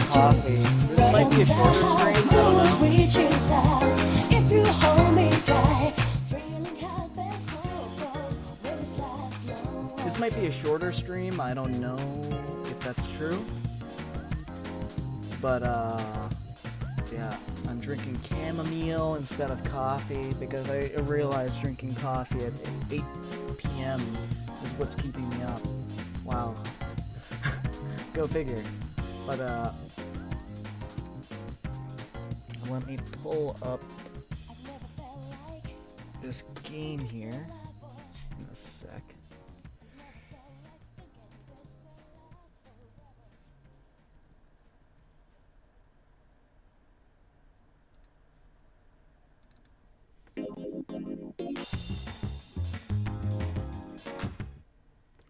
coffee. This might be a shorter stream, I don't know. This might be a shorter stream, I don't know if that's true. But, yeah, I'm drinking chamomile instead of coffee because I realized drinking coffee at 8 p.m. is what's keeping me up. Wow. Go figure. But, let me pull up this game here in a sec.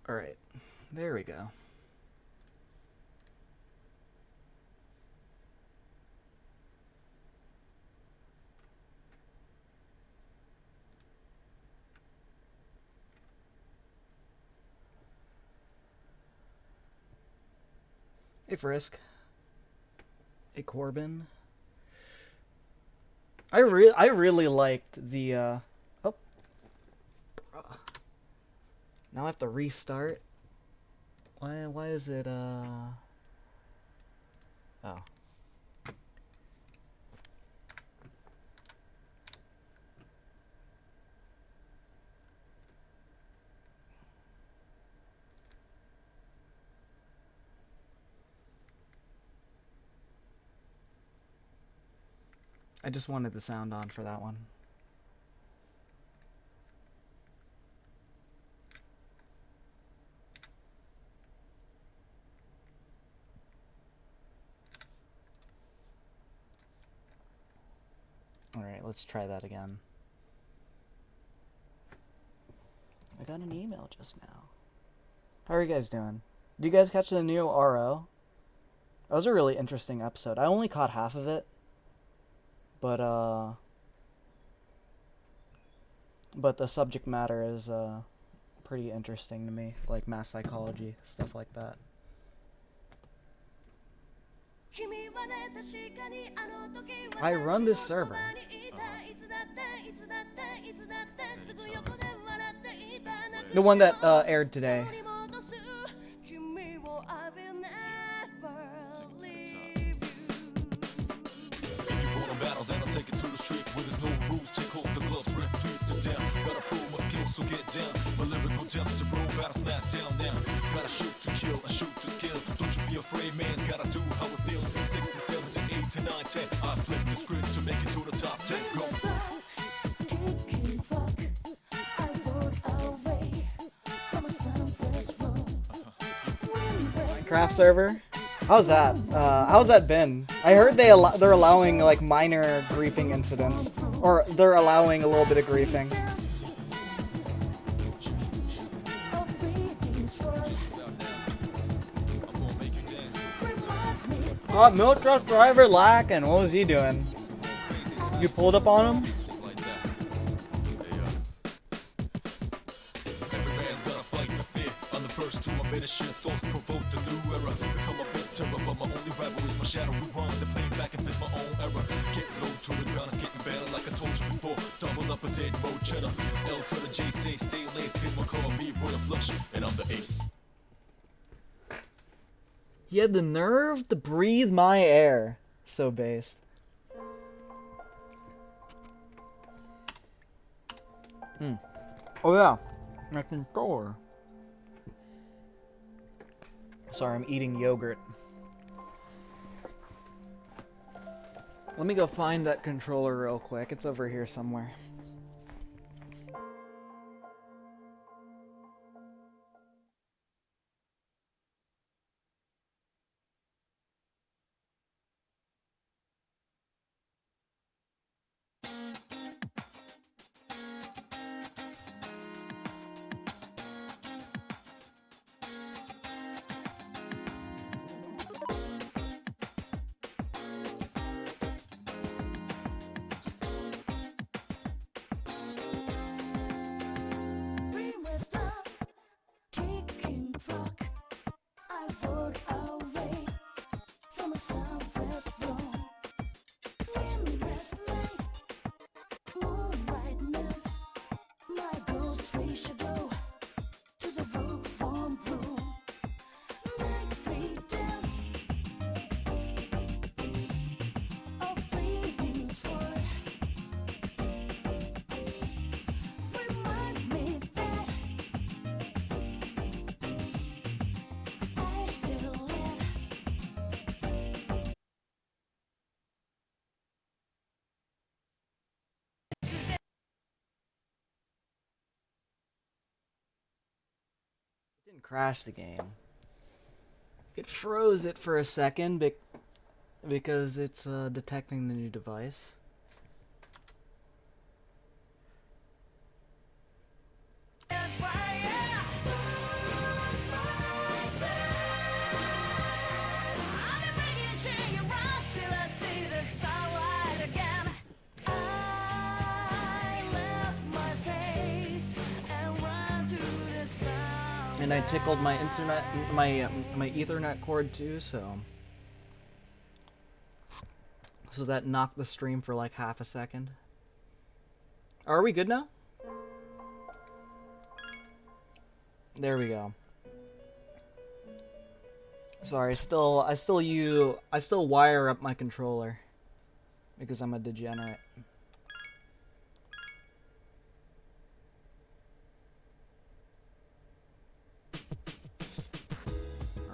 Alright, there we go. Hey Frisk. Hey Corbin. I really liked the oh. Now I have to restart. Why is it oh. I just wanted the sound on for that one. Alright, let's try that again. I got an email just now. How are you guys doing? Did you guys catch the new RO? That was a really interesting episode. I only caught half of it. But the subject matter is pretty interesting to me, like mass psychology, stuff like that. I run this server. The one that aired today. So get down, my lyrical depths are roll battle smack down now. Gotta shoot to kill, I shoot to skill. Don't you be afraid, man's gotta do how it feels. 60, 70, 80, 9, 10. I flip the script to make it to the top 10. Go. Minecraft server? How's that? How's that been? I heard they're allowing like minor griefing incidents, or they're allowing a little bit of griefing. Milk truck driver lacking. What was he doing? You pulled up on him? He had the nerve to breathe my air. So based. Oh yeah, my controller. Sorry, I'm eating yogurt. Let me go find that controller real quick. It's over here somewhere. didn't crash the game. It froze it for a second because it's detecting the new device. And I tickled my internet, my Ethernet cord too, so that knocked the stream for like half a second. Are we good now? There we go. Sorry, I still wire up my controller because I'm a degenerate.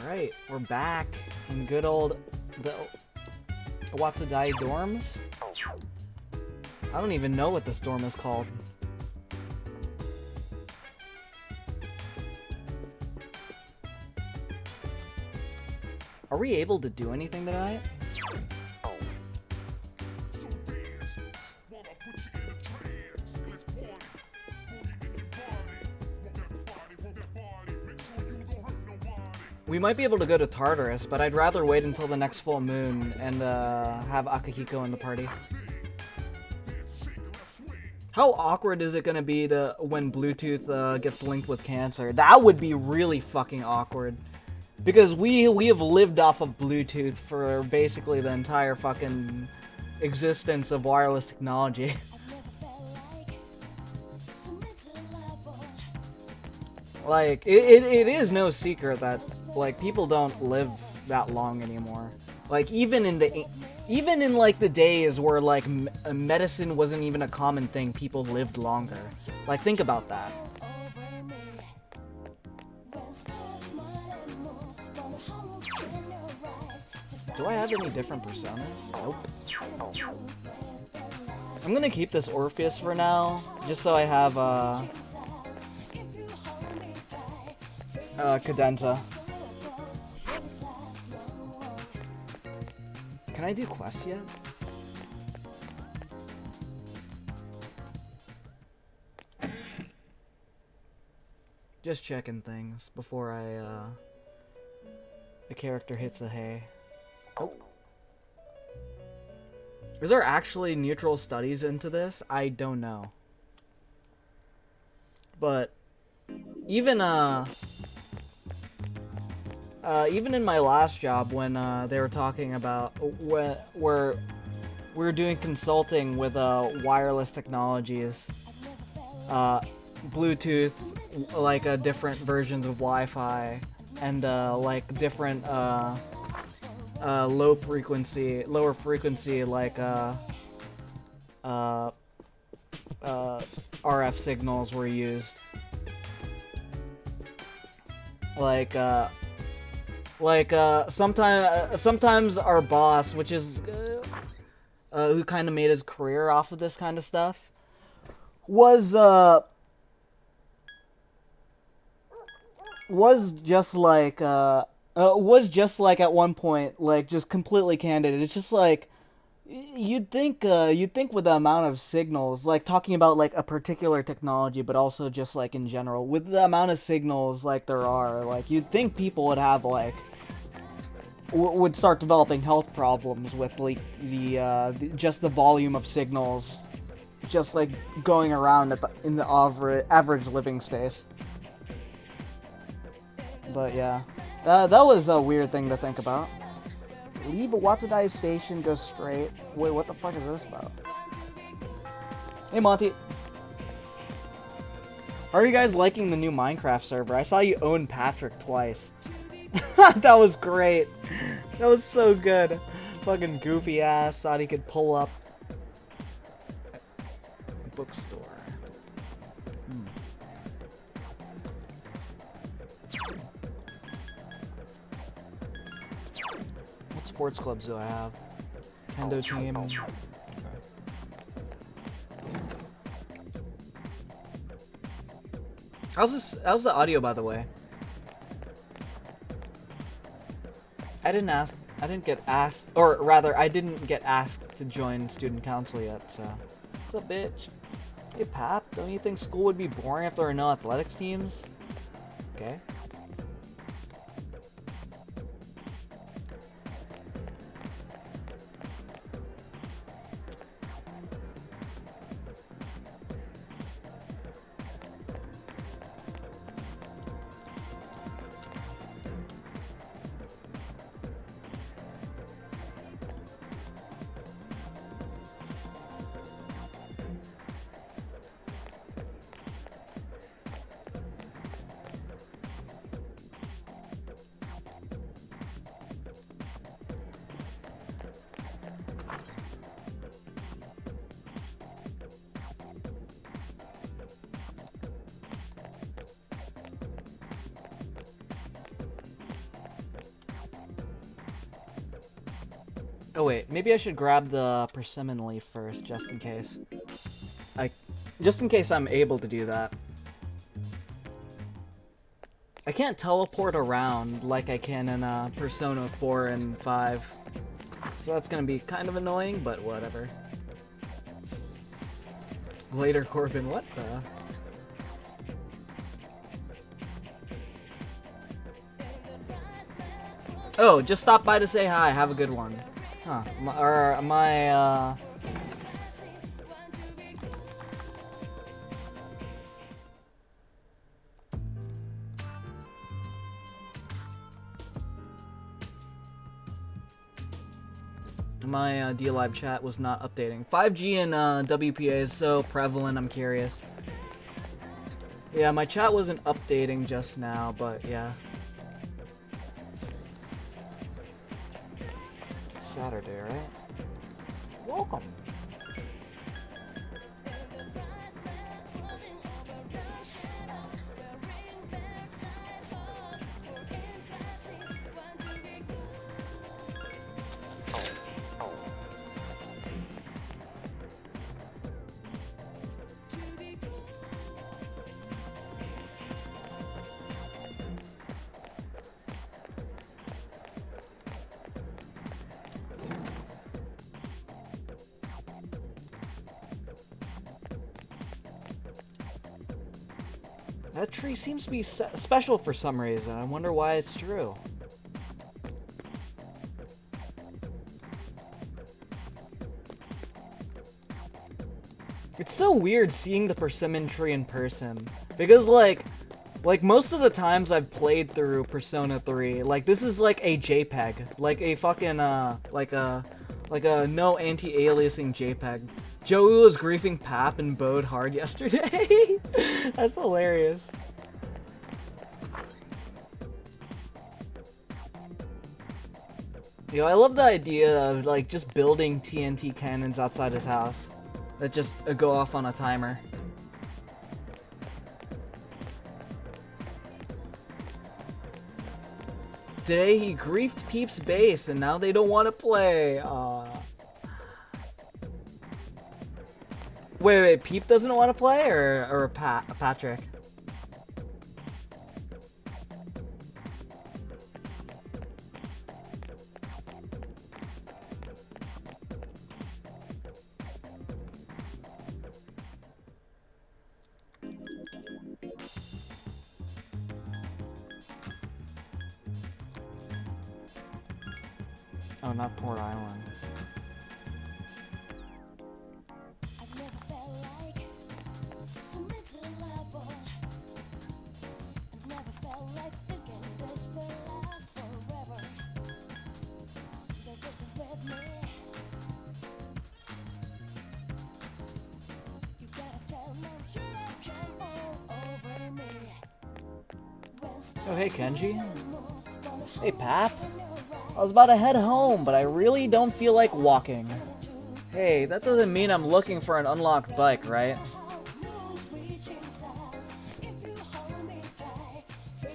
Alright, we're back in good old the Watadai dorms. I don't even know what this dorm is called. Are we able to do anything tonight? We might be able to go to Tartarus, but I'd rather wait until the next full moon and have Akihiko in the party. How awkward is it gonna be to when Bluetooth gets linked with cancer? That would be really fucking awkward. Because we have lived off of Bluetooth for basically the entire fucking existence of wireless technology. Like, it is no secret that, like, people don't live that long anymore. Like, even in like the days where like medicine wasn't even a common thing, people lived longer. Like, think about that. Do I have any different personas? Nope. I'm gonna keep this Orpheus for now, just so I have Cadenza. Can I do quests yet? Just checking things before the character hits the hay. Oh. Is there actually neutral studies into this? I don't know. But even in my last job, when they were talking about where we were doing consulting with wireless technologies, Bluetooth, like different versions of Wi-Fi, and like different lower frequency like RF signals were used. Sometimes our boss, which is who kind of made his career off of this kind of stuff, was just like at one point, like, just completely candid. It's just like, you'd think with the amount of signals, like talking about like a particular technology, but also just like in general, with the amount of signals like there are, like, you'd think people would have like would start developing health problems with like just the volume of signals, just like going around in the average living space. But yeah, that was a weird thing to think about. Leave a Watadai station, go straight. Wait, what the fuck is this about? Hey, Monty. Are you guys liking the new Minecraft server? I saw you own Patrick twice. That was great. That was so good. Fucking goofy ass thought he could pull up a bookstore. What sports clubs do I have? Kendo team. Okay. How's the audio, by the way? I didn't get asked, or rather, I didn't get asked to join student council yet, so. What's up, bitch? Hey, Pap, don't you think school would be boring if there were no athletics teams? Okay. Oh wait, maybe I should grab the persimmon leaf first, just in case. Just in case I'm able to do that. I can't teleport around like I can in Persona 4 and 5. So that's gonna be kind of annoying, but whatever. Later, Corbin, what the? Oh, just stop by to say hi, have a good one. Huh, my D-Live chat was not updating. 5G and WPA is so prevalent, I'm curious. Yeah, my chat wasn't updating just now, but yeah. It's Saturday, right? Welcome. That tree seems to be special for some reason. I wonder why it's true. It's so weird seeing the persimmon tree in person. Because, like most of the times I've played through Persona 3, like, this is like a JPEG. Like a fucking, like a no anti-aliasing JPEG. Joey was griefing Pap and bowed hard yesterday. That's hilarious. Yo, I love the idea of like just building TNT cannons outside his house that just go off on a timer. Today he griefed Peep's base and now they don't want to play. Wait, Peep doesn't want to play, or Patrick? Oh, not Port Island. Oh, hey, Kenji. Hey, Pap. I was about to head home, but I really don't feel like walking. Hey, that doesn't mean I'm looking for an unlocked bike, right?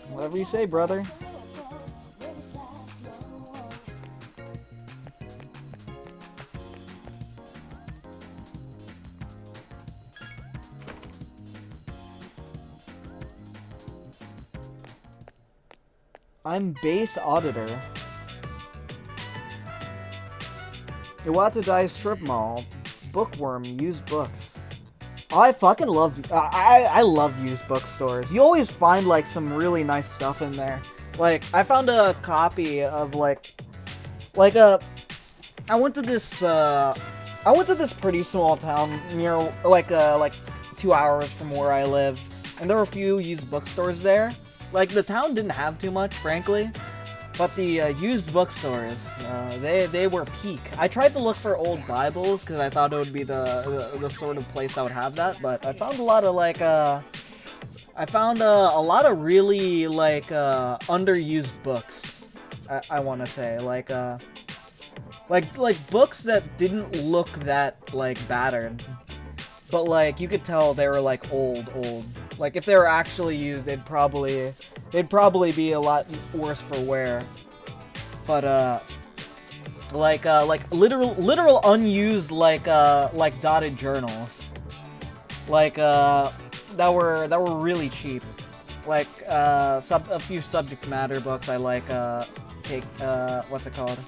Whatever you say, brother. I'm base auditor. Iwata Dai Strip Mall. Bookworm, used books. I fucking love, I love used bookstores. You always find, like, some really nice stuff in there. Like, I found a copy of, I went to this pretty small town near, like 2 hours from where I live. And there were a few used bookstores there. Like, the town didn't have too much, frankly. But the used bookstores, they were peak. I tried to look for old Bibles because I thought it would be the sort of place that would have that. But I found a lot of a lot of really underused books. I want to say like books that didn't look that battered, but like you could tell they were like old. Like if they were actually used, they'd probably be a lot worse for wear. But literal unused dotted journals, that were really cheap. Like a few subject matter books I what's it called?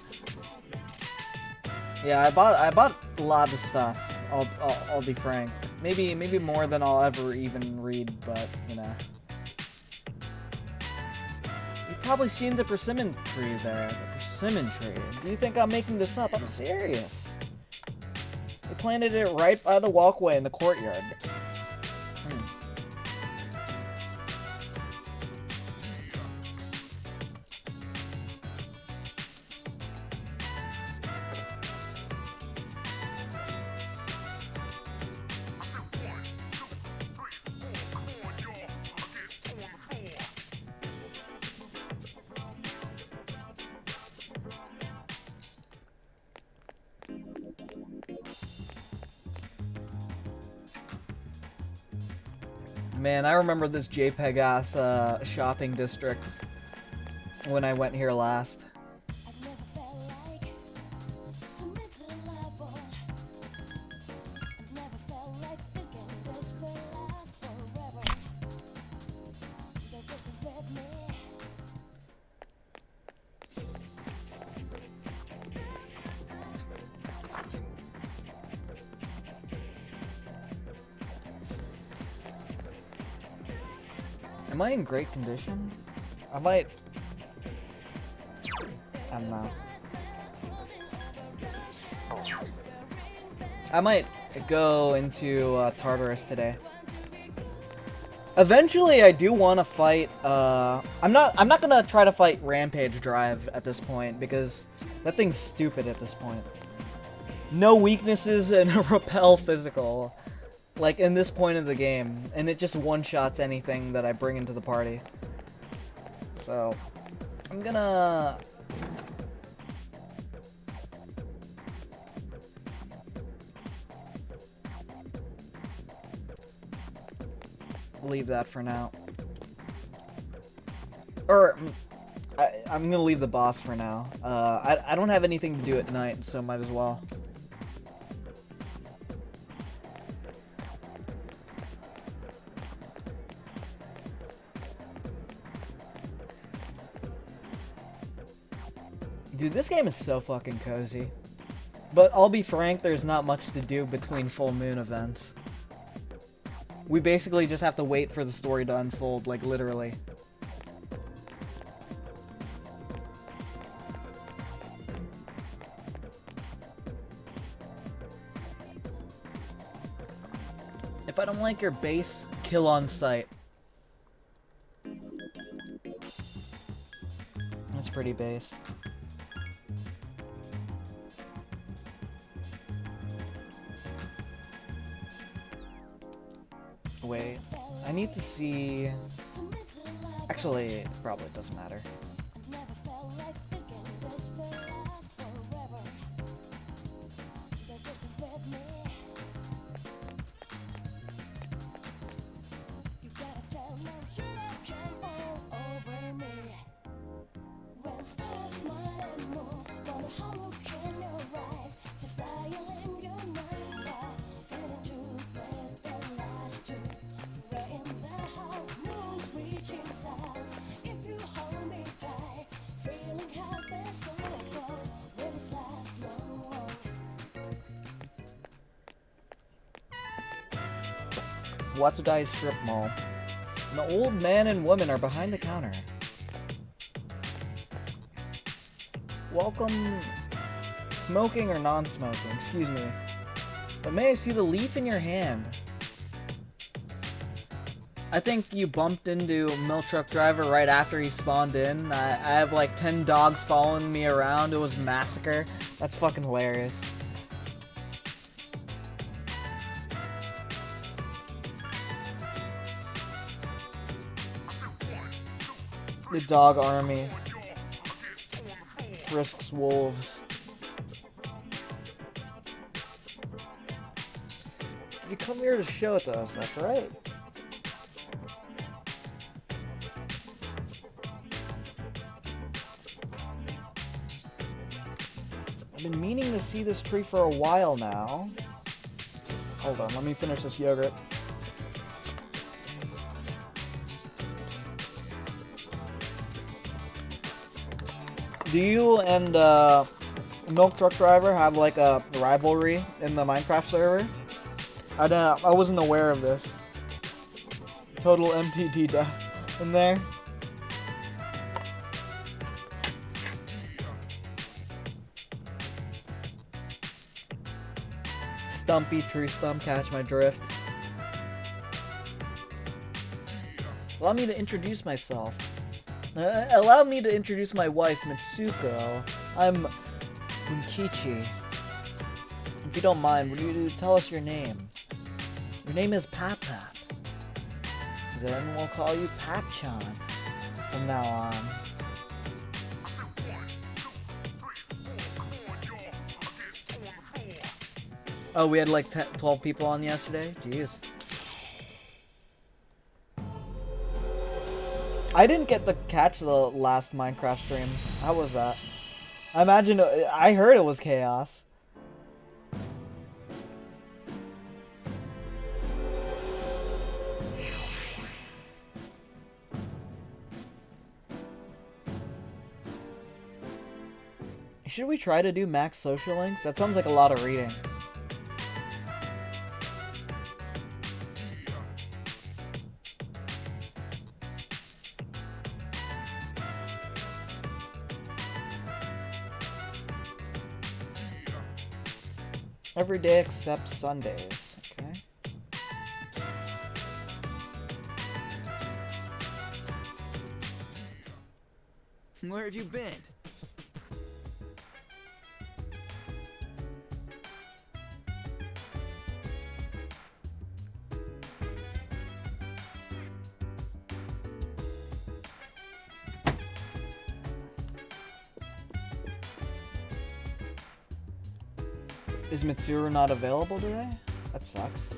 Yeah, I bought a lot of stuff. I'll be frank. Maybe more than I'll ever even read, but you know. You've probably seen the persimmon tree there. The persimmon tree. Do you think I'm making this up? I'm serious. They planted it right by the walkway in the courtyard. Man, I remember this JPEG-ass shopping district when I went here last. Am I in great condition? I don't know. I might go into Tartarus today. Eventually, I do want to fight. I'm not gonna try to fight Rampage Drive at this point because that thing's stupid at this point. No weaknesses and a repel physical. Like, in this point of the game, and it just one-shots anything that I bring into the party. So, I'm gonna... leave that for now. Or, I'm gonna leave the boss for now. I don't have anything to do at night, so might as well. Dude, this game is so fucking cozy. But I'll be frank, there's not much to do between full moon events. We basically just have to wait for the story to unfold, like literally. If I don't like your base, kill on sight. That's pretty base. Wait, I need to see... Actually, it probably doesn't matter. If you hold me Watsudai Strip Mall. An old man and woman are behind the counter. Welcome, smoking or non-smoking, excuse me. But may I see the leaf in your hand? I think you bumped into Milk Truck Driver right after he spawned in. I have like 10 dogs following me around. It was massacre. That's fucking hilarious. The dog army frisks wolves. You come here to show it to us, that's right. I've been meaning to see this tree for a while now. Hold on, let me finish this yogurt. Do you and Milk Truck Driver have like a rivalry in the Minecraft server? I wasn't aware of this. Total MTT death in there. Stumpy tree stump, catch my drift. Allow me to introduce myself. Allow me to introduce my wife, Mitsuko. I'm Unkichi. If you don't mind, would you tell us your name? Your name is Pap Pap. Then we'll call you Pap-chan from now on. Oh, we had like 12 people on yesterday? Jeez. I didn't get to catch the last Minecraft stream. How was that? I heard it was chaos. Should we try to do max social links? That sounds like a lot of reading. Every day except Sundays, okay? Where have you been? Is Mitsuru not available today? That sucks.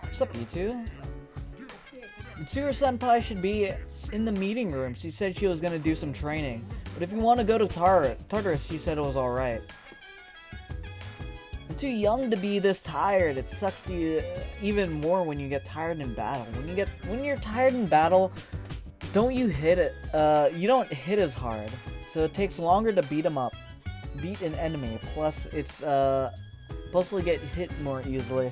What's up, you two? Mitsuru Senpai should be in the meeting room. She said she was gonna do some training. But if you want to go to Tartarus, she said it was alright. I'm too young to be this tired. It sucks to you even more when you get tired in battle. When you're tired in battle, don't you hit it? You don't hit as hard, so it takes longer to beat an enemy. Plus, it's supposed to get hit more easily.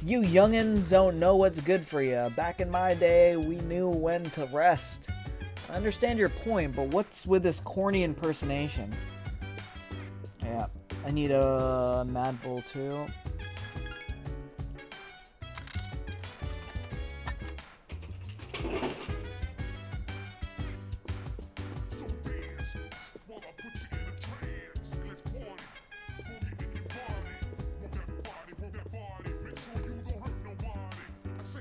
You youngins don't know what's good for you. Back in my day, we knew when to rest. I understand your point, but what's with this corny impersonation? Yeah. I need a Mad Bull too.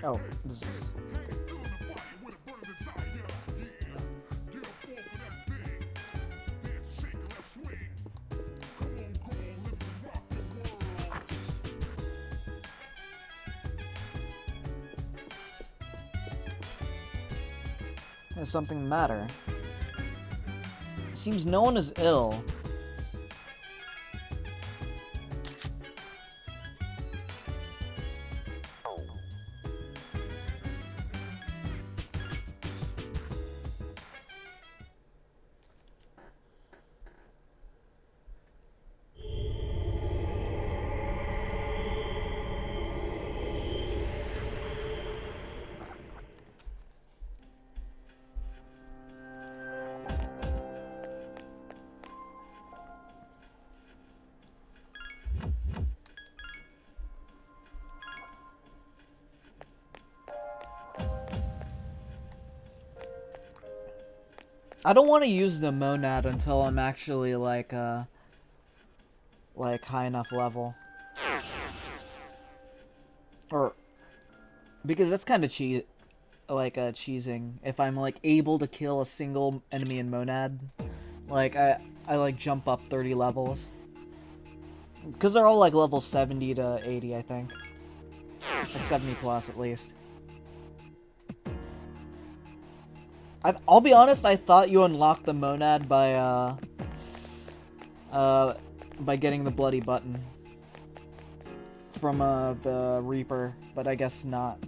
Oh, this is... There's something the matter. It seems no one is ill. I don't want to use the monad until I'm actually like high enough level. Or because that's kind of cheesing if I'm like able to kill a single enemy in monad. Like I like jump up 30 levels. Because they're all like level 70 to 80, I think. Like 70 plus at least. I'll be honest, I thought you unlocked the monad by getting the bloody button from the Reaper, but I guess not.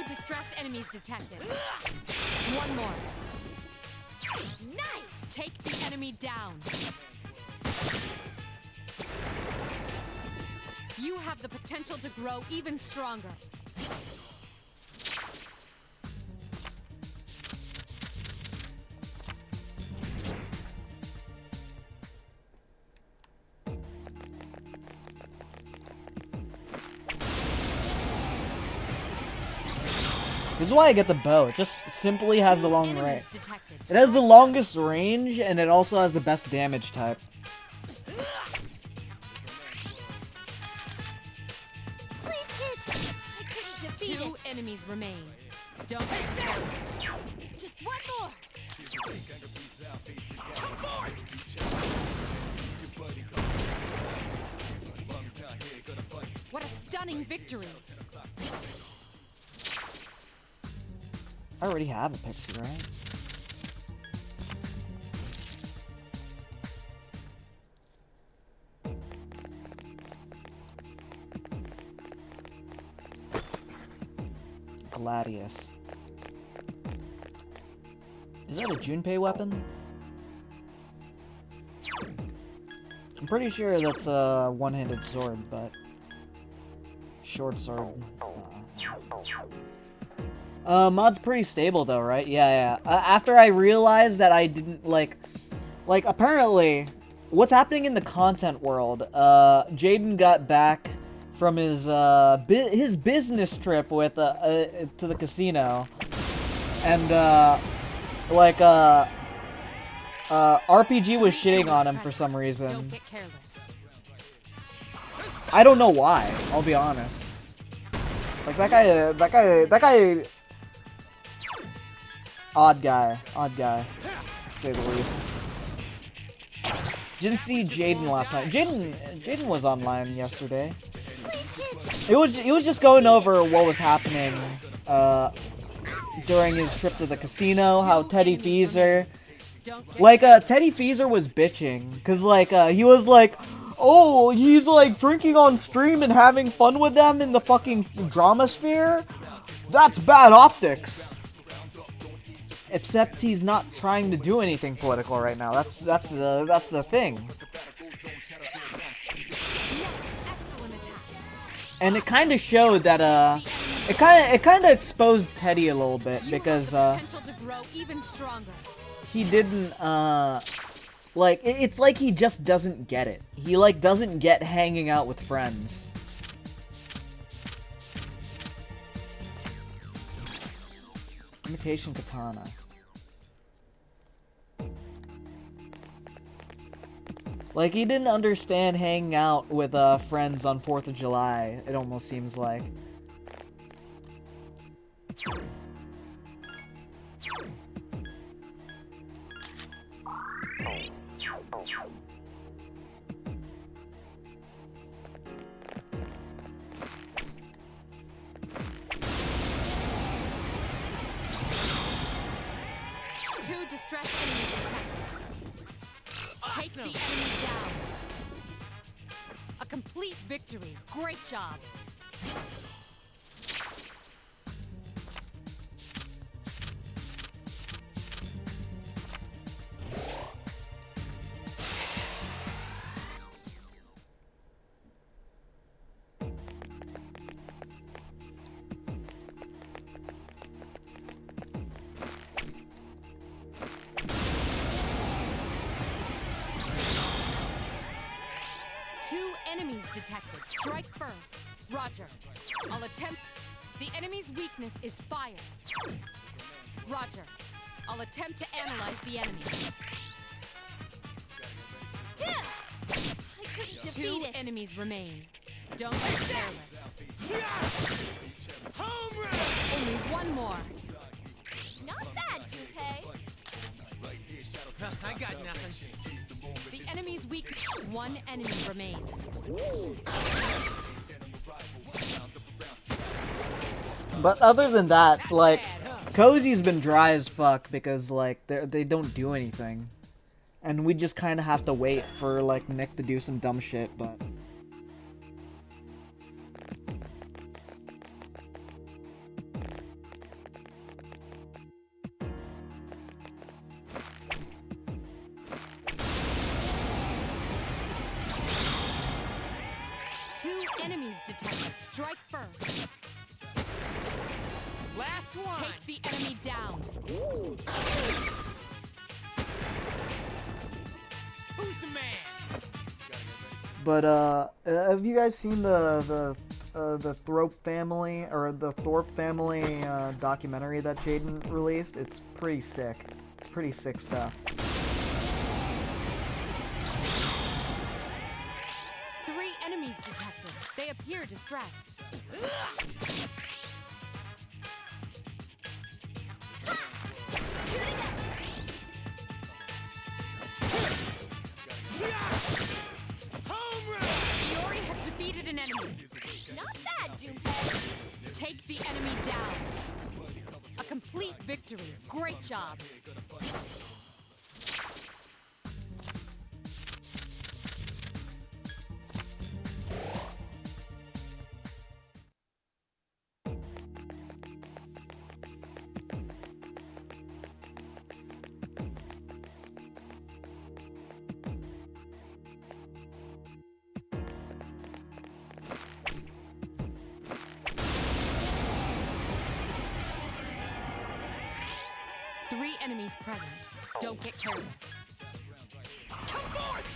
Distressed enemies detected. One more. Nice! Take the enemy down. You have the potential to grow even stronger. This is why I get the bow. It just simply has the long range. It has the longest range, and it also has the best damage type. Please hit! I couldn't defeat it. 2 enemies remain. Don't get nervous. Just one more. Come forward! What a stunning victory! I already have a pixie, right? Gladius. Is that a Junpei weapon? I'm pretty sure that's a one-handed sword, but... Short sword. Mod's pretty stable though, right? Yeah. After I realized that I didn't like apparently, what's happening in the content world? Jaden got back from his business trip with to the casino, and RPG was shitting on him for some reason. Don't get careless. I don't know why. I'll be honest. Like that guy. Odd guy, to say the least. Didn't see Jaden last night. Jaden was online yesterday. He was just going over what was happening during his trip to the casino. How Teddy Feezer, Teddy Feezer was bitching, cause he was like, oh, he's like drinking on stream and having fun with them in the fucking drama sphere. That's bad optics. Except he's not trying to do anything political right now. That's the thing. And it kind of showed that it kind of exposed Teddy a little bit, because he didn't it's like he just doesn't get it. He doesn't get hanging out with friends. Imitation katana. He didn't understand hanging out with friends on 4th of July, it almost seems like. Distressed enemies detected. Take the enemy down. A complete victory. Great job. detected. Strike first. Roger. I'll attempt. The enemy's weakness is fire. Roger. I'll attempt to analyze the enemy. Yeah! I couldn't defeat Two it. enemies remain. Don't get careless. Only one more. Not bad, Junpei. I got nothing. The enemy's weak. One enemy remains. But other than that, like, Cozy's been dry as fuck because, like, they don't do anything. And we just kind of have to wait for, like, Nick to do some dumb shit, but... Two enemies detected. Strike first. Last one. Take the enemy down. Who's the man? But, have you guys seen the Thorpe family, or the Thorpe family, documentary that Jaden released? It's pretty sick. It's pretty sick stuff. Three enemies detected. They appear distressed. Iori has defeated an enemy. Not bad, Junpei. Take the enemy down. A complete victory. Great job. Three enemies present. Don't get careless. Come forth!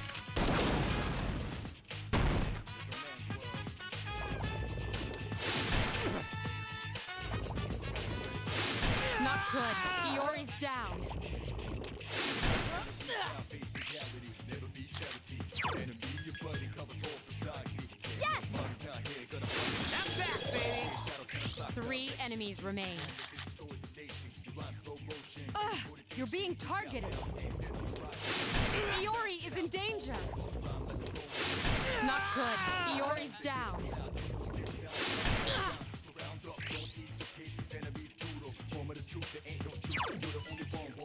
Not good. Iori's down. Yes! That's that, baby! Three enemies remain. Ugh, you're being targeted. Iori is in danger. Not good. Iori's down.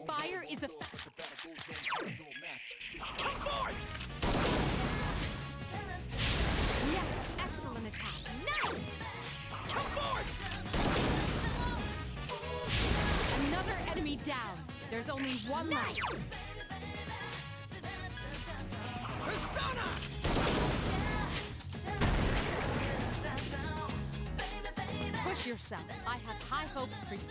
Fire is a... Come forth! Yes, excellent attack. Nice! Come forth! Another enemy down. There's only one left. Guhsona! Push yourself. I have high hopes for you.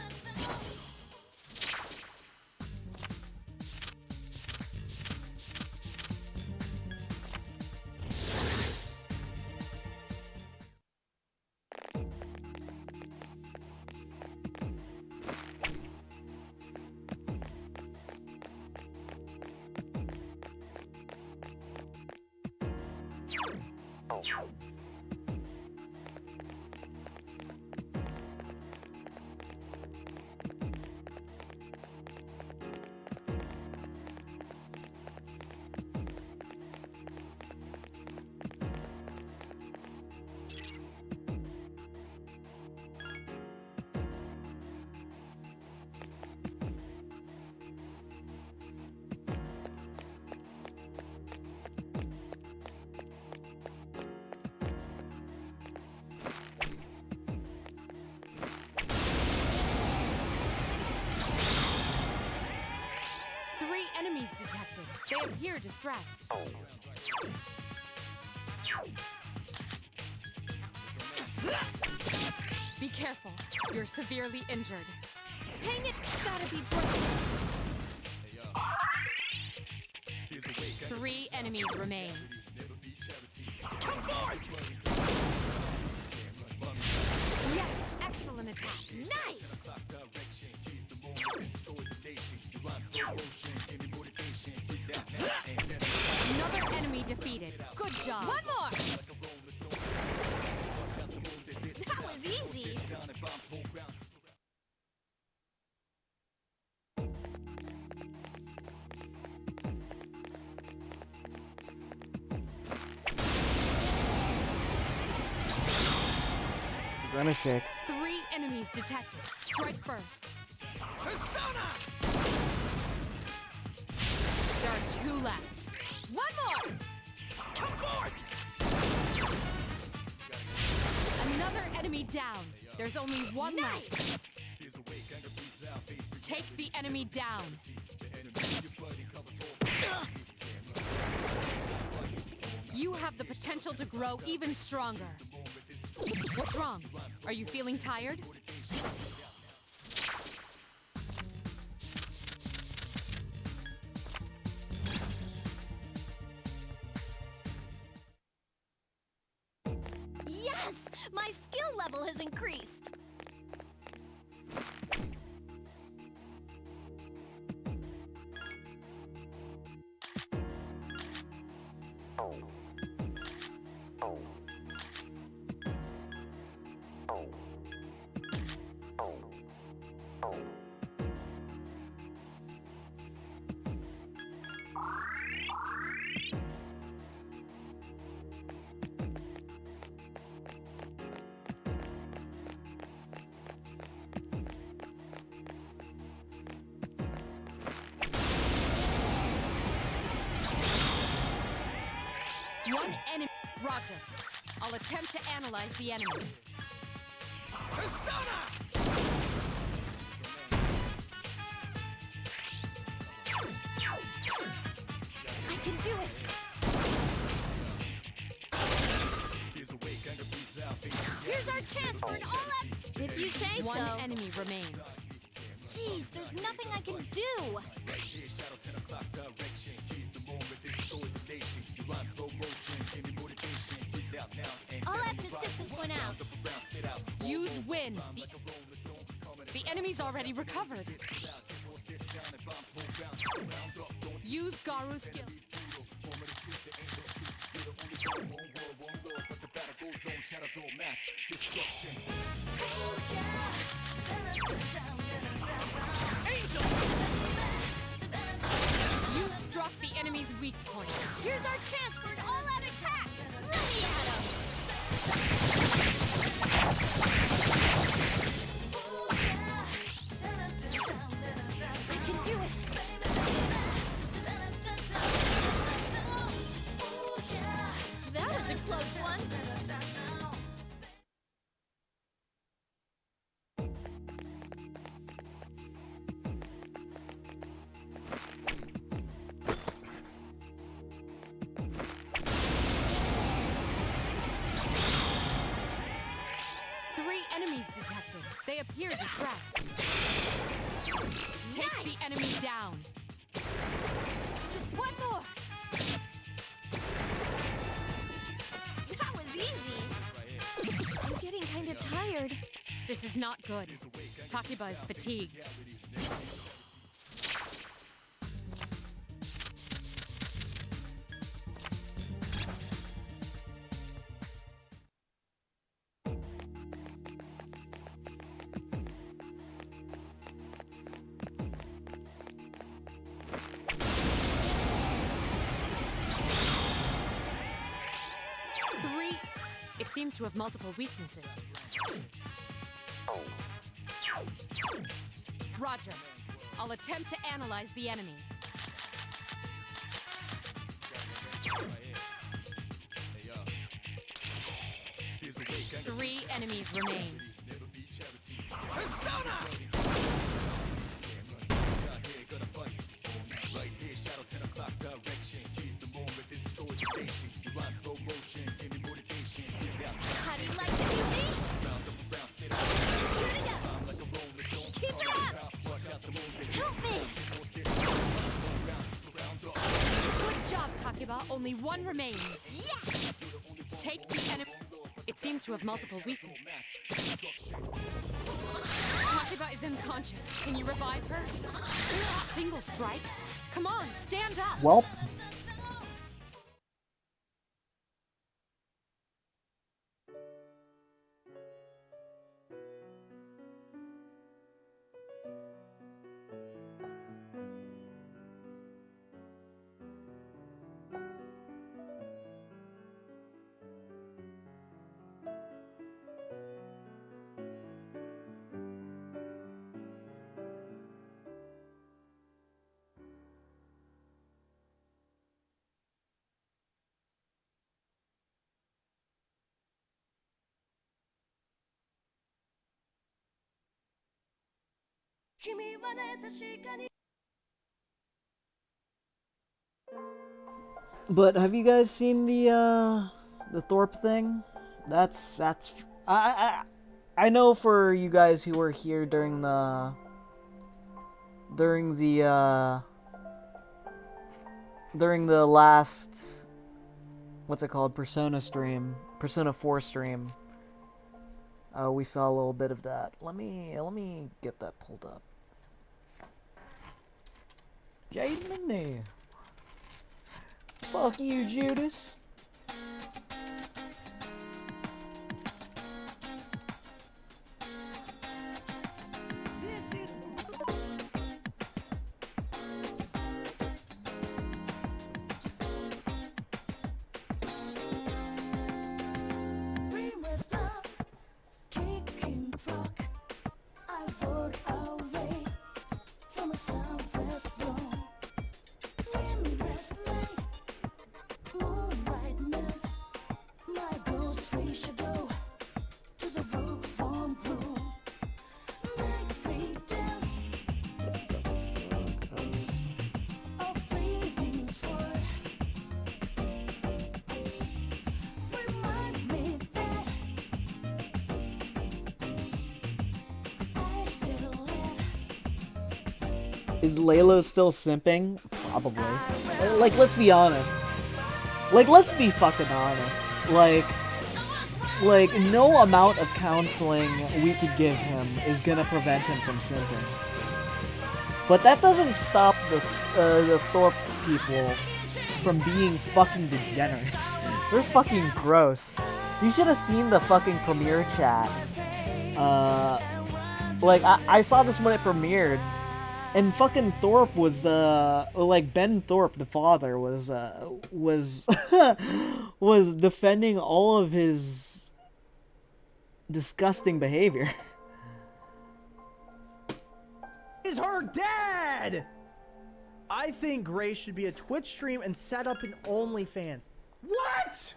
Enemies detected. They appear distressed. Be careful. You're severely injured. Hang it! Gotta be broken. Three enemies remain. Come forth! Yes, excellent attack. Nice! Another enemy defeated. Good job. One more! That was easy! Gonna shake. 3 enemies detected. Strike first. Persona! There are 2 left. One more! Come forth! Another enemy down. There's only 1 left. Take the enemy down. You have the potential to grow even stronger. What's wrong? Are you feeling tired? Yes! My skill level has increased! One enemy. Roger. I'll attempt to analyze the enemy. Persona! I can do it! Here's our chance for an all-out... If you say so. 1 enemy remains. Jeez, there's nothing I can do! I'll have to sit this one out. Use wind. The enemy's already recovered. Use Garu skill. Angel! You struck the enemy's weak point. Here's our chance for an all-out attack! Let me at him! I can do it! That was a close one! Enemies detected. They appear distressed. Take the enemy down. Just one more! That was easy! I'm getting kinda tired. This is not good. Takiba is fatigued. It seems to have multiple weaknesses. Roger. I'll attempt to analyze the enemy. 3 enemies remain. Persona! How do you like the new me? Shoot it up! Keep it up! Help me! Good job, Takiba. Akiba, only one remains. Yes! Take the enemy. It seems to have multiple weaknesses. Akiba is unconscious. Can you revive her? Single strike? Come on, stand up. Welp. But have you guys seen the Thorpe thing? That's I know for you guys who were here during the last, what's it called, Persona 4 stream. We saw a little bit of that. Let me get that pulled up. Jaden, fuck you, Judas. Is Layla still simping? Probably. Like, let's be honest. Like, let's be fucking honest. Like, no amount of counseling we could give him is gonna prevent him from simping. But that doesn't stop the Thorpe people from being fucking degenerates. They're fucking gross. You should have seen the fucking premiere chat. Like, I saw this when it premiered. And fucking Thorpe was, like, Ben Thorpe, the father, was was defending all of his disgusting behavior. Is her dad! I think Grace should be a Twitch stream and set up an OnlyFans. What?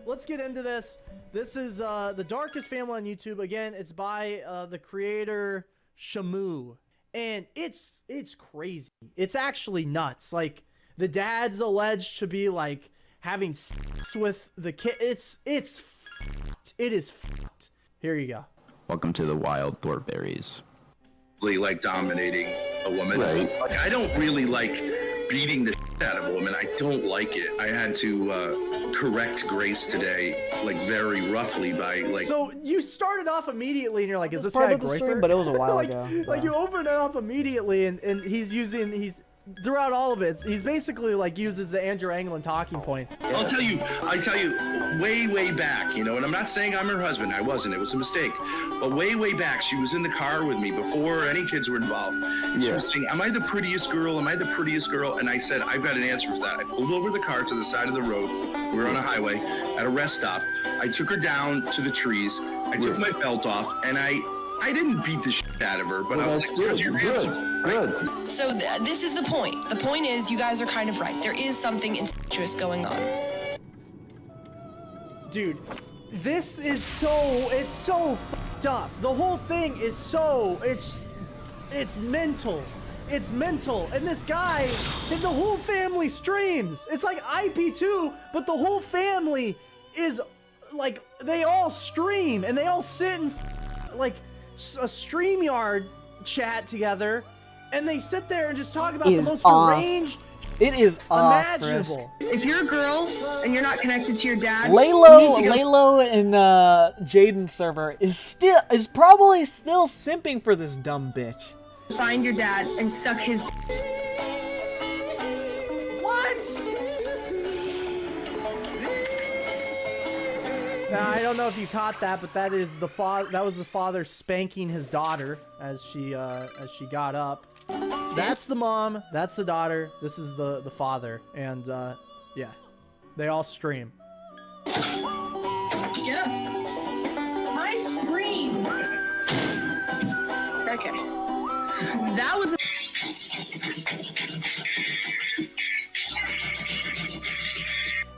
Let's get into this. This is The Darkest Family on YouTube. Again, it's by the creator Shamu. And it's crazy. It's actually nuts. Like, the dad's alleged to be, like, having sex with the kid. It's f***ed. It is f***ed. Here you go. Welcome to the wild Thornberries. Like dominating a woman. Right. Like, I don't really like beating the shit out of a woman. I don't like it. I had to correct Grace today, like, very roughly by, like... So you started off immediately and you're like, is this part guy a of the groiper? stream, but it was a while like, ago. Like, you opened it up immediately and he's throughout all of it, he's basically, like, uses the Andrew Anglin talking points. I tell you, way back, you know, and I'm not saying I'm her husband. I wasn't. It was a mistake. But way back, she was in the car with me before any kids were involved. And she was saying, am I the prettiest girl? Am I the prettiest girl? And I said, I've got an answer for that. I pulled over the car to the side of the road. We were on a highway at a rest stop. I took her down to the trees. I took my belt off, and I didn't beat the shit out of her, but I was That's like, good. Good. So this is the point. The point is, you guys are kind of right. There is something incestuous going on. Dude, this is it's so fucked up. The whole thing is it's mental. It's mental. And this guy, the whole family streams. It's like IP2, but the whole family is, like, they all stream and they all sit in, like, a StreamYard chat together, and they sit there and just talk about the most deranged It is imaginable. If you're a girl and you're not connected to your dad, Laylo and Jaden's server is probably still simping for this dumb bitch. find your dad and suck his. What? Now, I don't know if you caught that, but that is the that was the father spanking his daughter as she got up. That's the mom. That's the daughter. This is the father, and yeah, they all stream. Yep. My scream. Okay. That was.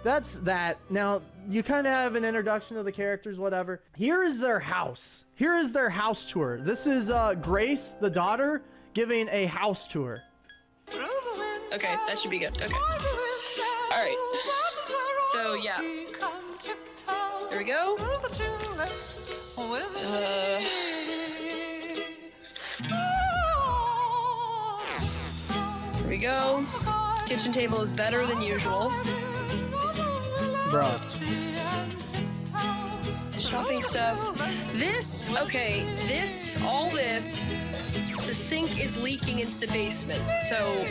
That's that. Now, you kind of have an introduction of the characters, whatever. Here is their house. Here is their house tour. This is Grace, the daughter, giving a house tour. Okay, that should be good. Okay. All right. So, yeah. There we go. Here we go. Kitchen table is better than usual. Bro. Shopping stuff. This, okay, all this, the sink is leaking into the basement, so.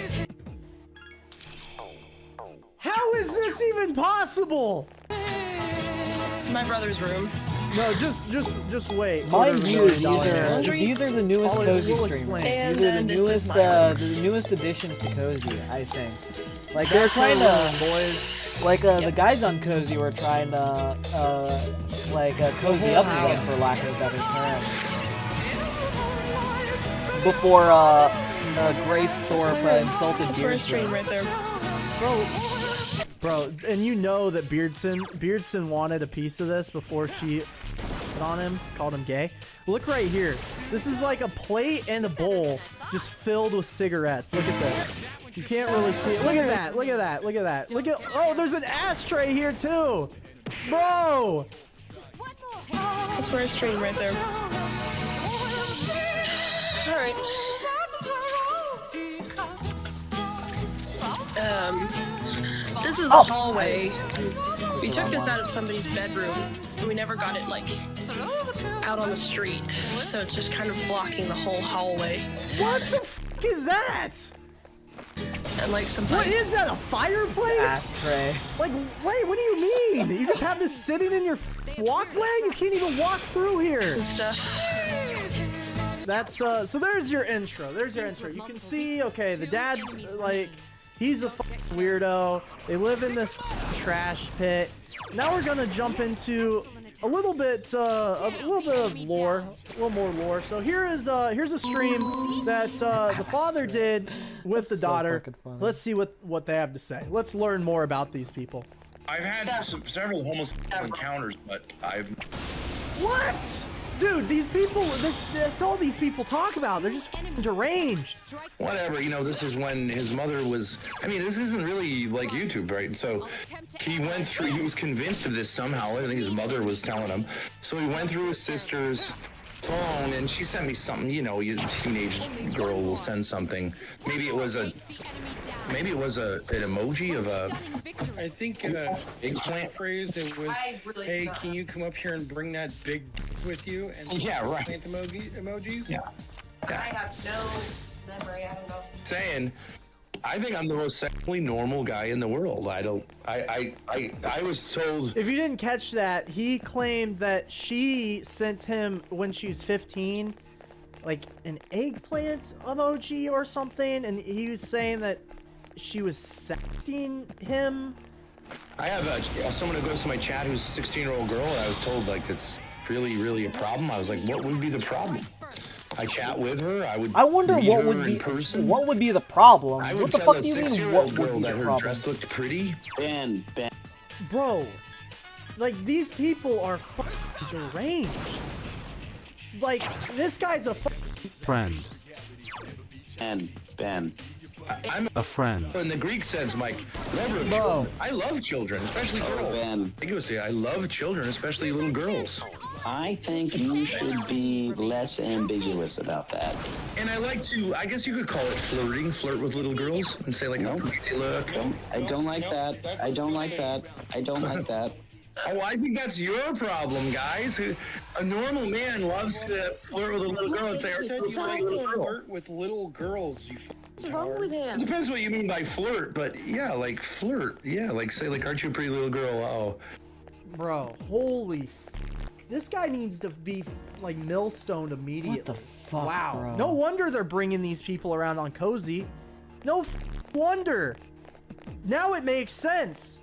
How is this even possible? It's my brother's room. No, just wait. Mind you, these $250. are the newest Cozy we'll streamers. explain. These are the newest additions to Cozy, I think. Like they're trying to, boys. like the guys on Cozy were trying to cozy up again, for lack of a better term. Before Grace Thorpe insulted That's where I stream Beardson. right there. Bro, and you know that Beardson wanted a piece of this before she put on him, called him gay. Look right here. This is like a plate and a bowl just filled with cigarettes. Look at this. You can't really see it. Look at that. Look at that. Look at that. Look at. Oh, there's an ashtray here too. Bro. That's where I stream right there. All right. This is the hallway. We took this out of somebody's bedroom, and we never got it like out on the street, so it's just kind of blocking the whole hallway. What the f is that? And like some. What is that? A fireplace? Ashtray. Like, wait, what do you mean? You just have this sitting in your walkway? You can't even walk through here. And stuff. That's so there's your intro. There's your intro. You can see, okay, the dad's like, he's a weirdo. They live in this trash pit. Now we're gonna jump into a little bit of lore, a little more lore. So here's a stream that the father did with the daughter. Let's see what they have to say. Let's learn more about these people. I've had several homosexual encounters, but I've. What? Dude, these people, that's all these people talk about. They're just deranged. Whatever, you know, this is when his mother was, I mean, this isn't really like YouTube, right? So he went through, he was convinced of this somehow. I think his mother was telling him. So he went through his sister's phone and she sent me something, you know, a teenage girl will send something. Maybe it was an emoji of a. I think in a eggplant phrase it was, hey, can you come up here and bring that big with you? And yeah, right. Plant emojis? Yeah. I have no memory. I don't know. Saying, I think I'm the most sexually normal guy in the world. I was told. If you didn't catch that, he claimed that she sent him when she was 15, like an eggplant emoji or something, and he was saying that she was sexting him. I have someone who goes to my chat who's a 16-year-old girl, and I was told like it's really, really a problem. I was like, what would be the problem? I chat with her. I wonder what would be what would be the problem. I what would the tell fuck a do you mean? 6-year-old What girl would be that the her problem? dress looked pretty. Ben. Bro, like these people are fucking deranged. Like this guy's a friend. And Ben. I'm a friend. In the Greek sense, Mike, lover of children. I love children, especially girls. Ben. I love children, especially little girls. I think you should be less ambiguous about that. And I like to, I guess you could call it flirting, flirt with little girls and say like, No. how pretty they look. I don't like that. I don't like that. I don't like that. Oh, I think that's your problem, guys. A normal man loves to flirt with a little girl and say, "Are you a pretty little girl?" Flirt with little girls. You What's wrong with him? Depends what you mean by flirt, but yeah, like flirt. Yeah, like say like, "Aren't you a pretty little girl?" Wow. Bro, holy this guy needs to be like millstoned immediately. What the fuck, Wow. bro? No wonder they're bringing these people around on Cozy. No wonder. Now it makes sense.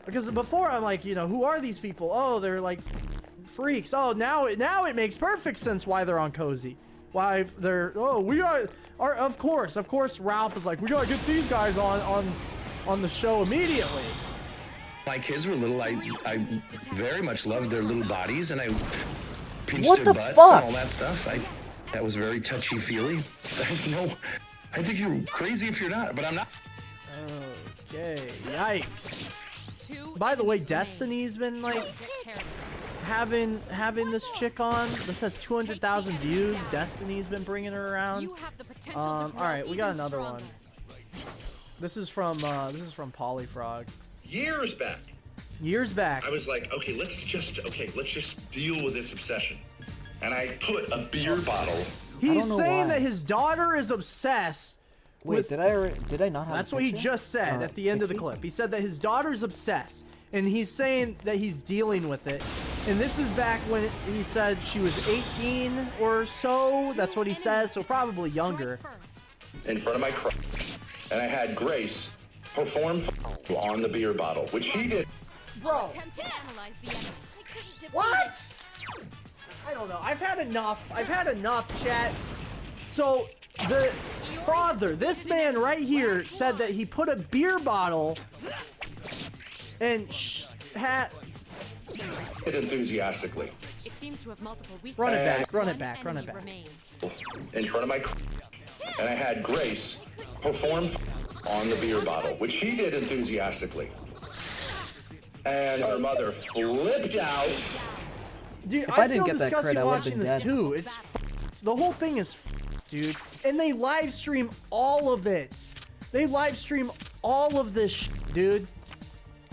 Because before I'm like, you know, who are these people? Oh, they're like freaks. Oh, now it makes perfect sense why they're on Cozy. Why they're of course Ralph is like, we gotta get these guys on the show immediately. My kids were little. I very much loved their little bodies, and I pinched What their the butts fuck? and all that stuff. That was very touchy-feely. I think you're crazy if you're not, but I'm not. Okay, yikes. By the way, Destiny's been like having this chick on. This has 200,000 views. Destiny's been bringing her around. All right, we got another one. This is from Polyfrog. Years back, I was like, okay, let's just deal with this obsession. And I put a beer bottle. He's saying that his daughter is obsessed. Wait, did I not have? That's a what he picture? just said at the end of the clip. He said that his daughter's obsessed, and he's saying that he's dealing with it. And this is back when he said she was 18 or so. That's what he says, so probably younger. In front of my crush. And I had Grace perform on the beer bottle, which he did. Bro. What? I don't know. I've had enough, chat. So, the father, this man right here, said that he put a beer bottle and had... enthusiastically. It seems to have multiple Run it back, One run it back, run it enemy back. remains. In front of my crush. And I had Grace perform on the beer bottle, which he did enthusiastically. And her mother flipped out. Dude, If I didn't get that credit, I would've watching been this dead. too. It's the whole thing is dude. And they live stream all of it. They live stream all of this dude.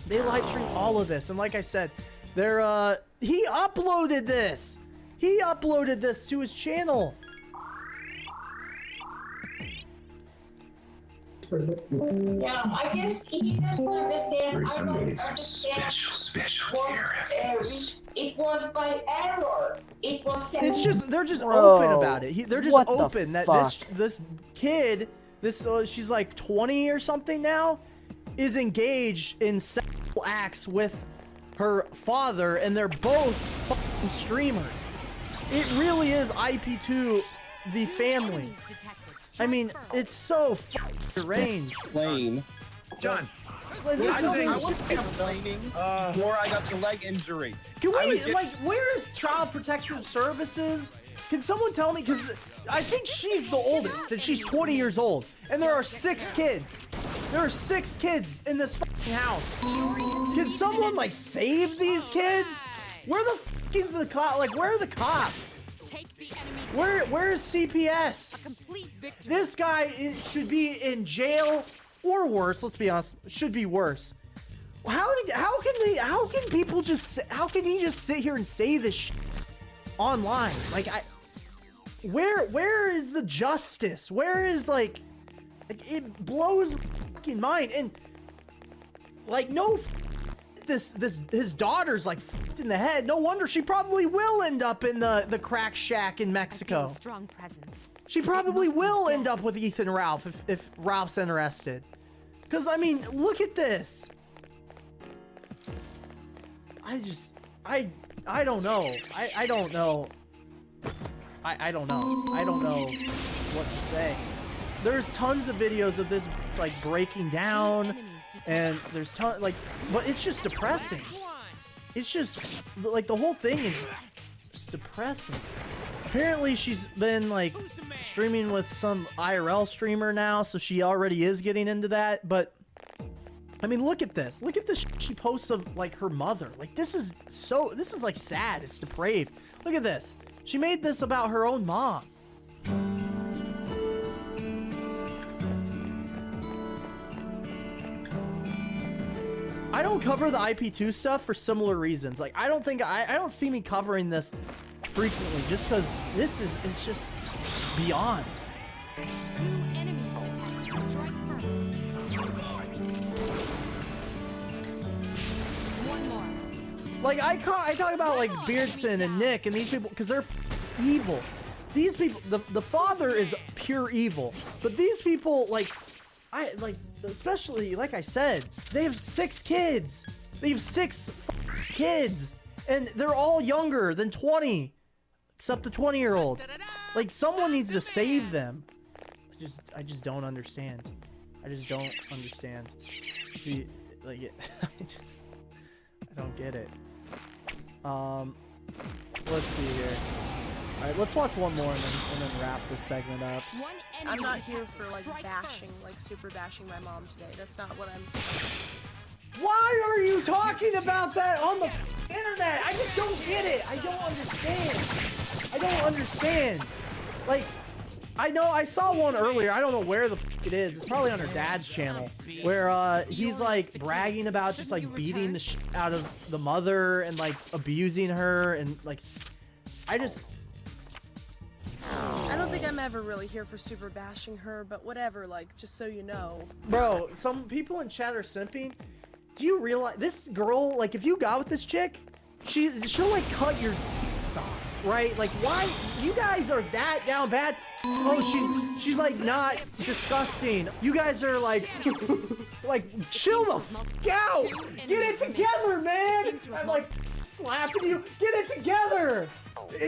They live stream all of this. And like I said, they're he uploaded this. He uploaded this to his channel. Yeah, I guess he doesn't understand. I don't understand special what it was by error. It was. It's just they're just Bro, open about it. They're just what the open that fuck? this kid, she's like 20 or something now, is engaged in sexual acts with her father, and they're both fucking streamers. It really is IP2 the family. I mean, it's so fucking deranged. Plain. John, Listen, I was complaining before I got the leg injury. Can we, like, where's Child Protective Services? Can someone tell me? Because I think she's the oldest, and she's 20 years old. And there are 6 kids. There are 6 kids in this fucking house. Can someone, like, save these kids? Where the fuck is the cop? Like, where are the cops? Where is CPS? This guy should be in jail or worse. Let's be honest, should be worse. How can people just, how can he just sit here and say this shit online? Like, where is the justice? Where is like it blows my fucking mind. And like, no, his daughter's like fucked in the head. No wonder she probably will end up in the crack shack in Mexico. Strong presence. She probably will end up with Ethan Ralph if Ralph's interested. Because, I mean, look at this. I don't know. I don't know. I don't know. I don't know what to say. There's tons of videos of this, like, breaking down. And there's tons, like, but it's just depressing. It's just, like, the whole thing is just depressing. Apparently she's been, like, streaming with some IRL streamer now, so she already is getting into that, but I mean, look at this. Look at the she posts of like her mother. Like this is like sad. It's depraved. Look at this. She made this about her own mom. I don't cover the IP2 stuff for similar reasons. Like I don't see me covering this frequently just because it's just beyond. 2 enemies detected. Strike first. One more. Like I talk about like Beardson and Nick and these people because they're evil. These people, the father is pure evil, but these people especially like I said, they have 6 kids. They have 6 kids, and they're all younger than 20, except the 20-year-old. Like someone needs to save them. I just don't understand. I just don't understand. I don't get it. Let's see here. All right, let's watch one more and then wrap this segment up. I'm not here for like bashing, like super bashing my mom today. That's not what I'm. Why are you talking about that on the internet? I just don't get it. I don't understand. I don't understand. Like, I know I saw one earlier. I don't know where the it is. It's probably on her dad's channel, where he's like bragging about just like beating the shit out of the mother and like abusing her and like. I don't think I'm ever really here for super bashing her, but whatever, like, just so you know. Bro, some people in chat are simping. Do you realize this girl, like, if you got with this chick, she'll like cut your off, right? Like, why? You guys are that down bad. Oh, she's like not disgusting. You guys are like, like, chill the fuck out. Get it together, man. I'm like slapping you. Get it together.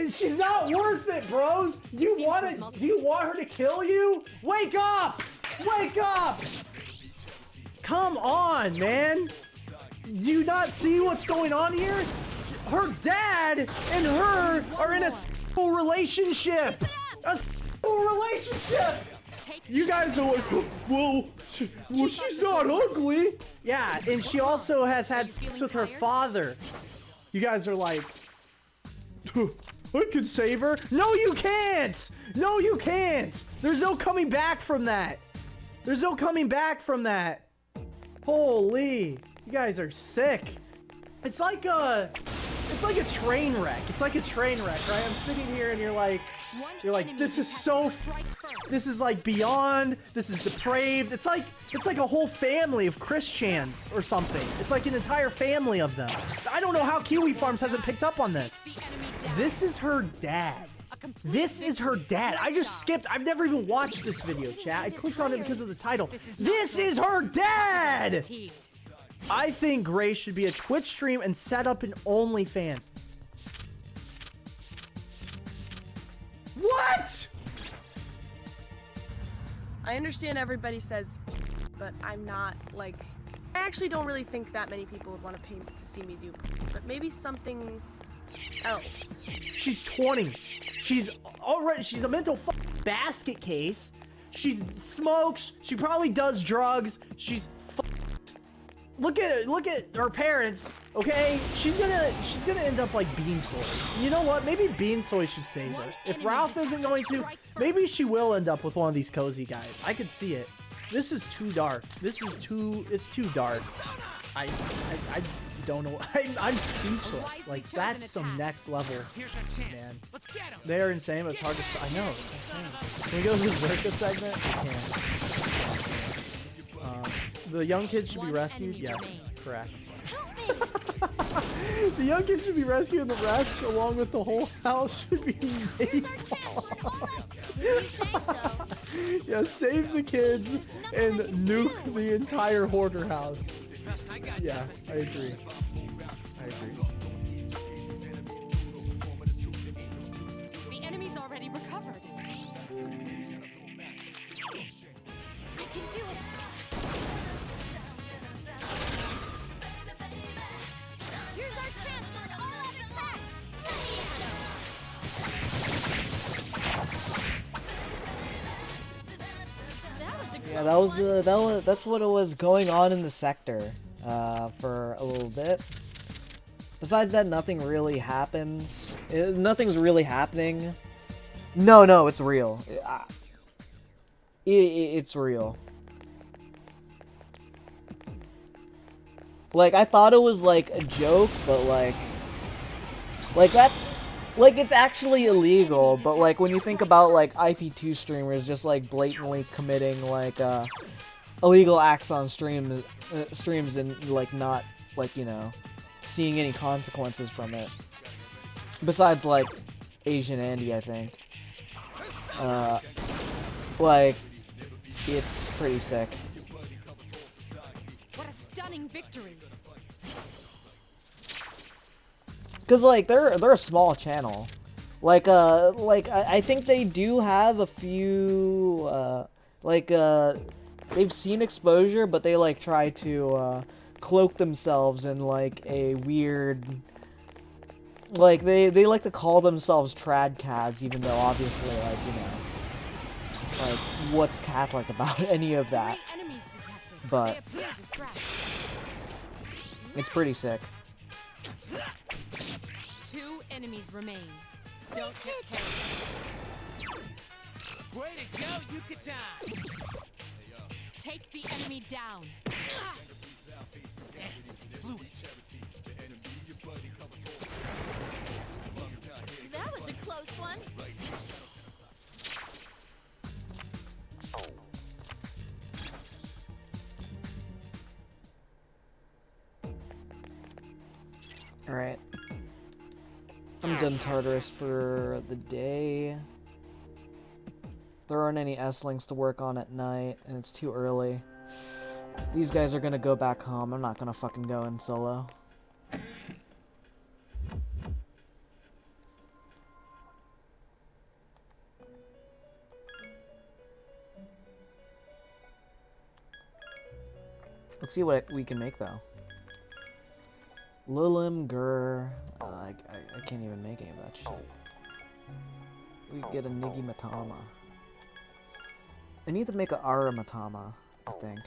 She's not worth it, bros. Do you want her to kill you? Wake up! Wake up! Come on, man. Do you not see what's going on here? Her dad and her are in a relationship. A relationship. You guys are like, well, she's not ugly. Yeah, and she also has had sex with her father. You guys are like, I can save her. No, you can't. No, you can't. There's no coming back from that. There's no coming back from that. Holy, you guys are sick. It's like a train wreck. It's like a train wreck, right? I'm sitting here and you're like, this is so, this is like beyond, this is depraved. It's like a whole family of Christians or something. It's like an entire family of them. I don't know how Kiwi Farms hasn't picked up on this. This is her dad. This is her dad. I just skipped. I've never even watched this video, chat. I clicked on it because of the title. This is her dad! I think Grace should be a Twitch stream and set up an OnlyFans. What? I understand everybody says, but I'm not like. I actually don't really think that many people would want to pay to see me do, but maybe something else. She's 20. She's already. She's a mental basket case. She smokes. She probably does drugs. She's. Look at her parents, okay? She's gonna end up like Beansoy. You know what? Maybe Beansoy should save her. If Ralph isn't going to, maybe she will end up with one of these cozy guys. I could see it. This is too dark. It's too dark. I don't know. I'm speechless. Like, that's some next level, man. They are insane, but it's hard to. I know. Can we go to the Zerka segment? We can. The young kids should be rescued? Yes, correct. The young kids should be rescued and the rest, along with the whole house, should be made. Yeah, save the kids and nuke the entire hoarder house. Yeah, I agree. The enemy's already recovered. I can do it. Here's our chance for an all-out attack! That was a great Yeah, that's what it was going on in the sector for a little bit. Besides that, nothing really happens. Nothing's really happening. No, it's real. It's real. Like, I thought it was, like, a joke, but, like that, like, it's actually illegal, but, like, when you think about, like, IP2 streamers just, like, blatantly committing, like, illegal acts on streams and, like, not, like, you know, seeing any consequences from it. Besides, like, Asian Andy, I think. Like, it's pretty sick. What a stunning victory! Cause like they're a small channel, like I think they do have a few they've seen exposure, but they like try to cloak themselves in like a weird, like they like to call themselves trad cads, even though obviously, like, you know, like what's Catholic about any of that, but it's pretty sick. 2 enemies remain. Don't get carried. Way to go, Yucatan! Take the enemy down. That was a close one. Alright. I'm done Tartarus for the day. There aren't any S-Links to work on at night, and it's too early. These guys are gonna go back home. I'm not gonna fucking go in solo. Let's see what we can make, though. Lilim, Gur... I can't even make any of that shit. We get a Nigi Matama. I need to make a Ara Matama, I think.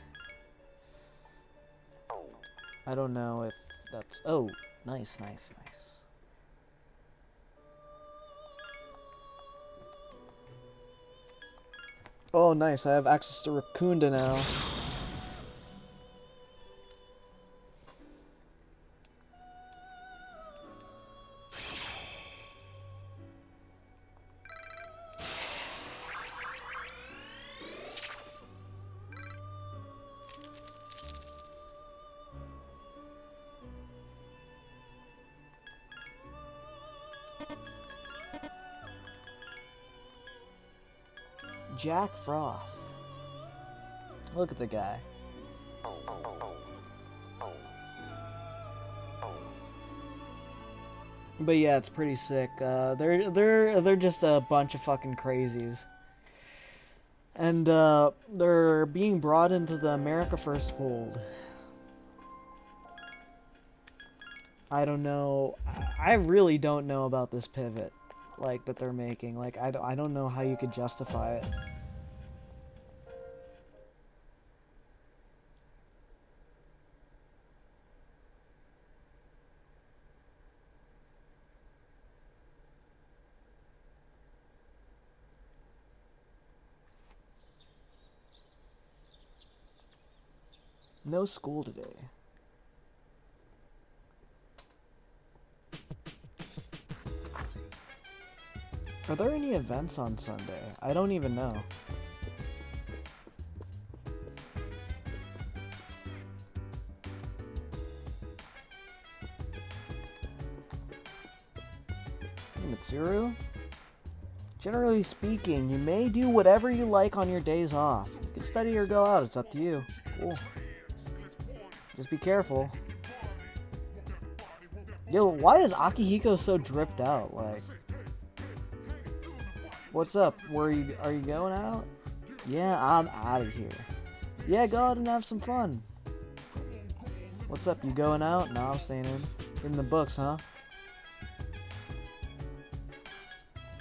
I don't know if that's... Oh, nice. Oh, nice. I have access to Rakunda now. Jack Frost. Look at the guy. But yeah, it's pretty sick. They're just a bunch of fucking crazies. And they're being brought into the America First fold. I don't know. I really don't know about this pivot, like, that they're making. Like, I don't know how you could justify it. No school today. Are there any events on Sunday? I don't even know. Mitsuru? Generally speaking, you may do whatever you like on your days off. You can study or go out, it's up to you. Cool. Just be careful. Yo, why is Akihiko so dripped out? Like, what's up? Are you going out? Yeah, I'm out of here. Yeah, go out and have some fun. What's up? You going out? No, I'm staying in the books, huh?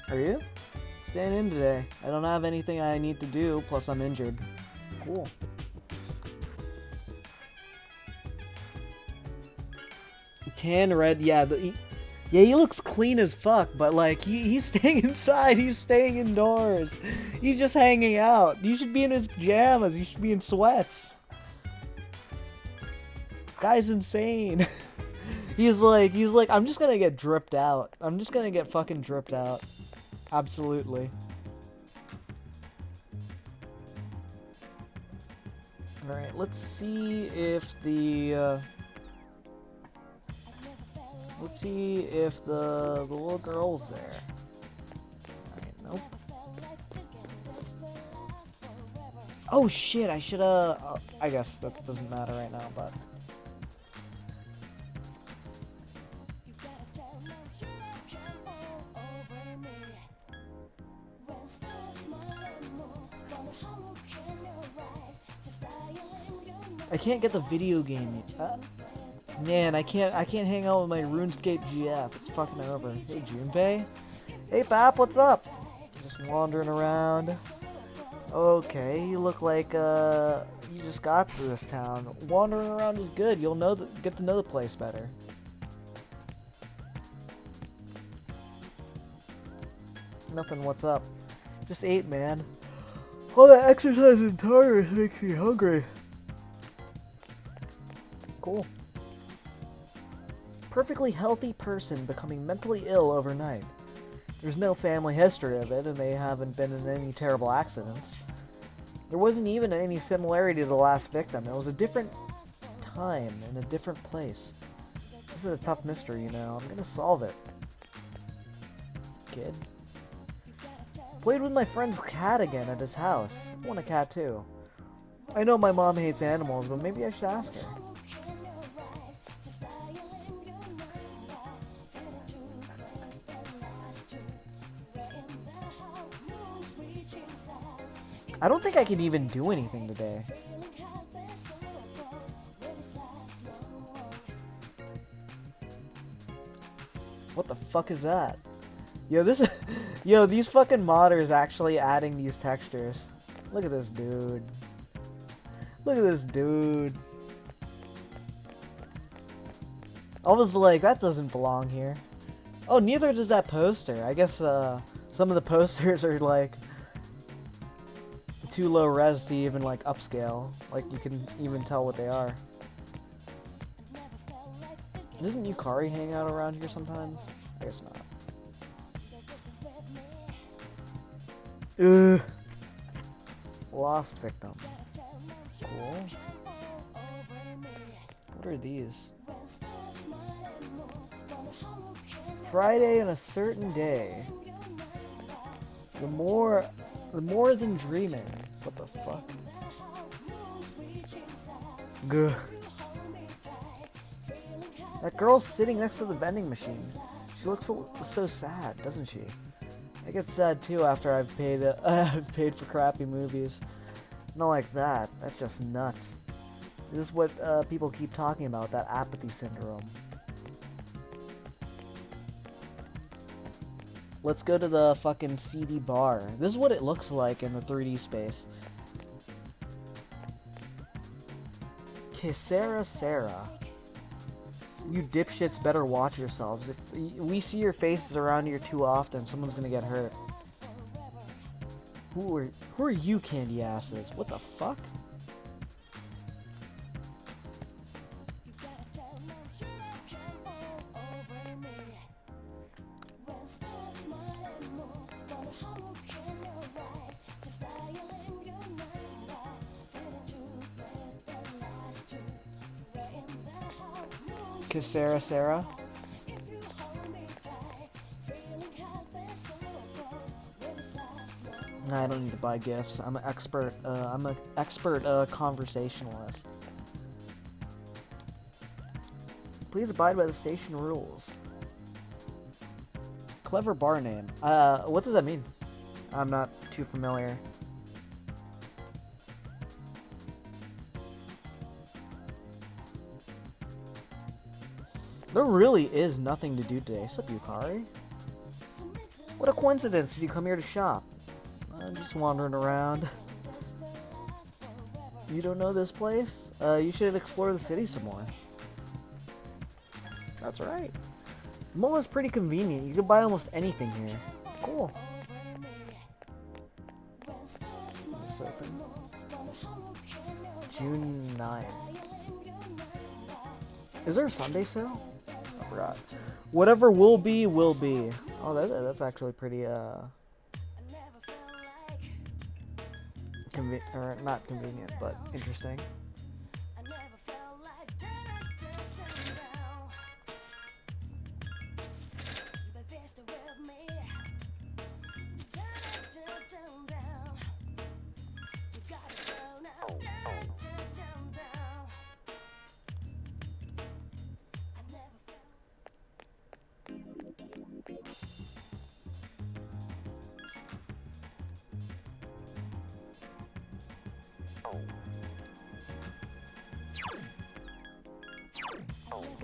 Are you? Staying in today. I don't have anything I need to do, plus I'm injured. Cool. Tan red, yeah. He looks clean as fuck, but like he's staying inside. He's staying indoors. He's just hanging out. You should be in his pajamas. You should be in sweats. Guy's insane. He's like, I'm just gonna get dripped out. I'm just gonna get fucking dripped out. Absolutely. Alright, let's see if the, let's see if the little girl's there. Alright, nope. Oh shit, I should've, I guess that doesn't matter right now, but... I can't get the video game. Man, I can't hang out with my RuneScape GF. It's fucking over. Hey, Junpei. Hey, Pap, what's up? Just wandering around. Okay, you look like you just got to this town. Wandering around is good. You'll get to know the place better. Nothing. What's up? Just ate, man. All that exercise and tiredness makes me hungry. Cool. Perfectly healthy person becoming mentally ill overnight. There's no family history of it, and they haven't been in any terrible accidents. There wasn't even any similarity to the last victim. It was a different time in a different place. This is a tough mystery, you know. I'm gonna solve it. Kid. Played with my friend's cat again at his house. I want a cat too. I know my mom hates animals, but maybe I should ask her. I don't think I can even do anything today. What the fuck is that? Yo, yo, these fucking modders actually adding these textures. Look at this dude. Look at this dude. I was like, that doesn't belong here. Oh, neither does that poster. I guess some of the posters are like too low res to even like upscale. Like you can even tell what they are. Doesn't Yukari hang out around here sometimes? I guess not. Ugh. Lost victim. Cool. What are these? Friday on a certain day. The more than dreaming. What the fuck? Gah. That girl's sitting next to the vending machine. She looks so sad, doesn't she? I get sad too after I've paid for crappy movies. Not like that. That's just nuts. This is what people keep talking about, that apathy syndrome. Let's go to the fucking CD bar. This is what it looks like in the 3D space. Kisera Sarah. You dipshits better watch yourselves. If we see your faces around here too often, someone's gonna get hurt. Who are you candy asses? What the fuck? Sarah. I don't need to buy gifts. I'm an expert. Conversationalist. Please abide by the station rules. Clever bar name. What does that mean? I'm not too familiar. There really is nothing to do today. Sup, Yukari? What a coincidence. Did you come here to shop? I'm just wandering around. You don't know this place? You should explore the city some more. That's right. Mall is pretty convenient. You can buy almost anything here. Cool. This open. June 9th. Is there a Sunday sale? I forgot. Whatever will be, will be. Oh, that's actually pretty, or not convenient, but interesting.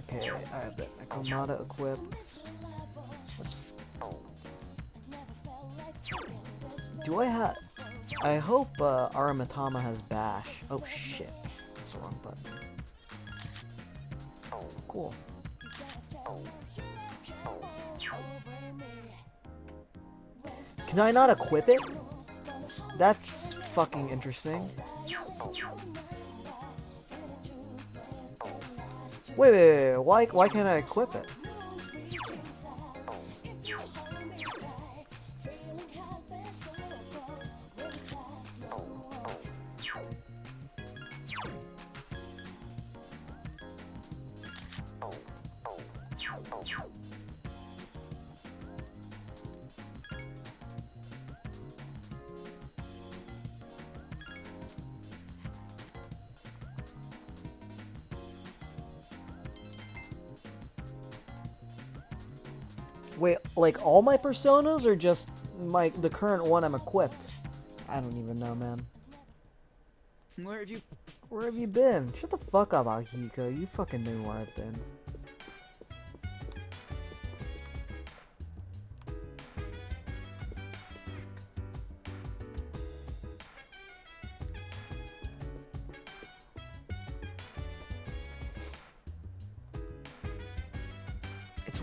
Okay, I have the Ekomata equipped. Let's just... Do I have... I hope Aramatama has Bash. Oh shit, that's the wrong button. Cool. Can I not equip it? That's fucking interesting. Wait, why can't I equip it? Wait, like all my personas or just the current one I'm equipped? I don't even know, man. Where have you been? Shut the fuck up, Akihiko. You fucking knew where I've been.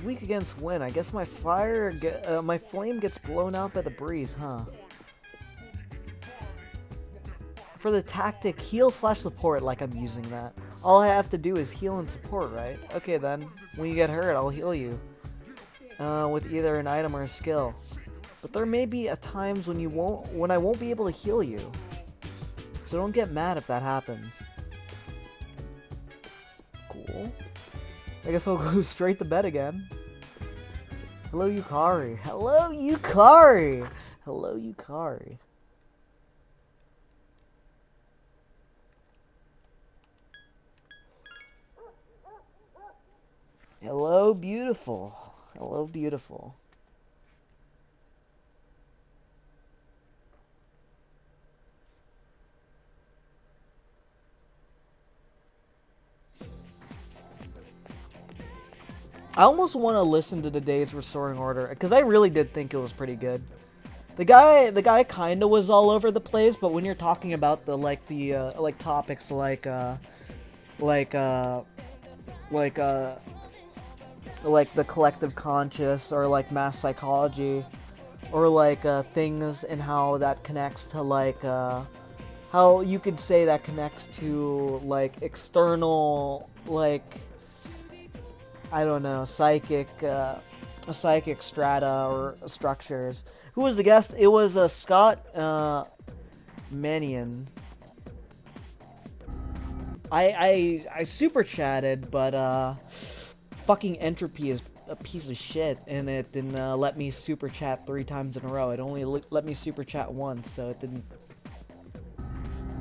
Weak against wind. I guess my my flame gets blown out by the breeze, huh? For the tactic, heal/support, like I'm using that. All I have to do is heal and support, right? Okay then. When you get hurt, I'll heal you. With either an item or a skill. But there may be times when I won't be able to heal you. So don't get mad if that happens. Cool. I guess I'll go straight to bed again. Hello, Yukari. Hello, Yukari! Hello, Yukari. Hello, beautiful. Hello, beautiful. I almost want to listen to today's Restoring Order because I really did think it was pretty good. The guy kind of was all over the place, but when you're talking about the topics like the collective conscious or like mass psychology or like things and how that connects to like how you could say that connects to like external like I don't know, psychic strata or structures. Who was the guest? It was Scott Manion. I super chatted, but fucking Entropy is a piece of shit, and it didn't let me super chat 3 times in a row. It only let me super chat once, so it didn't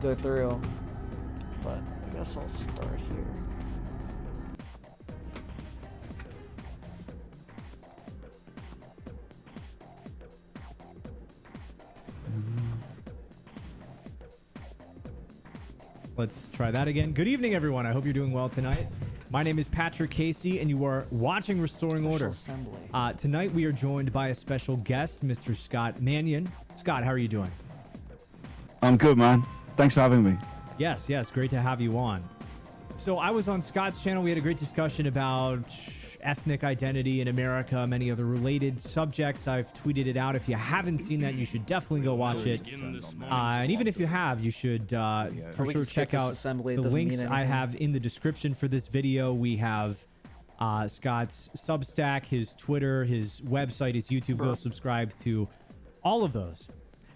go through. But I guess I'll start here. Let's try that again. Good evening, everyone. I hope you're doing well tonight. My name is Patrick Casey, and you are watching Restoring Order. Tonight, we are joined by a special guest, Mr. Scott Manion. Scott, how are you doing? I'm good, man. Thanks for having me. Yes, great to have you on. So I was on Scott's channel. We had a great discussion about ethnic identity in America, many other related subjects. I've tweeted it out. If you haven't seen that, you should definitely go watch it. And even if you have, you should for sure check out the links I have in the description for this video. We have Scott's Substack, his Twitter, his website, his YouTube. Go subscribe to all of those.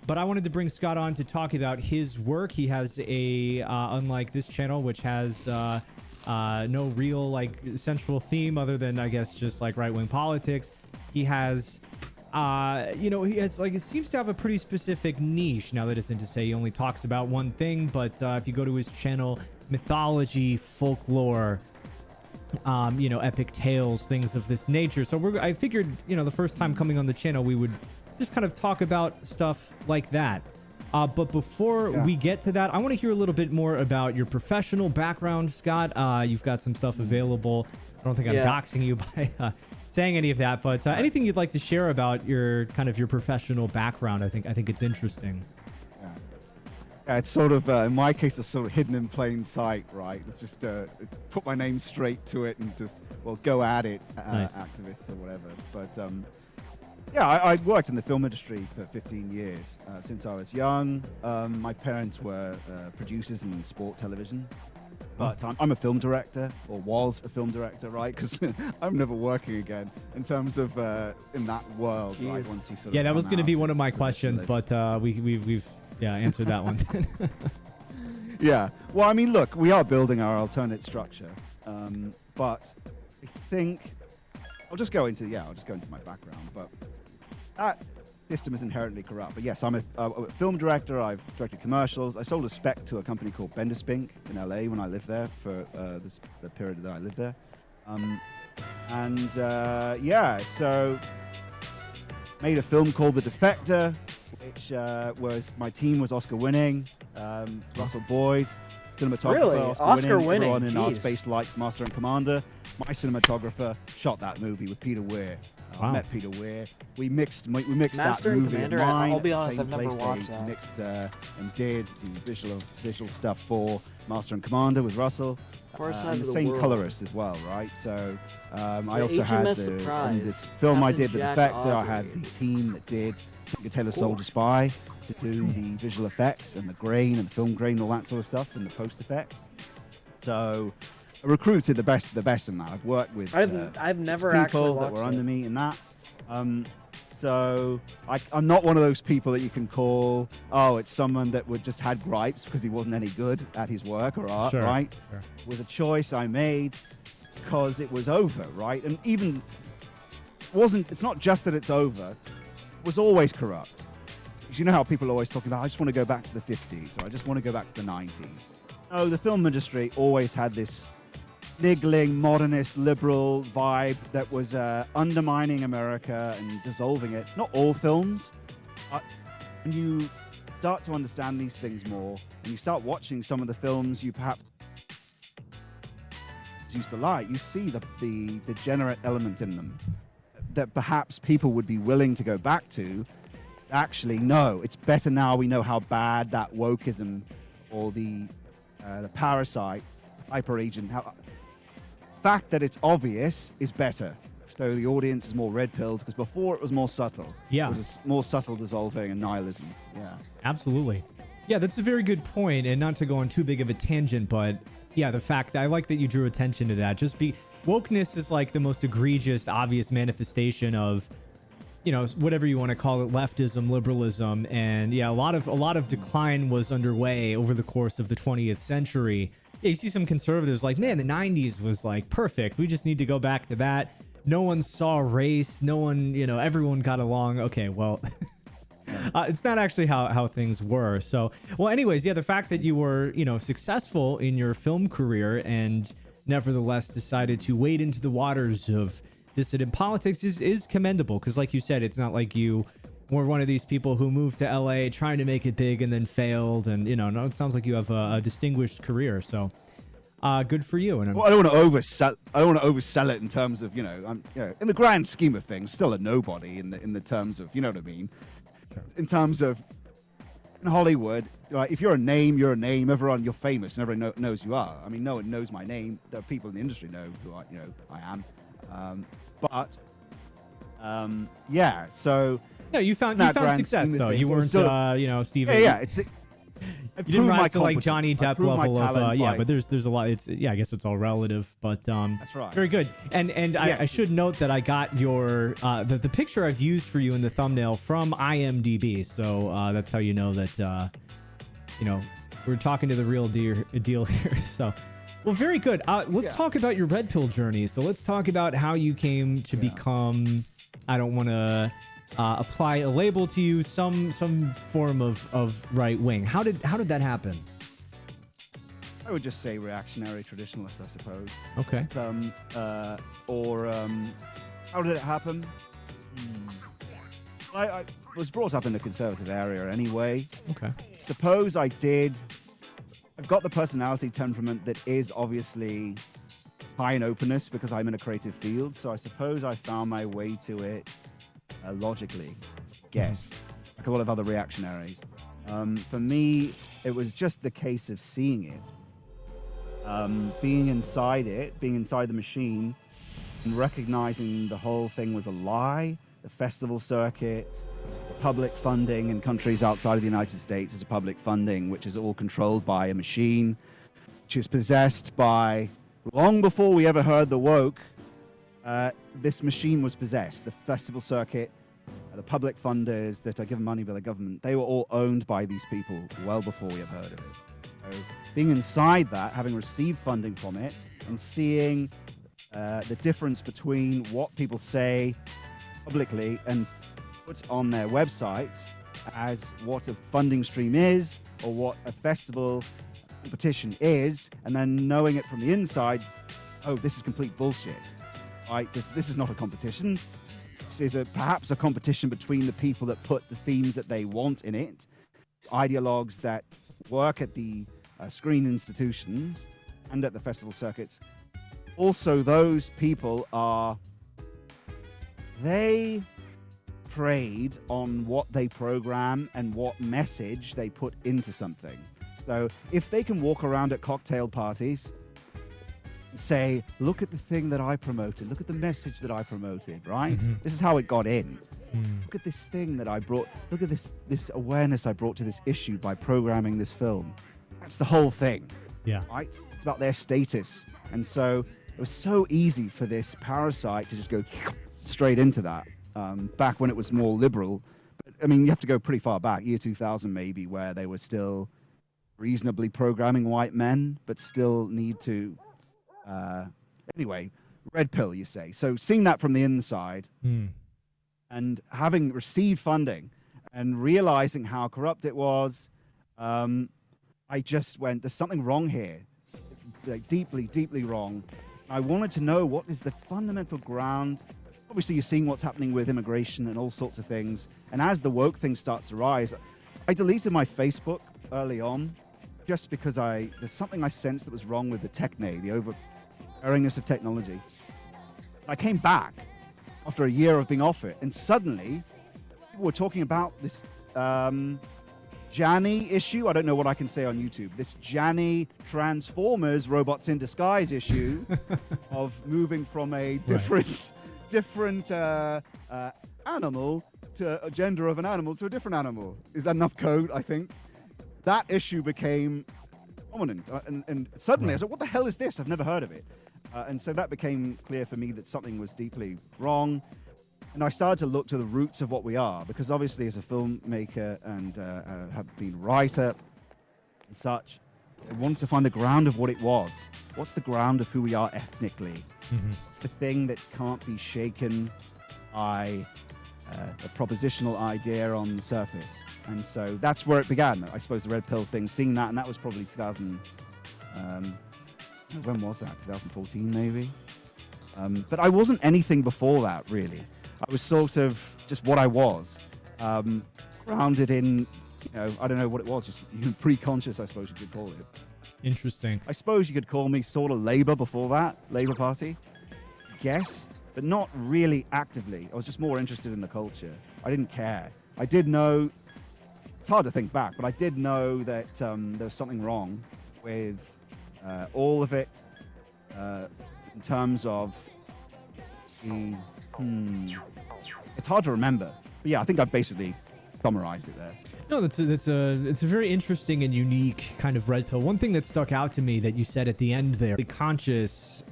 But I wanted to bring Scott on to talk about his work. He has a, unlike this channel, which has no real like central theme other than, I guess, just like right-wing politics. He has, he has like, it seems to have a pretty specific niche. Now, that isn't to say he only talks about one thing, but if you go to his channel, mythology, folklore, epic tales, things of this nature. So I figured, the first time coming on the channel, we would just kind of talk about stuff like that. But before we get to that, I want to hear a little bit more about your professional background, Scott. You've got some stuff available. I don't think I'm doxing you by saying any of that, but anything you'd like to share about your professional background, I think it's interesting. Yeah, it's sort of, in my case, it's sort of hidden in plain sight, right? Let's just put my name straight to it and just, go at it, Nice. activists or whatever. But I worked in the film industry for 15 years. Since I was young, my parents were producers in sport television. But I'm a film director, or was a film director, right? Because I'm never working again in terms of in that world, right? Once you sort of that was going to be one of my questions, but we've answered that one. Yeah. Well, I mean, look, we are building our alternate structure, but I think I'll just go into my background, but that system is inherently corrupt. But yes, I'm a film director. I've directed commercials. I sold a spec to a company called Bender Spink in LA when I lived there for the period that I lived there. So made a film called The Defector, which was, my team was Oscar winning. Russell Boyd, cinematographer, Really? Oscar winning, on in our jeez. Space Lights, Master and Commander. My cinematographer shot that movie with Peter Weir. I met Peter Weir. We mixed Master that and movie Commander, of mine. I'll be at the honest, same I've never place. watched They that. Mixed and did the visual stuff for Master and Commander with Russell. Far Side And of the the same World. colorist as well, right? So I also HMS had on Surprise, this film I Captain did, The Jack Defector, I Aubrey. had the team that did Tinker Tailor Soldier Spy to do the visual effects and the grain and the film grain, all that sort of stuff, and the post effects. So I recruited the best of the best in that. I've worked with I've never actually people that watched were it. under me in that. So I'm not one of those people that you can call, it's someone that would just had gripes because he wasn't any good at his work or art, Sure, right? sure. It was a choice I made because it was over, right? And even it's not just that it's over, it was always corrupt. Because you know how people are always talking about, I just want to go back to the 50s, or I just want to go back to the 90s. No, the film industry always had this niggling, modernist, liberal vibe that was undermining America and dissolving it. Not all films. When you start to understand these things more, and you start watching some of the films you perhaps used to like, you see the degenerate element in them that perhaps people would be willing to go back to. Actually, no, it's better now we know how bad that wokeism or the parasite, hyper-agent, fact that it's obvious is better. So the audience is more red-pilled, because before it was more subtle. Yeah. It was more subtle dissolving and nihilism. Yeah. Absolutely. Yeah, that's a very good point, and not to go on too big of a tangent, but yeah, the fact that I like that you drew attention to that. Wokeness is like the most egregious, obvious manifestation of, whatever you want to call it, leftism, liberalism, and yeah, a lot of decline was underway over the course of the 20th century. Yeah, you see some conservatives like, man, the 90s was like perfect. We just need to go back to that. No one saw race. No one, everyone got along. Okay, well, it's not actually how things were. So, well, anyways, yeah, the fact that you were, successful in your film career and nevertheless decided to wade into the waters of dissident politics is commendable. Because like you said, it's not like you were one of these people who moved to LA trying to make it big and then failed. And, no, it sounds like you have a distinguished career. So good for you. And well, I don't want to oversell it in terms of, I'm, in the grand scheme of things, still a nobody in the terms of, you know what I mean? Sure. In terms of, in Hollywood, like, if you're a name, you're a name. Everyone, you're famous, and everyone knows you are. I mean, no one knows my name. The people in the industry know who I am. Yeah. So no, you found success though. You weren't, Steve. Yeah. You didn't rise to like Johnny Depp level of but there's a lot. It's I guess it's all relative, but that's right. Very good. And I should note that I got your the picture I've used for you in the thumbnail from IMDb, so that's how you know that we're talking to the real deal here. So, well, very good. Let's talk about your red pill journey. So let's talk about how you came to become. I don't want to apply a label to you, some form of right wing. How did that happen? I would just say reactionary traditionalist, I suppose. Okay. How did it happen? I was brought up in the conservative area anyway. Okay. Suppose I did. I've got the personality temperament that is obviously high in openness because I'm in a creative field. So I suppose I found my way to it logically, guess, like a lot of other reactionaries. For me, it was just the case of seeing it, being inside the machine, and recognizing the whole thing was a lie. The festival circuit, public funding in countries outside of the United States is a public funding, which is all controlled by a machine, which is possessed by, long before we ever heard the woke, this machine was possessed. The festival circuit, the public funders that are given money by the government, they were all owned by these people well before we have heard of it. So being inside that, having received funding from it, and seeing the difference between what people say publicly and put on their websites as what a funding stream is or what a festival competition is, and then knowing it from the inside, oh, this is complete bullshit. Right? This is not a competition. This is perhaps a competition between the people that put the themes that they want in it, ideologues that work at the screen institutions and at the festival circuits. Also, those people they trade on what they program and what message they put into something. So if they can walk around at cocktail parties and say, look at the thing that I promoted, look at the message that I promoted, right? Mm-hmm. This is how it got in. Look at this thing that I brought, look at this awareness I brought to this issue by programming this film. That's the whole thing. Yeah. Right? It's about their status. And so it was so easy for this parasite to just go straight into that, back when it was more liberal. But I mean, you have to go pretty far back, year 2000 maybe, where they were still reasonably programming white men, but still need to... anyway, red pill, you say. So seeing that from the inside and having received funding and realizing how corrupt it was, I just went, there's something wrong here, like deeply, deeply wrong. I wanted to know what is the fundamental ground. Obviously, you're seeing what's happening with immigration and all sorts of things. And as the woke thing starts to rise, I deleted my Facebook early on just because there's something I sensed that was wrong with the techne, the over-bearingness of technology. I came back after a year of being off it, and suddenly people were talking about this Janny issue. I don't know what I can say on YouTube. This Janny Transformers Robots in Disguise issue of moving from a different animal to a gender of an animal to a different animal. Is that enough code? I think that issue became prominent, and suddenly I was like, "What the hell is this? I've never heard of it." And so that became clear for me that something was deeply wrong. And I started to look to the roots of what we are, because obviously as a filmmaker and have been a writer and such, I wanted to find the ground of what it was. What's the ground of who we are ethnically? What's the thing that can't be shaken by a propositional idea on the surface? And so that's where it began, I suppose, the red pill thing, seeing that, and that was probably 2000... when was that? 2014, maybe? But I wasn't anything before that, really. I was sort of just what I was, grounded in, I don't know what it was, just pre-conscious, I suppose you could call it. Interesting. I suppose you could call me sort of Labour before that, Labour Party, guess, but not really actively. I was just more interested in the culture. I didn't care. I did know it's hard to think back, but I did know that there was something wrong with all of it in terms of the. It's hard to remember, but yeah, I think I've basically summarized it there. No, it's a very interesting and unique kind of red pill. One thing that stuck out to me that you said at the end there, the conscious,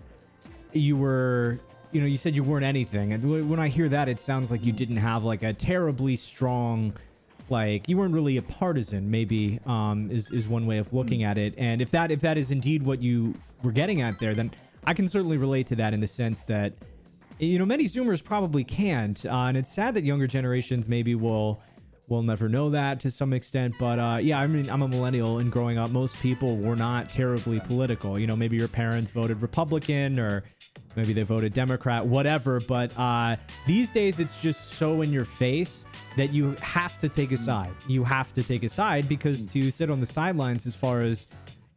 you were, you said you weren't anything. And when I hear that, it sounds like you didn't have like a terribly strong, like you weren't really a partisan, maybe, is one way of looking at it. And if that is indeed what you were getting at there, then I can certainly relate to that in the sense that, many Zoomers probably can't. And it's sad that younger generations maybe will never know that to some extent. But yeah, I mean, I'm a millennial, and growing up, most people were not terribly political. Maybe your parents voted Republican, or maybe they voted Democrat, whatever. But these days, it's just so in your face that you have to take a side. You have to take a side, because to sit on the sidelines, as far as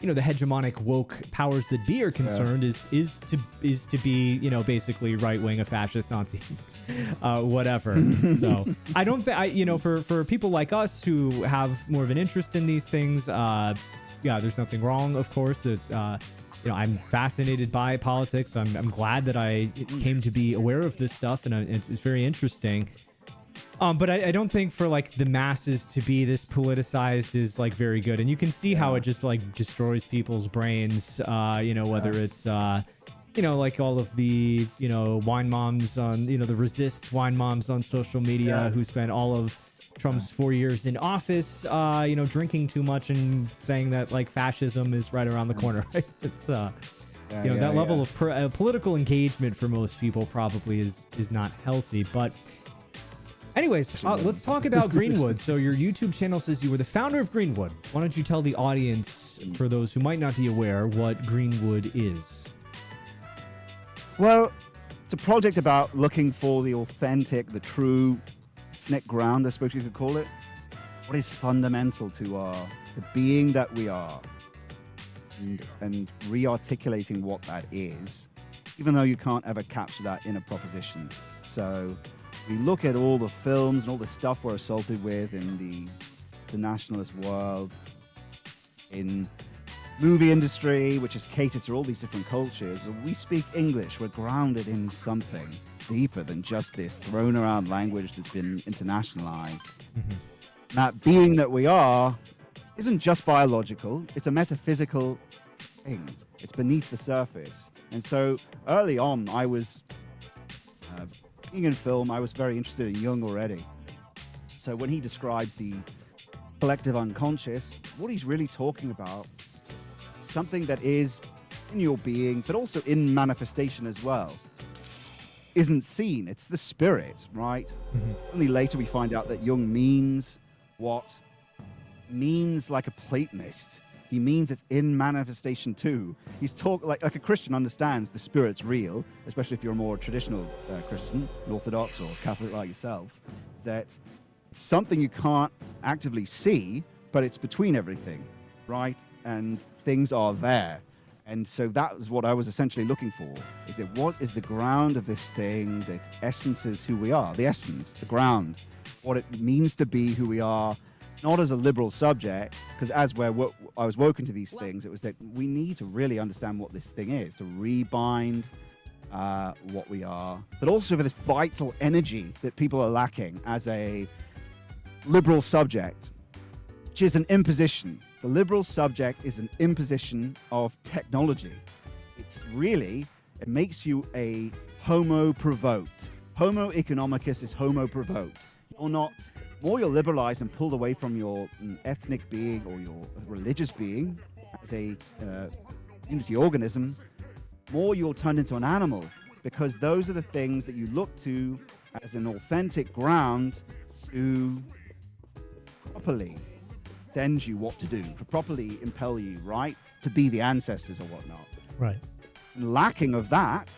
the hegemonic woke powers that be are concerned, is to be basically right wing, a fascist, Nazi, whatever. So I don't think for people like us who have more of an interest in these things, yeah, there's nothing wrong. Of course, that's I'm fascinated by politics. I'm glad that I came to be aware of this stuff, and it's very interesting. But I don't think for like the masses to be this politicized is like very good. And you can see how it just like destroys people's brains, whether it's, like all of the, wine moms on, the resist wine moms on social media who spent all of Trump's 4 years in office, drinking too much and saying that like fascism is right around the corner. Right? It's, that level of political engagement for most people probably is not healthy. But anyways, let's talk about Greenwood. So your YouTube channel says you were the founder of Greenwood. Why don't you tell the audience, for those who might not be aware, what Greenwood is? Well, it's a project about looking for the authentic, the true ethnic ground, I suppose you could call it. What is fundamental to the being that we are, and re-articulating what that is, even though you can't ever capture that in a proposition. So we look at all the films and all the stuff we're assaulted with in the internationalist world, in movie industry, which is catered to all these different cultures. We speak English. We're grounded in something deeper than just this thrown around language that's been internationalized. That being that we are isn't just biological. It's a metaphysical thing. It's beneath the surface. And so early on, I was being in film, I was very interested in Jung already. So when he describes the collective unconscious, what he's really talking about is something that is in your being, but also in manifestation as well. Isn't seen. It's the spirit, right? Only later we find out that Jung means what means like a Platonist. He means it's in manifestation too. He's like a Christian understands the spirit's real, especially if you're a more traditional Christian, Orthodox or Catholic like yourself, that it's something you can't actively see, but it's between everything, right? And things are there. And so that was what I was essentially looking for, is that what is the ground of this thing that essences who we are, the essence, the ground, what it means to be who we are, not as a liberal subject, because as I was woken to these things, it was that we need to really understand what this thing is, to rebind what we are, but also for this vital energy that people are lacking as a liberal subject, which is an imposition. The liberal subject is an imposition of technology. It's really, it makes you a homo provoked. Homo economicus is homo provoked. You're not, more you're liberalized and pulled away from your ethnic being or your religious being as a unity organism, more you're turned into an animal, because those are the things that you look to as an authentic ground to properly send you what to do, to properly impel you, right? To be the ancestors or whatnot. Right. And lacking of that,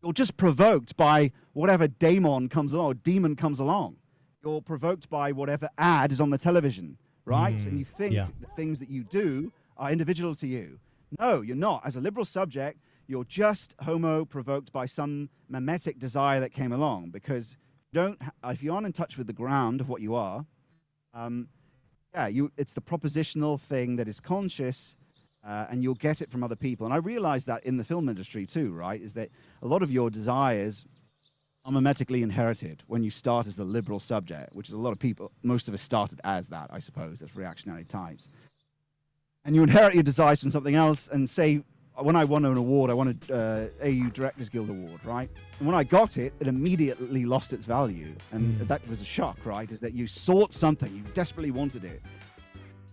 you're just provoked by whatever demon comes along. You're provoked by whatever ad is on the television, right? And you think the things that you do are individual to you. No, you're not. As a liberal subject, you're just homo provoked by some mimetic desire that came along, because if you aren't in touch with the ground of what you are, yeah, it's the propositional thing that is conscious, and you'll get it from other people. And I realize that in the film industry too, right? Is that a lot of your desires are mimetically inherited when you start as the liberal subject, which is a lot of people, most of us started as that, I suppose, as reactionary types. And you inherit your desires from something else, and say, when I won an award, I won a AU Directors Guild Award, right? And when I got it, it immediately lost its value. And that was a shock, right? Is that you sought something, you desperately wanted it.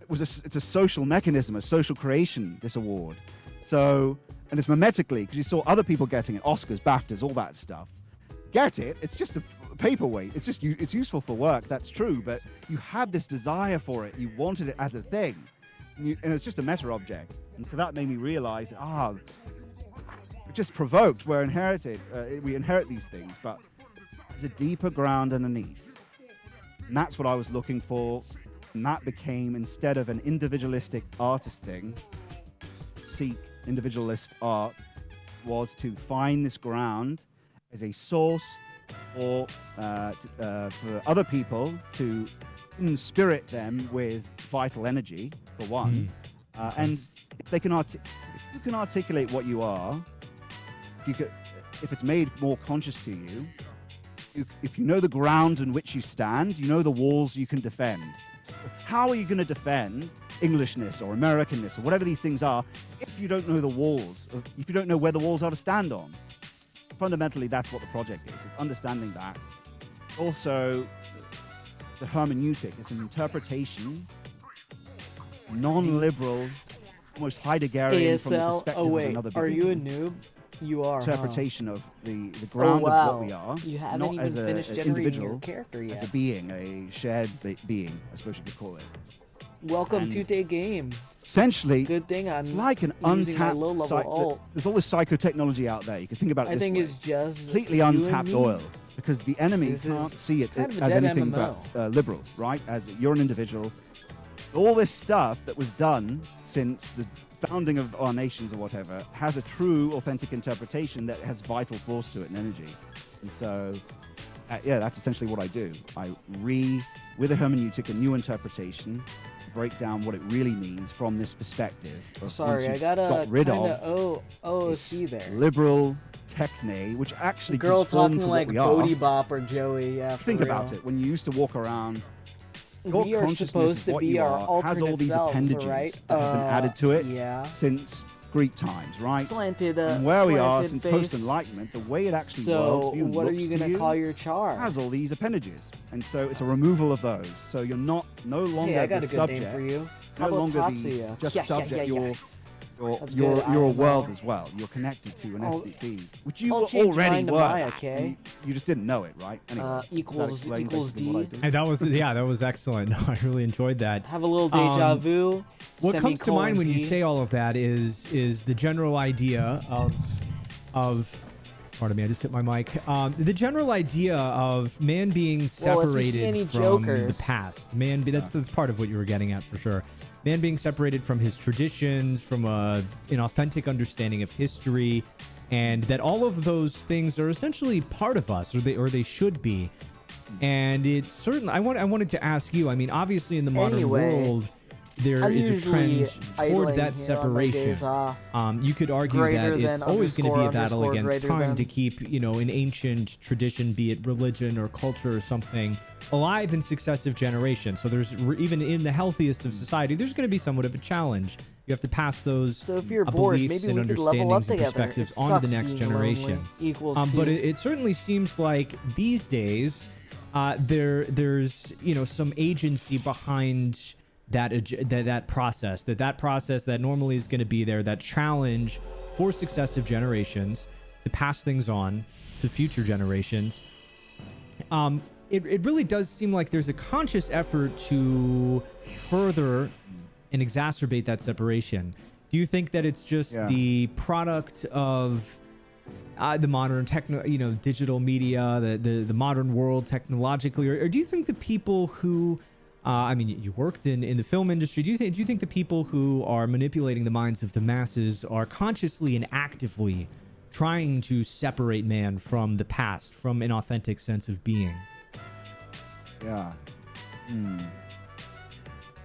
It's a social mechanism, a social creation, this award. So, and it's mimetically, because you saw other people getting it, Oscars, BAFTAs, all that stuff. Get it, it's just a paperweight. It's useful for work, that's true, but you had this desire for it, you wanted it as a thing. And it's just a meta object. And so that made me realize, it just provoked, we inherit these things, but there's a deeper ground underneath. And that's what I was looking for. And that became, instead of an individualistic artist thing, seek individualist art, was to find this ground as a source for other people, to inspirit them with vital energy, for one. And if they can you can articulate what you are, if it's made more conscious to you, if you know the ground in which you stand, you know the walls you can defend. How are you going to defend Englishness or Americanness or whatever these things are if you don't know the walls, if you don't know where the walls are to stand on? Fundamentally, that's what the project is. It's understanding that. Also, it's a hermeneutic. It's an interpretation, non-liberal, almost Heideggerian from the ASL. perspective Oh of wait, another are you a being. noob? You are. Interpretation of the ground oh, wow. of what we are. You haven't not even as finished an generating individual, your character yet. as a being, a shared being, I suppose you could call it. Welcome And to the game. Essentially, Good thing I'm it's like an using my untapped. low-level ult. There's all this psychotechnology out there. You can think about it I this think way. it's just completely you and untapped me. oil, because the enemy This can't is see it kind of a as dead anything MMO. but liberal, right? As you're an individual. All this stuff that was done since the founding of our nations or whatever has a true, authentic interpretation that has vital force to it and energy. And so, yeah, that's essentially what I do. With a hermeneutic, a new interpretation, break down what it really means from this perspective. Sorry, I got got rid of OOC there. liberal techne, which actually Girl gives form talking to like what we are. Bodhi Bop or Joey. Yeah, for Think real. about it. When you used to walk around, your We are consciousness supposed of to what be you our are has alternate all these selves, appendages right? that have been added to it Yeah. since Greek times, right? Slanted, and where we are slanted since face. post-enlightenment, the way it actually So, works for you and what are looks you to gonna call your char? has all these appendages, and so it's a removal of those. So you're no longer Hey, I got the a good subject, name for you. How no about longer Tatsuya? just Yeah, subject. yeah. You're That's you're good, you're a I world know. as well. You're connected to an I'll- ethnic being, which you I'll change already mine to were. Maya, and okay? You just didn't know it, right? Anyway, does that Equals explain equals basically what I D. do? And that was excellent. No, I really enjoyed that. Have a little deja vu. What comes to mind when you semicolon D. say all of that is the general idea of pardon me, I just hit my mic. The general idea of man being separated any from jokers- the past. That's part of what you were getting at for sure. Man being separated from his traditions, from an authentic understanding of history, and that all of those things are essentially part of us, or they should be. And it's certainly I wanted to ask you. I mean, obviously in the modern Anyway, world, there I'm is a usually trend toward idling that here on my days separation. off. You could argue Greater that it's than always going to be a underscore battle underscore against greater time than. to keep, an ancient tradition, be it religion or culture or something, alive in successive generations. So there's even in the healthiest of society, there's going to be somewhat of a challenge. You have to pass those So if you're bored, beliefs maybe and we could level up understandings and together. perspectives It onto the sucks next being lonely. generation. Equals But P. it certainly seems like these days there's some agency behind that process that normally is going to be there, that challenge for successive generations to pass things on to future generations. It really does seem like there's a conscious effort to further and exacerbate that separation. Do you think that it's just the product of the modern digital media, the modern world technologically, or do you think the people who you worked in the film industry, do you think the people who are manipulating the minds of the masses are consciously and actively trying to separate man from the past, from an authentic sense of being? Yeah.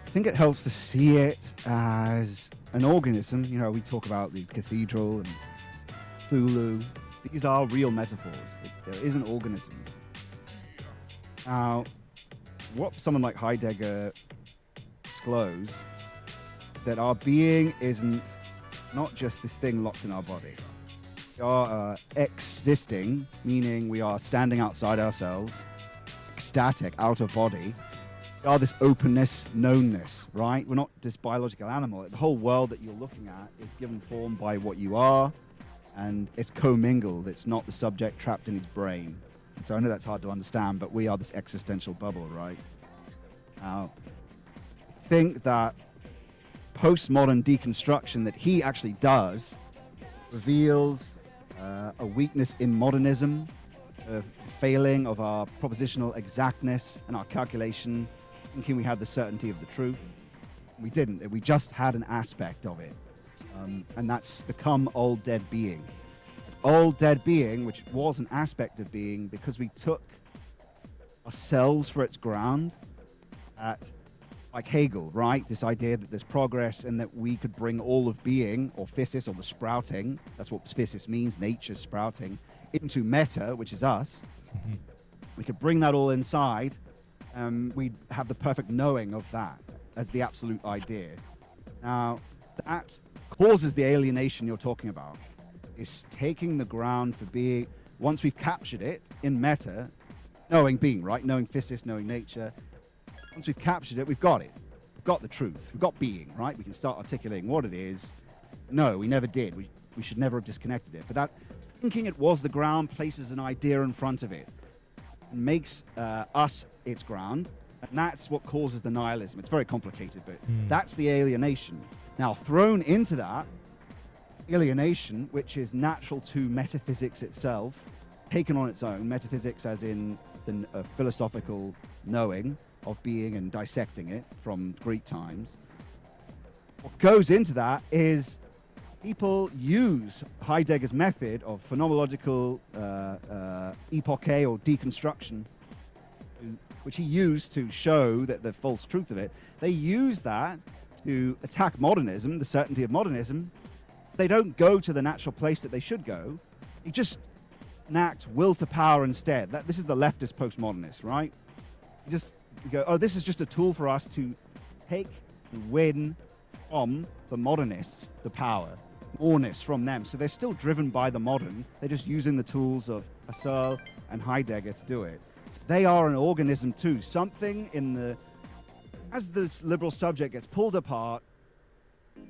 I think it helps to see it as an organism. You know, we talk about the cathedral and Thulu. These are real metaphors. There is an organism. Now, what someone like Heidegger disclosed is that our being isn't not just this thing locked in our body. We are existing, meaning we are standing outside ourselves, ecstatic, out of body. We are this openness, knownness, right? We're not this biological animal. The whole world that you're looking at is given form by what you are, and it's commingled. It's not the subject trapped in his brain. And so I know that's hard to understand, but we are this existential bubble, right? Now, I think that postmodern deconstruction that he actually does reveals a weakness in modernism, a failing of our propositional exactness and our calculation, thinking we had the certainty of the truth. We didn't. We just had an aspect of it. And that's become old dead being. Old dead being, which was an aspect of being because we took ourselves for its ground at, like Hegel, right? This idea that there's progress and that we could bring all of being, or physis, or the sprouting, that's what physis means, nature sprouting, into meta, which is us. We could bring that all inside, we'd have the perfect knowing of that as the absolute idea. Now, that causes the alienation you're talking about, is taking the ground for being, once we've captured it in meta, knowing being, right? Knowing physis, knowing nature. Once we've captured it, we've got it. We've got the truth. We've got being, right? We can start articulating what it is. No, we never did. We should never have disconnected it. But that thinking it was the ground places an idea in front of it and makes us its ground. And that's what causes the nihilism. It's very complicated, but that's the alienation. Now, thrown into that alienation, which is natural to metaphysics itself, taken on its own, metaphysics as in the philosophical knowing of being and dissecting it from Greek times. What goes into that is people use Heidegger's method of phenomenological epoche or deconstruction, which he used to show that the false truth of it. They use that to attack modernism, the certainty of modernism. They don't go to the natural place that they should go. They just enact will to power instead. This is the leftist postmodernist, right? You go, oh, this is just a tool for us to take and win from the modernists the power, moreness from them. So they're still driven by the modern. They're just using the tools of Husserl and Heidegger to do it. So they are an organism too. Something in as this liberal subject gets pulled apart,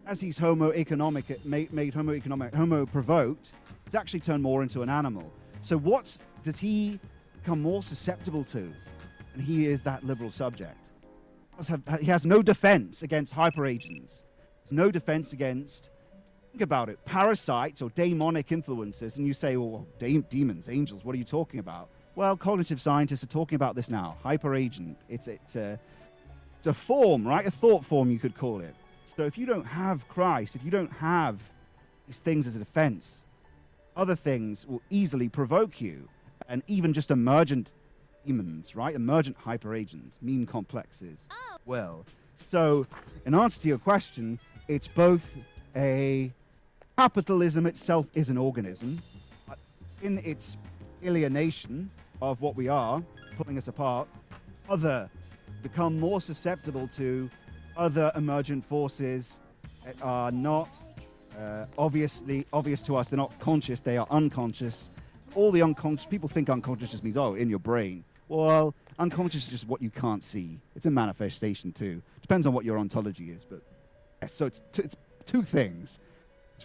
as he's homo provoked, it's actually turned more into an animal. So what does he become more susceptible to? And he is that liberal subject. He has no defense against hyperagents. There's no defense against, think about it, parasites or demonic influences. And you say, well, demons, angels, what are you talking about? Well, cognitive scientists are talking about this now. Hyperagent. It's a form, right? A thought form, you could call it. So if you don't have Christ, if you don't have these things as a defense, other things will easily provoke you. And even just emergent demons, right? Emergent hyperagents, meme complexes. Well, so in answer to your question, it's both a capitalism itself is an organism, but in its alienation of what we are, pulling us apart, other become more susceptible to other emergent forces that are not obvious to us. They're not conscious, they are unconscious. All the unconscious, people think unconscious just means, oh, in your brain. Well, unconscious is just what you can't see. It's a manifestation too. Depends on what your ontology is, but yes, so it's two things.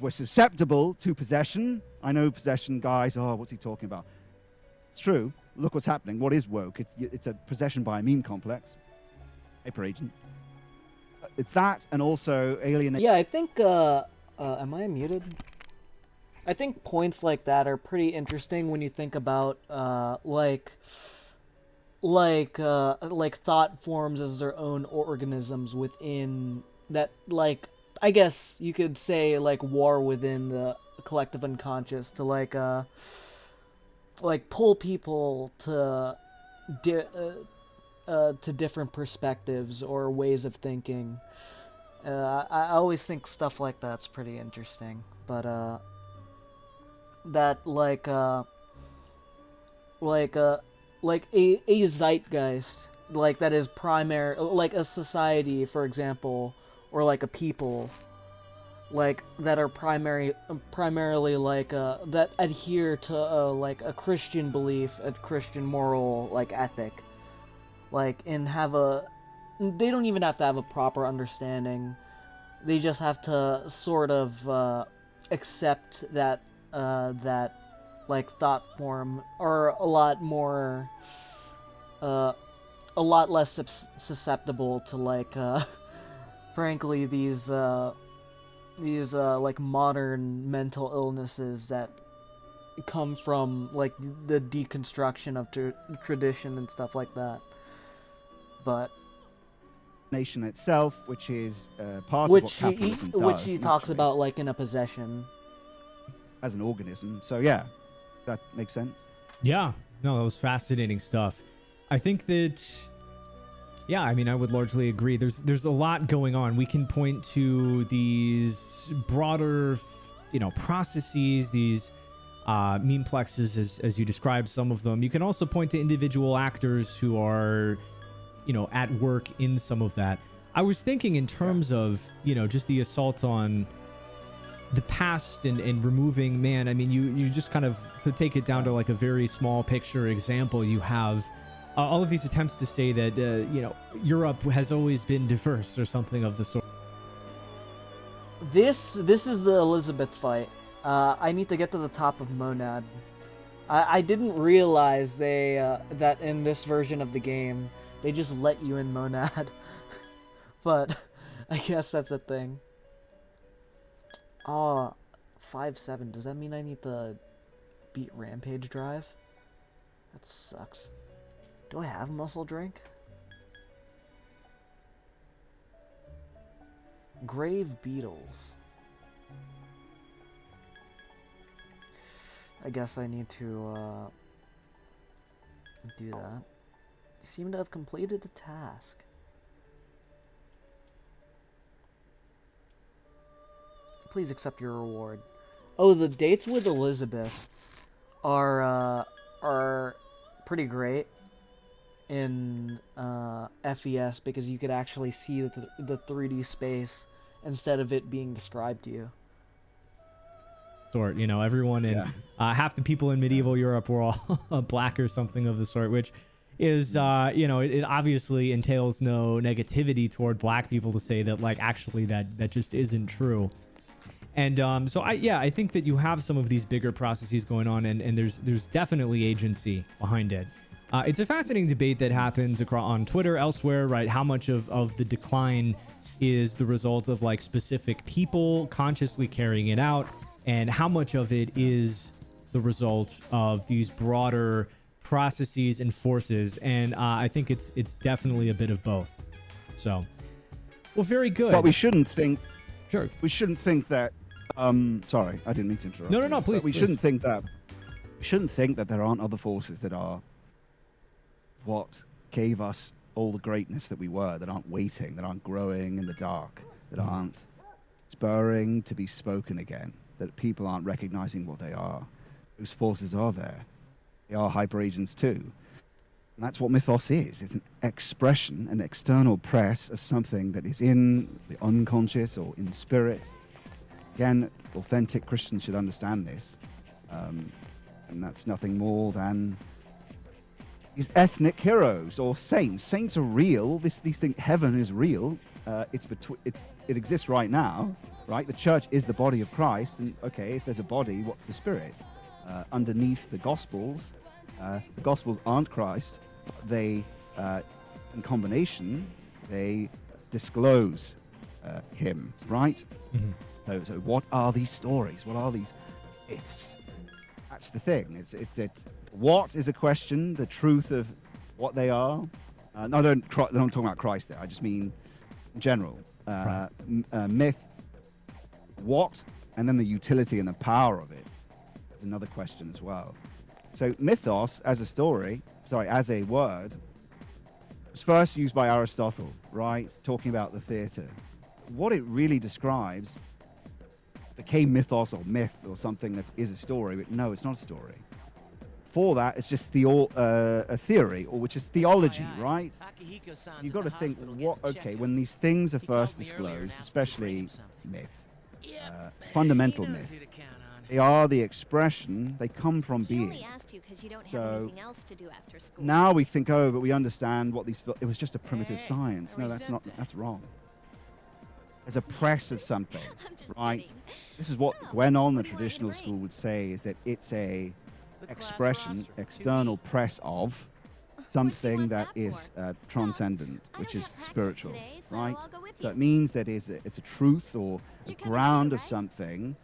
We're susceptible to possession. I know possession guys, oh, what's he talking about? It's true. Look what's happening. What is woke? It's a possession by a meme complex. Hyperagent. It's that and also alienation. Yeah, I think, am I muted? I think points like that are pretty interesting when you think about, like thought forms as their own organisms within that, like, I guess you could say, like, war within the collective unconscious to, like pull people to to different perspectives or ways of thinking. I always think stuff like that's pretty interesting, but that like a zeitgeist, like that is primary, like a society, for example, or like a people, like that are primarily like that adhere to like a Christian belief, a Christian moral like ethic, like and have a. They don't even have to have a proper understanding. They just have to sort of accept that like thought form, or a lot more, a lot less susceptible to like, frankly, these like modern mental illnesses that come from like the deconstruction of tradition and stuff like that. But nation itself, which is part of what capitalism does, which he talks about like in a possession as an organism. So yeah, that makes sense. Yeah, no, that was fascinating stuff. I think that, yeah, I mean, I would largely agree. There's a lot going on. We can point to these broader, processes, these memeplexes, as you described some of them. You can also point to individual actors who are, at work in some of that. I was thinking in terms of, just the assault on the past and removing man. I mean, you just kind of, to take it down to like a very small picture example, you have all of these attempts to say that, Europe has always been diverse or something of the sort. This is the Elizabeth fight. I need to get to the top of Monad. I didn't realize that in this version of the game, they just let you in Monad. But I guess that's a thing. 5-7. Does that mean I need to beat Rampage Drive? That sucks. Do I have muscle drink? Grave beetles. I guess I need to do that. I seem to have completed the task. Please accept your reward. Oh, the dates with Elizabeth are pretty great in FES, because you could actually see the 3D space instead of it being described to you. Sort, everyone in half the people in medieval Europe were all black or something of the sort, which is it obviously entails no negativity toward black people to say that, like, actually that just isn't true. And so I think that you have some of these bigger processes going on, and there's definitely agency behind it. It's a fascinating debate that happens on Twitter, elsewhere, right? How much of the decline is the result of like specific people consciously carrying it out, and how much of it is the result of these broader processes and forces. And I think it's definitely a bit of both. So, well, very good. But we shouldn't think. Sure. We shouldn't think that. Sorry, I didn't mean to interrupt. No, please. We shouldn't think that. We shouldn't think that there aren't other forces that are what gave us all the greatness that we were, that aren't waiting, that aren't growing in the dark, that aren't spurring to be spoken again, that people aren't recognizing what they are. Those forces are there. They are hyperagents too. And that's what mythos is. It's an expression, an external press of something that is in the unconscious or in spirit. Again, authentic Christians should understand this. And that's nothing more than these ethnic heroes or saints. Saints are real. These things, heaven is real. It exists right now, right? The church is the body of Christ. And okay, if there's a body, what's the spirit? Underneath the Gospels aren't Christ. But they, in combination, they disclose him, right? Mm-hmm. So what are these stories? What are these myths? That's the thing. It's what is a question, the truth of what they are. No, I don't talk about Christ there. I just mean in general. Right. Myth, what, and then the utility and the power of it is another question as well. So mythos as a story, as a word, was first used by Aristotle, right? Talking about the theater. What it really describes became mythos or myth or something that is a story, but no, it's not a story. For that, it's just a theory, or which is theology, right? You've got to think, when these things are first disclosed, especially myth, fundamental myth, they are the expression, they come from being. Only asked you because you don't have anything else to do after school. Now we think, but we understand what it was just a primitive science. No, that's wrong. There's a press of something, right? This is what Gwenon, the traditional school, would say, is that it's a expression, external press of something that is transcendent, which is spiritual, right? So it means that it's a truth or a ground of something.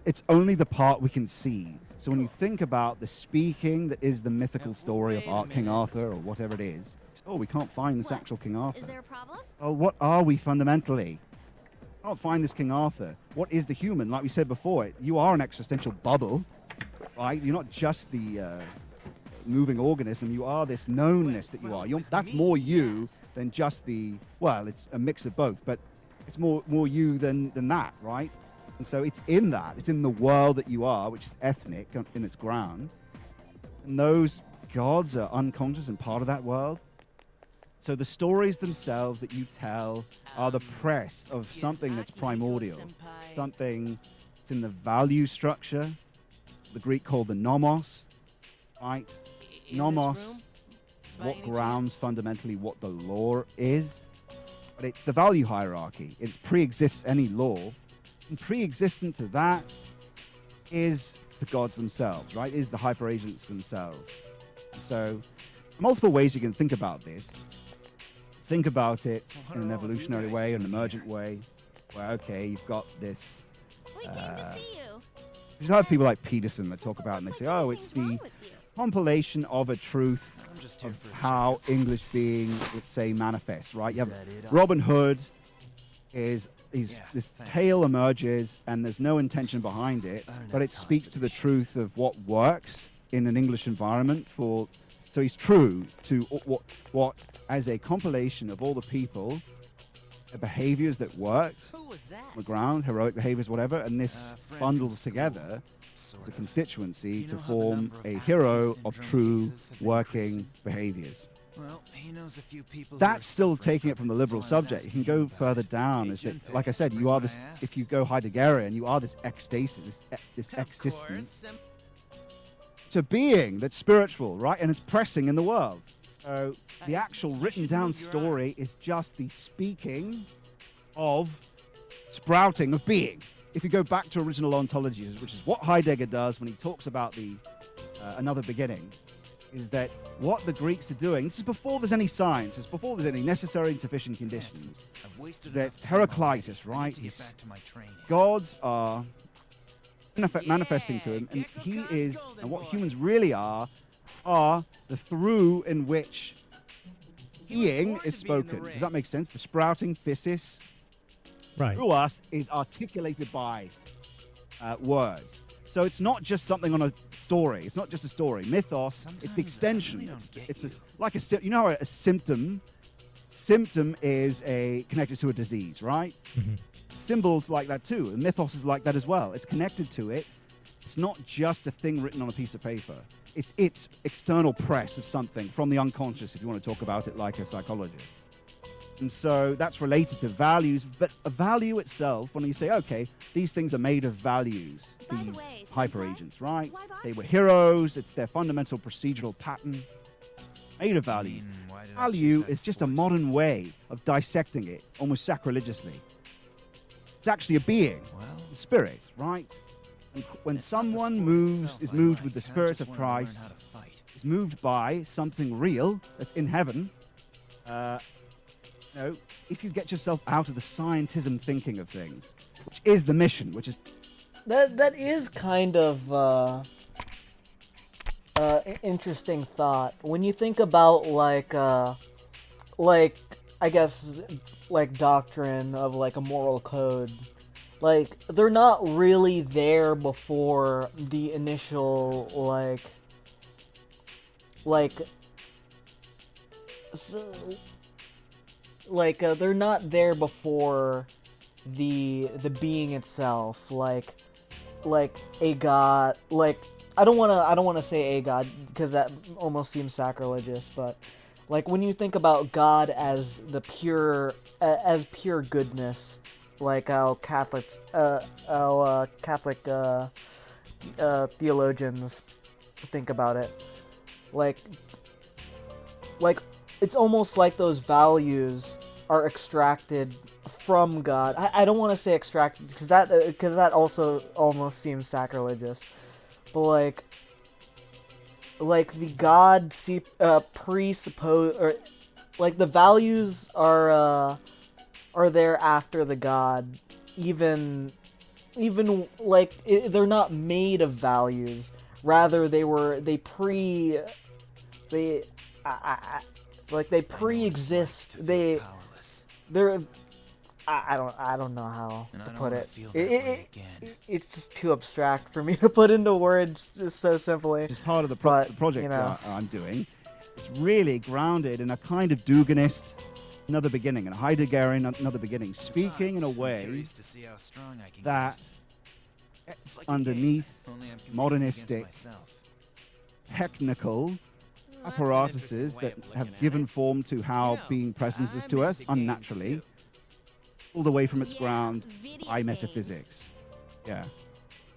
It's only the part we can see. So when you think about the speaking that is the mythical story of King Arthur or whatever it is, we can't find this actual King Arthur. Is there a problem? Oh, what are we fundamentally? I can't find this King Arthur. What is the human? Like we said before, you are an existential bubble, right? You're not just the moving organism. You are this knownness that you are. That's more you than just it's a mix of both, but it's more you than that, right? And so it's in that. It's in the world that you are, which is ethnic in its ground. And those gods are unconscious and part of that world. So the stories themselves that you tell are the press of something that's primordial, something that's in the value structure, the Greek called the nomos, right? Nomos, what grounds fundamentally what the law is, but it's the value hierarchy. It pre-exists any law, and pre-existent to that is the gods themselves, right? Is the hyperagents themselves. So multiple ways you can think about this. Think about it in an evolutionary way, an emergent way, where, you've got this... We came to see you. You have people like Peterson that talk about it, and they say, it's the compilation of a truth of how English being, let's say, manifests, right? You have Robin Hood this tale emerges, and there's no intention behind it, but it speaks to the truth of what works in an English environment so he's true to what as a compilation of all the people, the behaviors that worked on the ground, heroic behaviors, whatever, and this bundles together as a constituency to form a hero of true working behaviors. Well, he knows a few people. That's still taking it from the liberal subject. You can go further down. Is that, like I said, you are this. If you go Heideggerian, you are this ecstasis, this existence. It's a being that's spiritual, right? And it's pressing in the world. So the actual written down story is just the speaking of sprouting of being. If you go back to original ontologies, which is what Heidegger does when he talks about the another beginning, is that what the Greeks are doing, this is before there's any science, it's before there's any necessary and sufficient conditions, is that Heraclitus, right, gods are manifesting to him, and he is, and what humans really are the through in which being is spoken. Does that make sense? The sprouting physis through us is articulated by words. So it's not just something on a story. It's not just a story. Mythos, it's the extension. It's like you know how a symptom is connected to a disease, right? Mm-hmm. Symbols like that too. And mythos is like that as well. It's connected to it. It's not just a thing written on a piece of paper. It's external press of something from the unconscious, if you want to talk about it like a psychologist. And so that's related to values, but a value itself, when you say, okay, these things are made of values, these hyperagents, right? They were heroes, it's their fundamental procedural pattern, made of values. Value is just a modern way of dissecting it, almost sacrilegiously. It's actually a being, a spirit, right? And when someone is moved with the spirit of Christ, is moved by something real that's in heaven, if you get yourself out of the scientism thinking of things, which is the mission, which is... That is kind of interesting thought. When you think about I guess like doctrine of like a moral code, like they're not really there before the initial they're not there before the being itself, like a god. Like I don't wanna say a god because that almost seems sacrilegious, but like when you think about God as the pure goodness, like how Catholic theologians think about it, like it's almost like those values are extracted from God. I don't want to say extracted because that also almost seems sacrilegious, but like the God presuppose, or like the values are there after the God, even like they're not made of values, rather they pre-exist. They're I don't know how to put it. It's too abstract for me to put into words just so simply. It's part of the project I'm doing. It's really grounded in a kind of Duganist another beginning, and a Heideggerian another beginning, speaking in a way that it's underneath modernistic, technical apparatuses that have given form to how being presents is to us unnaturally, pulled away from its ground by metaphysics. Yeah.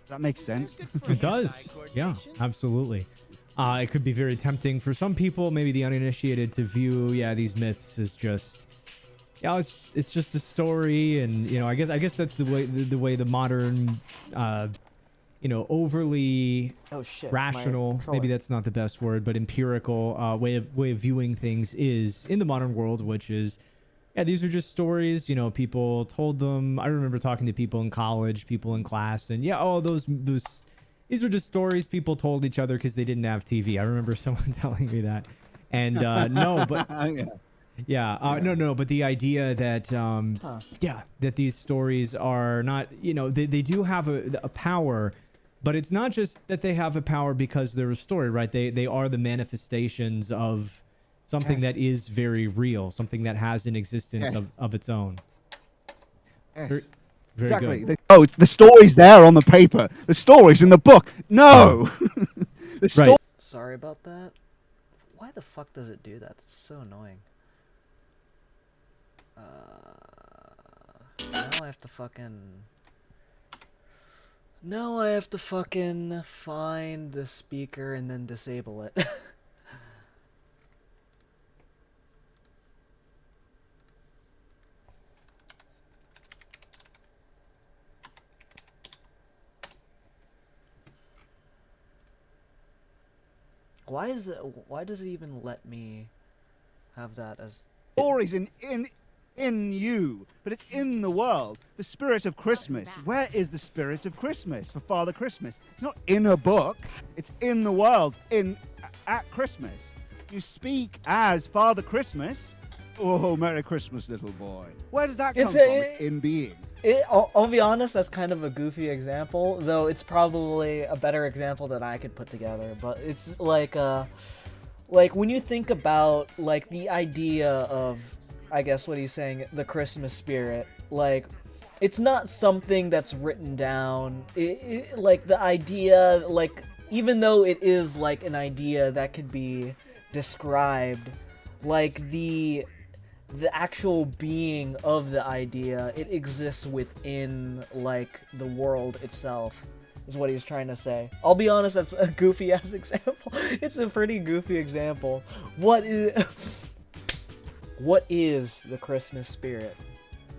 That makes sense. It does. Yeah, absolutely. It could be very tempting for some people, maybe the uninitiated, to view, these myths as just, it's just a story, and I guess that's the way the modern, overly rational, maybe that's not the best word, but empirical way of viewing things is in the modern world, which is, these are just stories, people told them. I remember talking to people in college, people in class, and these are just stories people told each other because they didn't have TV. I remember someone telling me that, and no, but but the idea that that these stories are not, they do have a power, but it's not just that they have a power because they're a story, right? They are the manifestations of something that is very real, something that has an existence of its own. Yes. Very exactly. good. The story's there on the paper. The story's in the book. No. Right. Sorry about that. Why the fuck does it do that? It's so annoying. Now I have to fucking find the speaker and then disable it. Why does it even let me have that as stories in you, but it's in the world. The spirit of Christmas. Where is the spirit of Christmas for Father Christmas? It's not in a book. It's in the world. At Christmas, you speak as Father Christmas. Oh, Merry Christmas, little boy. Where does that come from? It's in being. I'll be honest, that's kind of a goofy example, though it's probably a better example that I could put together. But it's like when you think about like the idea of, I guess what he's saying, the Christmas spirit, like it's not something that's written down. Like the idea, like even though it is like an idea that could be described, like the actual being of the idea, it exists within like the world itself, is what he's trying to say. I'll be honest, that's a goofy ass example. It's a pretty goofy example. What is the Christmas spirit?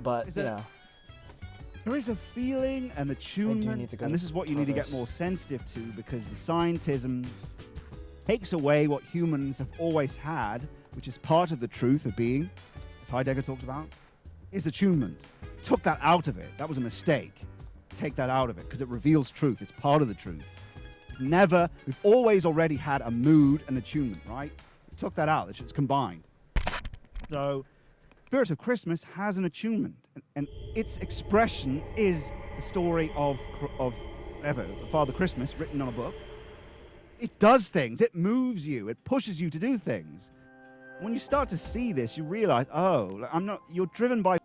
But there is a feeling and attunement, and this is what you need to get more sensitive to, because the scientism takes away what humans have always had, which is part of the truth of being, as Heidegger talked about, is attunement. Took that out of it. That was a mistake. Take that out of it, because it reveals truth. It's part of the truth. We've always already had a mood and attunement, right? We took that out. It's combined. So, Spirit of Christmas has an attunement, and its expression is the story of Father Christmas, written on a book. It does things. It moves you. It pushes you to do things. When you start to see this, you realize, oh, like, you're driven by.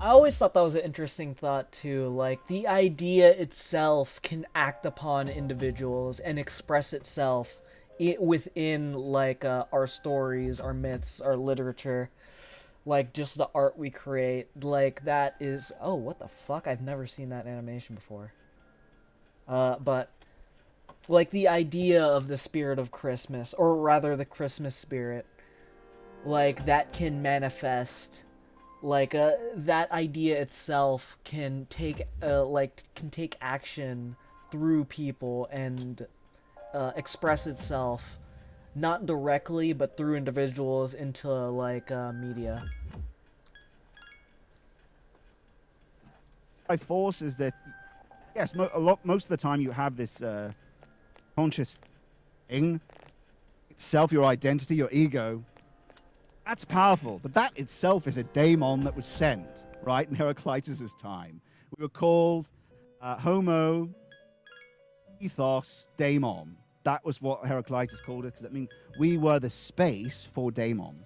I always thought that was an interesting thought too. Like, the idea itself can act upon individuals and express itself within, like, our stories, our myths, our literature. Like, just the art we create. Like, that is... Oh, what the fuck? I've never seen that animation before. But... Like, the idea of the spirit of Christmas, or rather the Christmas spirit, like, that can manifest... Like, that idea itself can take, can take action through people and express itself, not directly, but through individuals into, like, media. By force is that, yes, most of the time you have this conscious thing, itself, your identity, your ego. That's powerful, but that itself is a daemon that was sent, right, in Heraclitus' time. We were called Homo Ethos Daemon. That was what Heraclitus called it, because I mean, we were the space for daemon.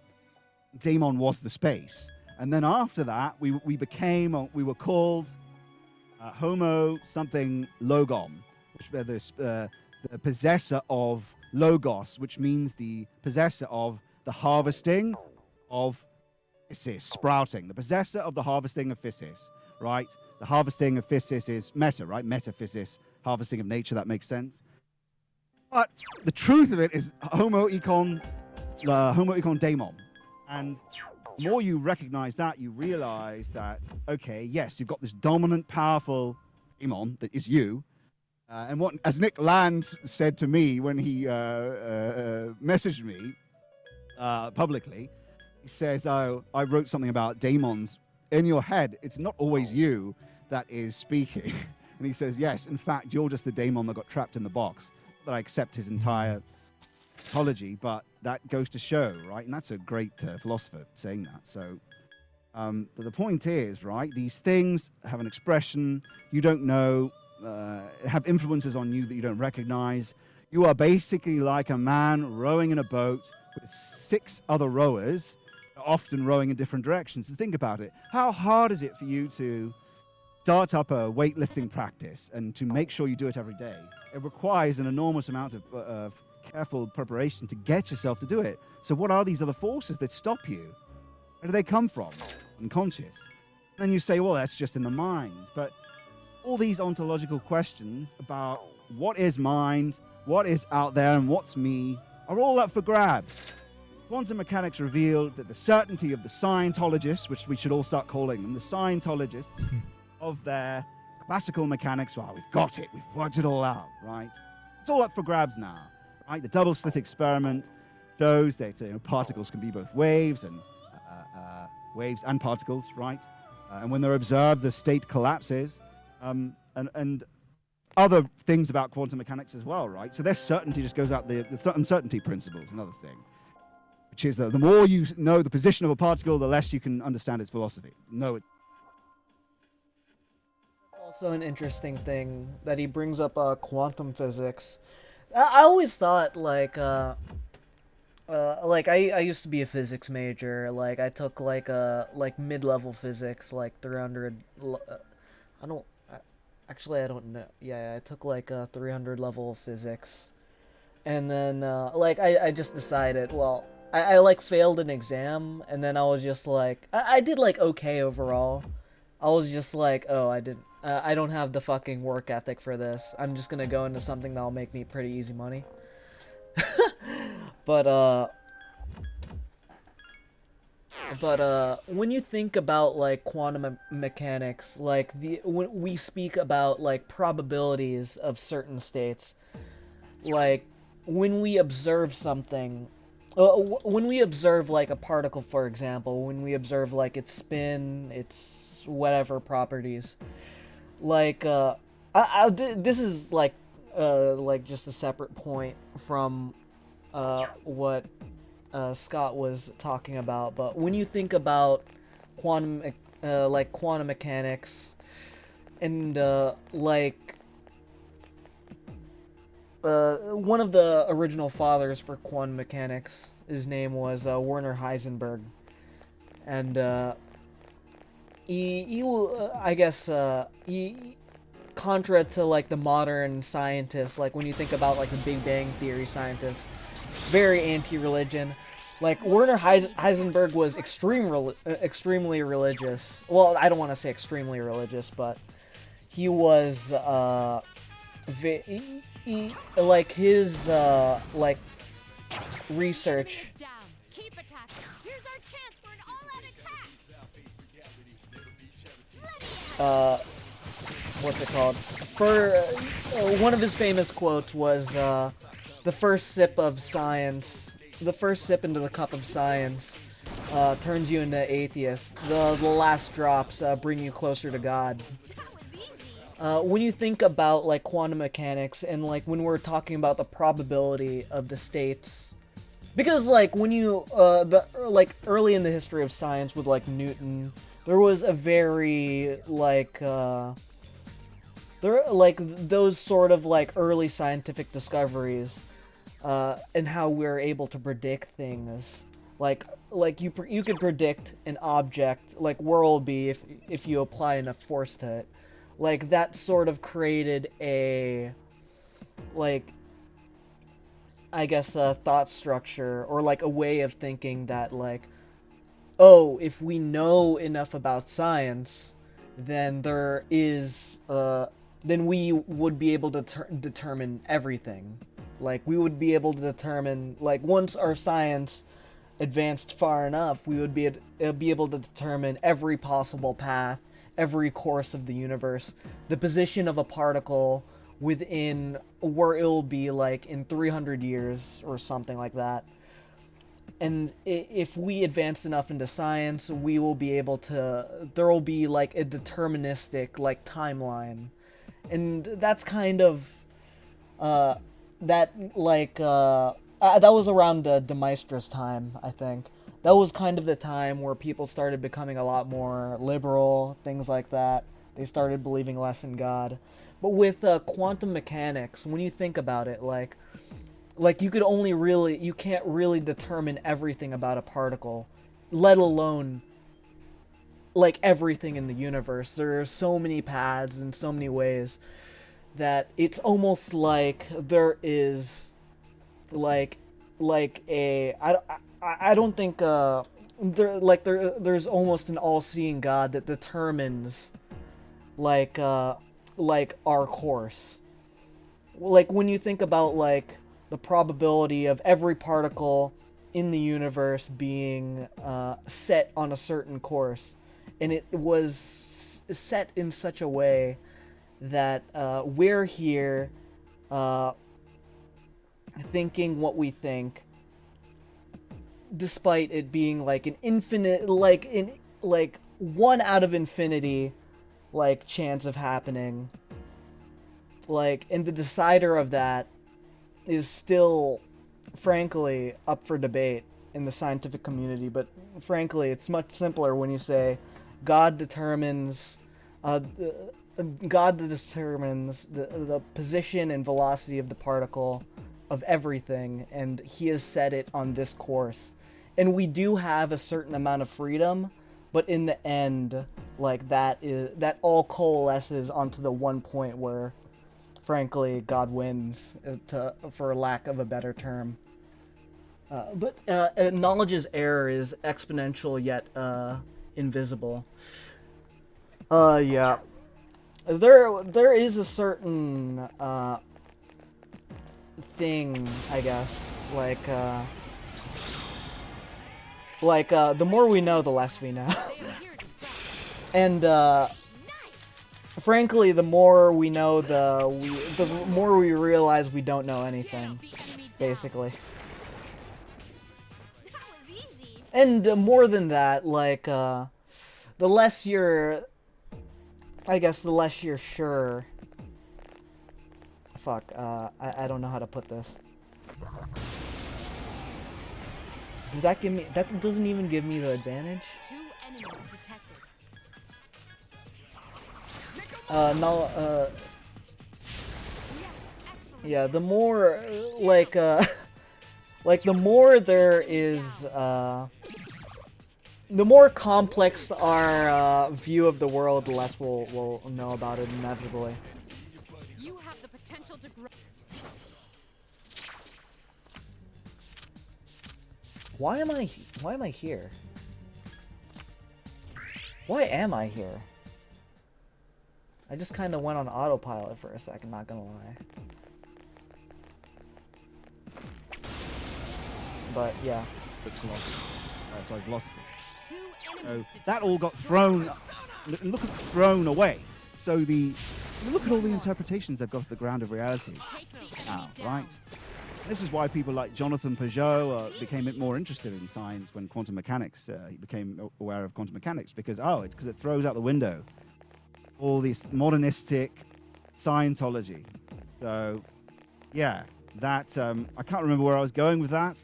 Daemon was the space. And then after that, we were called Homo something Logom, which were the possessor of Logos, which means the possessor of the harvesting of physis, sprouting, the possessor of the harvesting of physis, right? The harvesting of physis is meta, right? Metaphysis, harvesting of nature, that makes sense. But the truth of it is Homo econ daemon. And the more you recognize that, you realize that, okay, yes, you've got this dominant, powerful daemon that is you. And what, as Nick Land said to me when he messaged me publicly, he says, oh, I wrote something about daemons. In your head, it's not always you that is speaking. And he says, yes, in fact, you're just the daemon that got trapped in the box. That I accept his entire apology, but that goes to show, right? And that's a great philosopher saying that. So, but the point is, right, these things have an expression you don't know, have influences on you that you don't recognize. You are basically like a man rowing in a boat with 6 other rowers, often rowing in different directions. And think about it. How hard is it for you to start up a weightlifting practice and to make sure you do it every day? It requires an enormous amount of careful preparation to get yourself to do it. So what are these other forces that stop you? Where do they come from? Unconscious. And then you say, well, that's just in the mind. But all these ontological questions about what is mind, what is out there, and what's me are all up for grabs. Quantum mechanics revealed that the certainty of the Scientologists, which we should all start calling them, the Scientologists of their classical mechanics, well, we've got it, we've worked it all out, right? It's all up for grabs now, right? The double slit experiment shows that particles can be both waves and particles, right? And when they're observed, the state collapses, and other things about quantum mechanics as well, right? So their certainty just goes out the uncertainty principle is another thing, which is that the more you know the position of a particle, the less you can understand its velocity. Also an interesting thing that he brings up quantum physics. I always thought like I used to be a physics major. Like I took like mid-level physics, like 300. I don't know. Yeah, I took like 300 level physics, and then like I just decided, well, I like failed an exam, and then I was just like I did like okay overall. I was just like, oh, I don't have the fucking work ethic for this. I'm just gonna go into something that'll make me pretty easy money. But when you think about like quantum mechanics, like when we speak about like probabilities of certain states, like when we observe something, when we observe like a particle, for example, when we observe like its spin, its whatever properties, like this is like just a separate point from what Scott was talking about, but when you think about quantum mechanics and like one of the original fathers for quantum mechanics, his name was Werner Heisenberg, and I guess he, contra to like the modern scientists, like when you think about like the Big Bang Theory scientists, very anti-religion. Like Werner Heisenberg was extremely religious. Well, I don't want to say extremely religious, but he was like his like research. Keep attacking. Here's our chance for an all-out attack. What's it called? For one of his famous quotes was, "The first sip of science, the first sip into the cup of science, turns you into atheist. The last drops bring you closer to God." When you think about like quantum mechanics and like when we're talking about the probability of the states, because like when you like early in the history of science with like Newton, there was a very like those sort of like early scientific discoveries and how we're able to predict things. Like you could predict an object like where it'll be if you apply enough force to it. Like that sort of created a like I guess a thought structure or like a way of thinking that like, oh, if we know enough about science, then there is then we would be able to determine everything. Like we would be able to determine like once our science advanced far enough, we would be able to determine every possible path, every course of the universe, the position of a particle within where it'll be like in 300 years or something like that. And if we advance enough into science, we will be able to, there will be like a deterministic like timeline. And that's kind of that was around De Maistre's time, I think. That was kind of the time where people started becoming a lot more liberal, things like that. They started believing less in God. But with quantum mechanics, when you think about it, like you can't really determine everything about a particle, let alone like everything in the universe. There are so many paths and so many ways that it's almost like there is like a I don't think there's almost an all-seeing God that determines like our course. Like when you think about like the probability of every particle in the universe being set on a certain course, and it was set in such a way that we're here thinking what we think, despite it being like an infinite, like 1 out of infinity like chance of happening. Like, and the decider of that is still, frankly, up for debate in the scientific community. But frankly, it's much simpler when you say God determines the position and velocity of the particle of everything, and he has set it on this course. And we do have a certain amount of freedom, but in the end, like that all coalesces onto the one point where, frankly, God wins, for lack of a better term. But knowledge's error is exponential yet invisible. Yeah. There is a certain thing, I guess, the more we know, the less we know. And frankly, the more we know, the more we realize we don't know anything, basically. And more than that, like the less you're, I guess, the less you're sure. Fuck, I don't know how to put this. Does that give me, that doesn't even give me the advantage? Yeah, the more, like, like, the more there is, the more complex our view of the world, the less we'll know about it inevitably. You have the potential to grow. Why am I here? Why am I here? I just kind of went on autopilot for a second, not gonna lie. But yeah. It's lost. So I've lost it. So that all got thrown. Look at thrown away. So look at all the interpretations they've got of the ground of reality now, right? This is why people like Jonathan Peugeot became more interested in science when quantum mechanics. He became aware of quantum mechanics because it's because it throws out the window all this modernistic Scientology. So yeah, that I can't remember where I was going with that,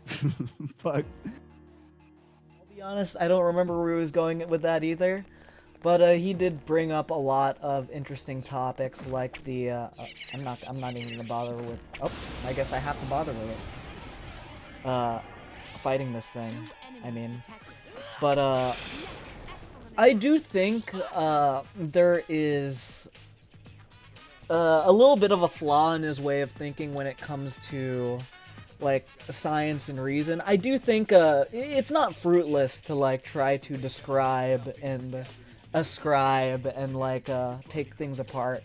but I'll be honest, I don't remember where he was going with that either. But he did bring up a lot of interesting topics, like the I'm not even gonna bother with. Oh, I guess I have to bother with it. Fighting this thing. I mean, but I do think there is a little bit of a flaw in his way of thinking when it comes to like science and reason. I do think it's not fruitless to like try to describe and ascribe and like take things apart.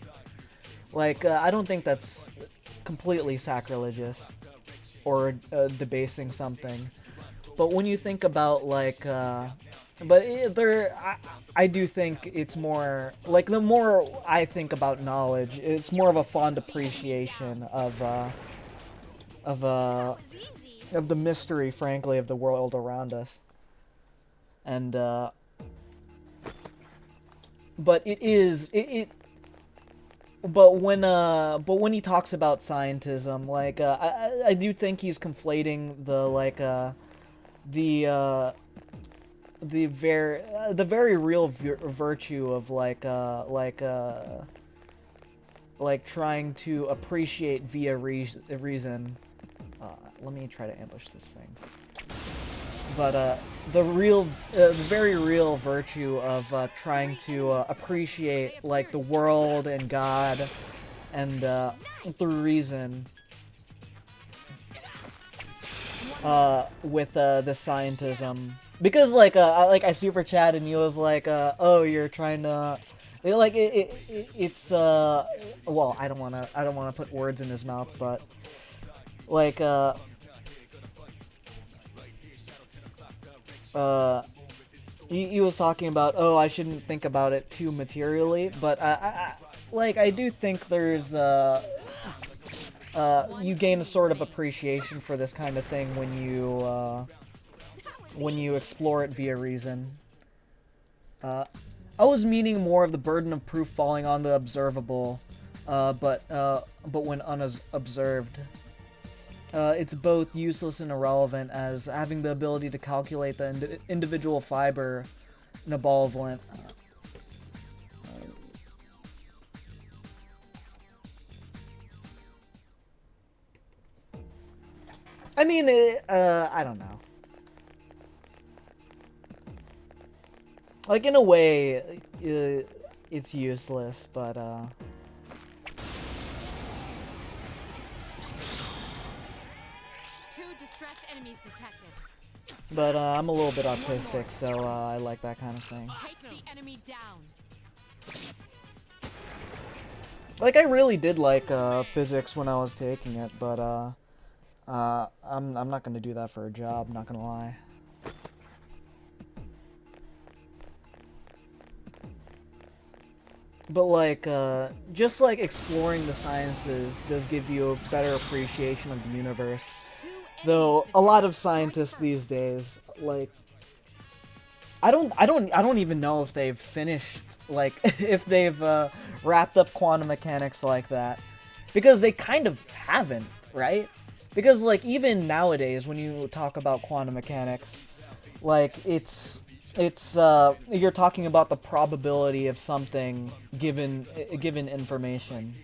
Like I don't think that's completely sacrilegious or debasing something. But when you think about like I do think it's more like the more I think about knowledge, it's more of a fond appreciation of the mystery, frankly, of the world around us. And but but when he talks about scientism, like I do think he's conflating the very real virtue of like trying to appreciate via reason. Let me try to ambush this thing. But the very real virtue of trying to appreciate like the world and God, and through reason, with the scientism, because like I super chatted and he was like, oh, you're trying to. Like it's well, I don't wanna put words in his mouth, but like he was talking about, oh, I shouldn't think about it too materially, but I do think there's you gain a sort of appreciation for this kind of thing when you explore it via reason. I was meaning more of the burden of proof falling on the observable, but when unobserved, it's both useless and irrelevant, as having the ability to calculate the individual fiber in a ball of lint. I mean, I don't know. Like, in a way, it's useless, but, But I'm a little bit autistic, so I like that kind of thing. Take the enemy down. Like, I really did like physics when I was taking it, but I'm not gonna do that for a job, not gonna lie. But like, just like exploring the sciences does give you a better appreciation of the universe. Though a lot of scientists these days, like, I don't even know if they've finished, like, if they've wrapped up quantum mechanics like that, because they kind of haven't, right? Because like even nowadays, when you talk about quantum mechanics, like it's you're talking about the probability of something given information.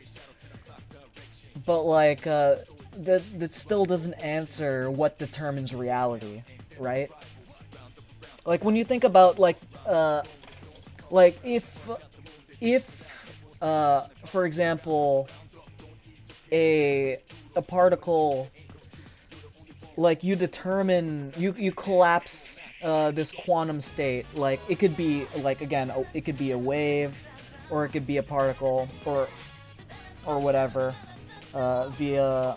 but like that still doesn't answer what determines reality, right? Like when you think about like if for example a particle, like you determine, you collapse this quantum state, like it could be like, again, it could be a wave or it could be a particle or whatever, via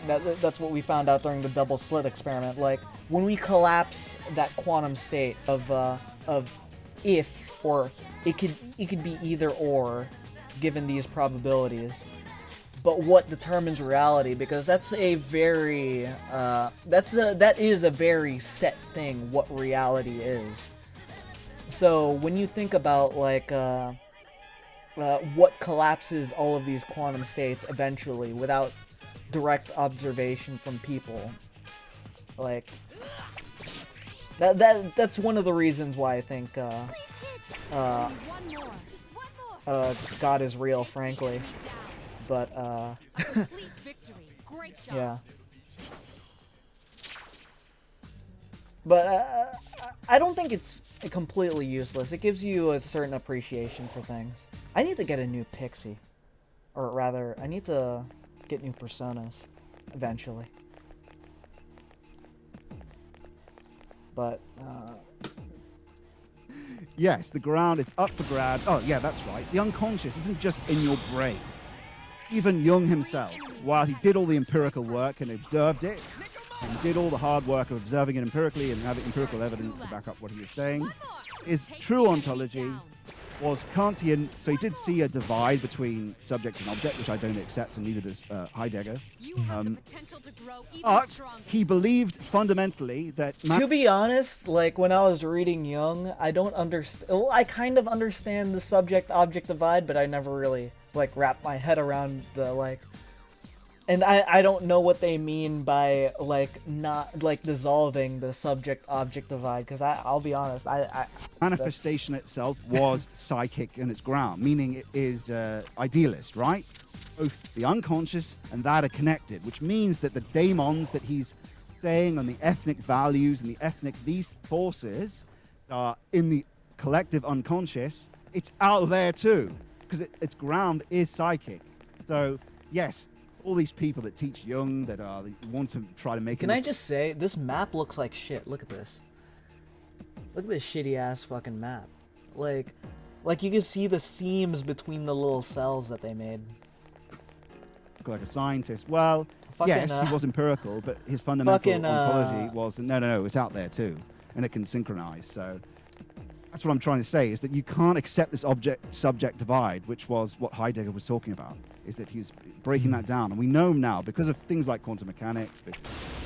that's what we found out during the double slit experiment. Like when we collapse that quantum state of if, or it could be either or given these probabilities. But what determines reality? Because that's a very that is a very set thing, what reality is. So when you think about like what collapses all of these quantum states eventually without direct observation from people, like that's one of the reasons why I think God is real, frankly. But yeah. But I don't think it's completely useless. It gives you a certain appreciation for things. I need to get a new Pixie, or rather, I need to get new personas eventually. But yes, the ground, it's up for grabs. Oh yeah, that's right. The unconscious isn't just in your brain. Even Jung himself, while he did all the empirical work and observed it, and did all the hard work of observing it empirically and having empirical evidence to back up what he was saying, his true ontology was Kantian. So he did see a divide between subject and object, which I don't accept, and neither does Heidegger. But he believed fundamentally that... to be honest, like when I was reading Jung, I don't understand... Well, I kind of understand the subject-object divide, but I never really like wrap my head around the like... And I don't know what they mean by like not like dissolving the subject-object divide, because I'll be honest, manifestation itself was psychic in its ground, meaning it is idealist, right? Both the unconscious and that are connected, which means that the daemons that he's saying on the ethnic values and the ethnic, these forces are in the collective unconscious, it's out there too, because its ground is psychic. So yes, all these people that teach Jung, that want to try to make... Can I just say, this map looks like shit. Look at this. Look at this shitty ass fucking map. Like you can see the seams between the little cells that they made. Look like a scientist. Well, yes, he was empirical, but his fundamental ontology was... No, it's out there too, and it can synchronize, so... That's what I'm trying to say, is that you can't accept this object-subject divide, which was what Heidegger was talking about, is that he was breaking that down. And we know now, because of things like quantum mechanics,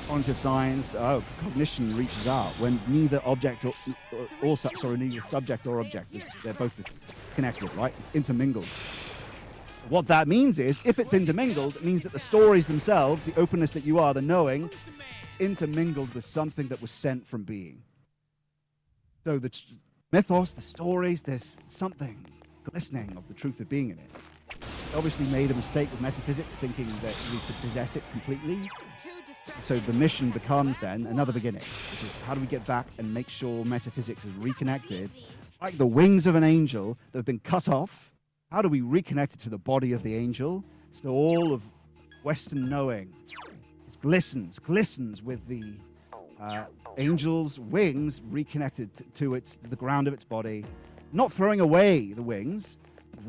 cognitive science, cognition reaches out when neither object neither subject or object, they're both connected, right? It's intermingled. What that means is, if it's intermingled, it means that the stories themselves, the openness that you are, the knowing, intermingled with something that was sent from being. So the mythos, the stories, there's something glistening of the truth of being in it. Obviously made a mistake with metaphysics, thinking that we could possess it completely. So the mission becomes then another beginning, which is how do we get back and make sure metaphysics is reconnected, like the wings of an angel that have been cut off. How do we reconnect it to the body of the angel? So all of Western knowing glistens with the angel's wings reconnected to the ground of its body, not throwing away the wings,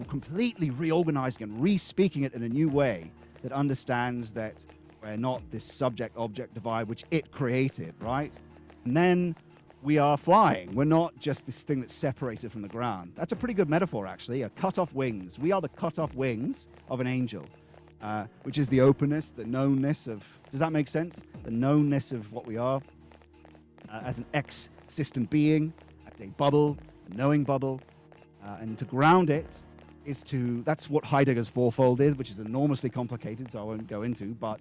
completely reorganizing and re-speaking it in a new way that understands that we're not this subject-object divide which it created, right? And then we are flying. We're not just this thing that's separated from the ground. That's a pretty good metaphor, actually. Cut-off wings. We are the cut-off wings of an angel, which is the openness, the knownness of... Does that make sense? The knownness of what we are. As an X-system being, as a bubble, a knowing bubble, and to ground it is to... That's what Heidegger's fourfold is, which is enormously complicated, so I won't go into, but...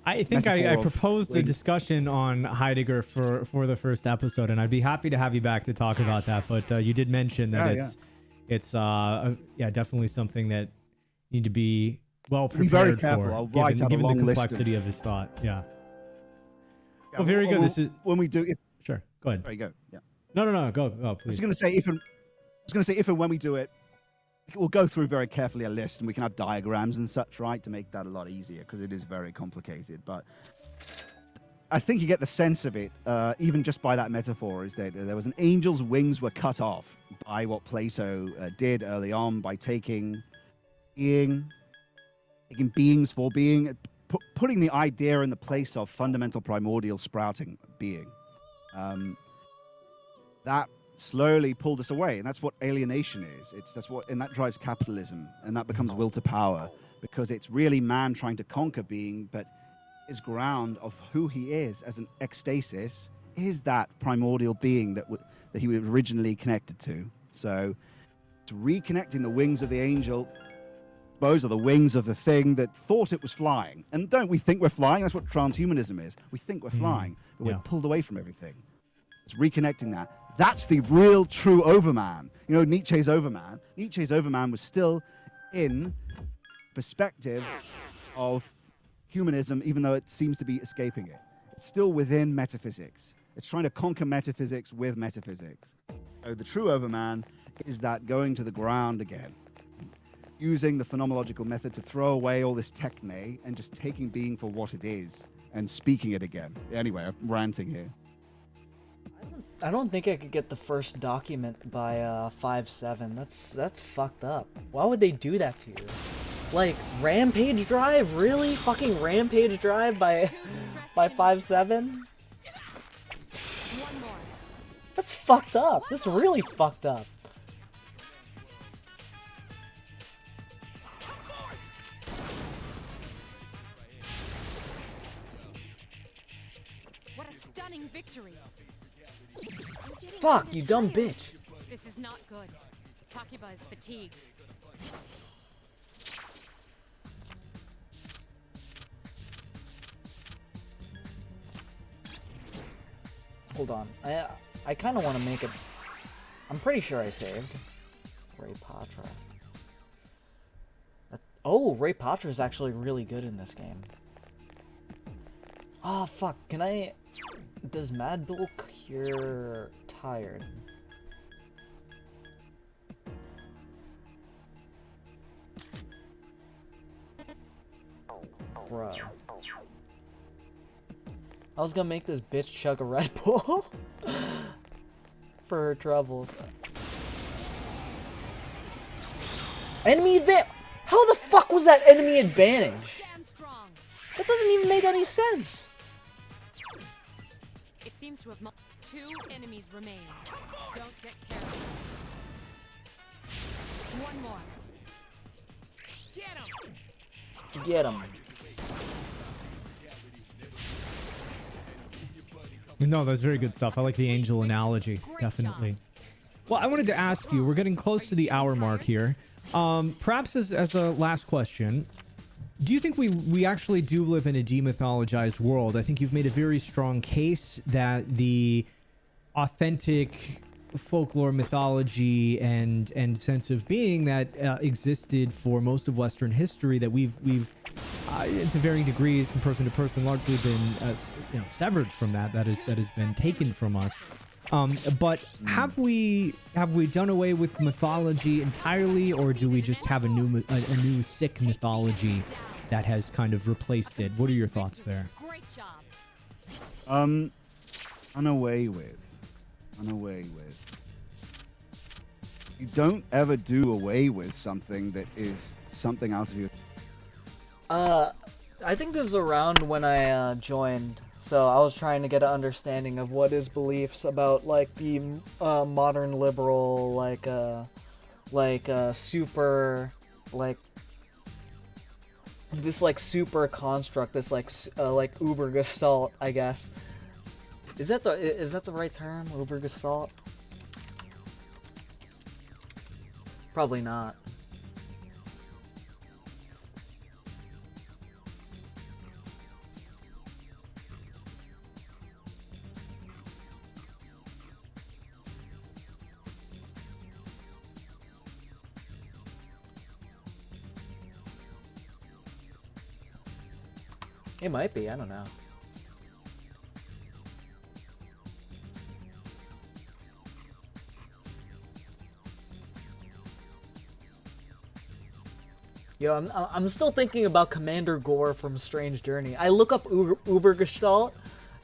I think I proposed a discussion on Heidegger for the first episode, and I'd be happy to have you back to talk about that, but you did mention that it's definitely something that need to be well Be very prepared careful. for, I'll write given, out a given the long list of- complexity of his thought. Yeah. Well, very good. This is when we do. Sure. Go ahead. There you go. Yeah. No. Go, I please. was going to say if and when we do it, we'll go through very carefully a list, and we can have diagrams and such, right, to make that a lot easier because it is very complicated. But I think you get the sense of it, even just by that metaphor, is that there was an angel's wings were cut off by what Plato did early on by taking beings for being, putting the idea in the place of fundamental primordial sprouting being. That slowly pulled us away, and that's what alienation is. And that drives capitalism, and that becomes will to power, because it's really man trying to conquer being, but his ground of who he is as an ecstasis is that primordial being that he was originally connected to. So, it's reconnecting the wings of the angel. Those are the wings of the thing that thought it was flying. And don't we think we're flying? That's what transhumanism is. We think we're flying, but we're pulled away from everything. It's reconnecting that. That's the real, true Overman. You know, Nietzsche's Overman. Nietzsche's Overman was still in perspective of humanism, even though it seems to be escaping it. It's still within metaphysics. It's trying to conquer metaphysics with metaphysics. So the true Overman is that going to the ground again, using the phenomenological method to throw away all this techne and just taking being for what it is and speaking it again. Anyway, I'm ranting here. I don't think I could get the first document by 5.7. That's fucked up. Why would they do that to you? Like, Rampage Drive? Really? Fucking Rampage Drive by 5.7? That's fucked up. That's really fucked up. What a stunning victory. Fuck, you dumb bitch. This is not good. Takiba is fatigued. Hold on. I kind of want to make it. I'm pretty sure I saved Ray Patra. Oh, Ray Patra is actually really good in this game. Oh fuck! Can I? Does Mad Bull cure tired? Bro. I was gonna make this bitch chug a Red Bull for her troubles. Enemy advantage? How the fuck was that enemy advantage? That doesn't even make any sense. It seems to have 2 enemies remain. Don't get careless. One more. Get him. No, that's very good stuff. I like the angel analogy, definitely. Well, I wanted to ask you, we're getting close to the hour mark here. Perhaps as a last question, do you think we actually do live in a demythologized world? I think you've made a very strong case that the authentic folklore, mythology, and sense of being that existed for most of Western history, that we've to varying degrees from person to person, largely been severed from that has been taken from us. But have we done away with mythology entirely, or do we just have a new sick mythology that has kind of replaced it? What are your thoughts there? Great job. Unaway with. You don't ever do away with something that is something out of your. I think this is around when I joined, so I was trying to get an understanding of what his beliefs about like the modern liberal, super, like this like super construct, this like Uber Gestalt, I guess. Is that the right term? Uber Gestalt? Probably not. It might be. I don't know. Yo, I'm still thinking about Commander Gore from Strange Journey. I look up Ubergestalt,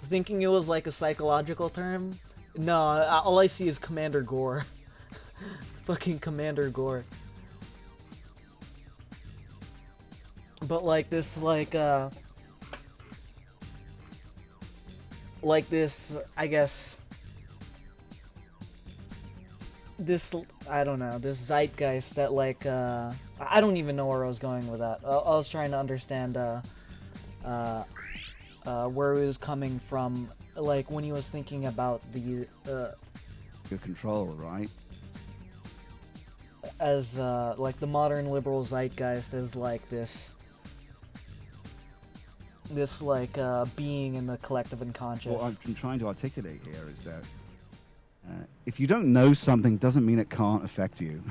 thinking it was like a psychological term. No, all I see is Commander Gore. Fucking Commander Gore. But like this, like this, I guess. This, I don't know, this zeitgeist that like, I don't even know where I was going with that. I was trying to understand, where he was coming from, like, when he was thinking about the, Your control, right? As, like, the modern liberal zeitgeist is like this, like, being in the collective unconscious. What I'm trying to articulate here is that if you don't know something, doesn't mean it can't affect you,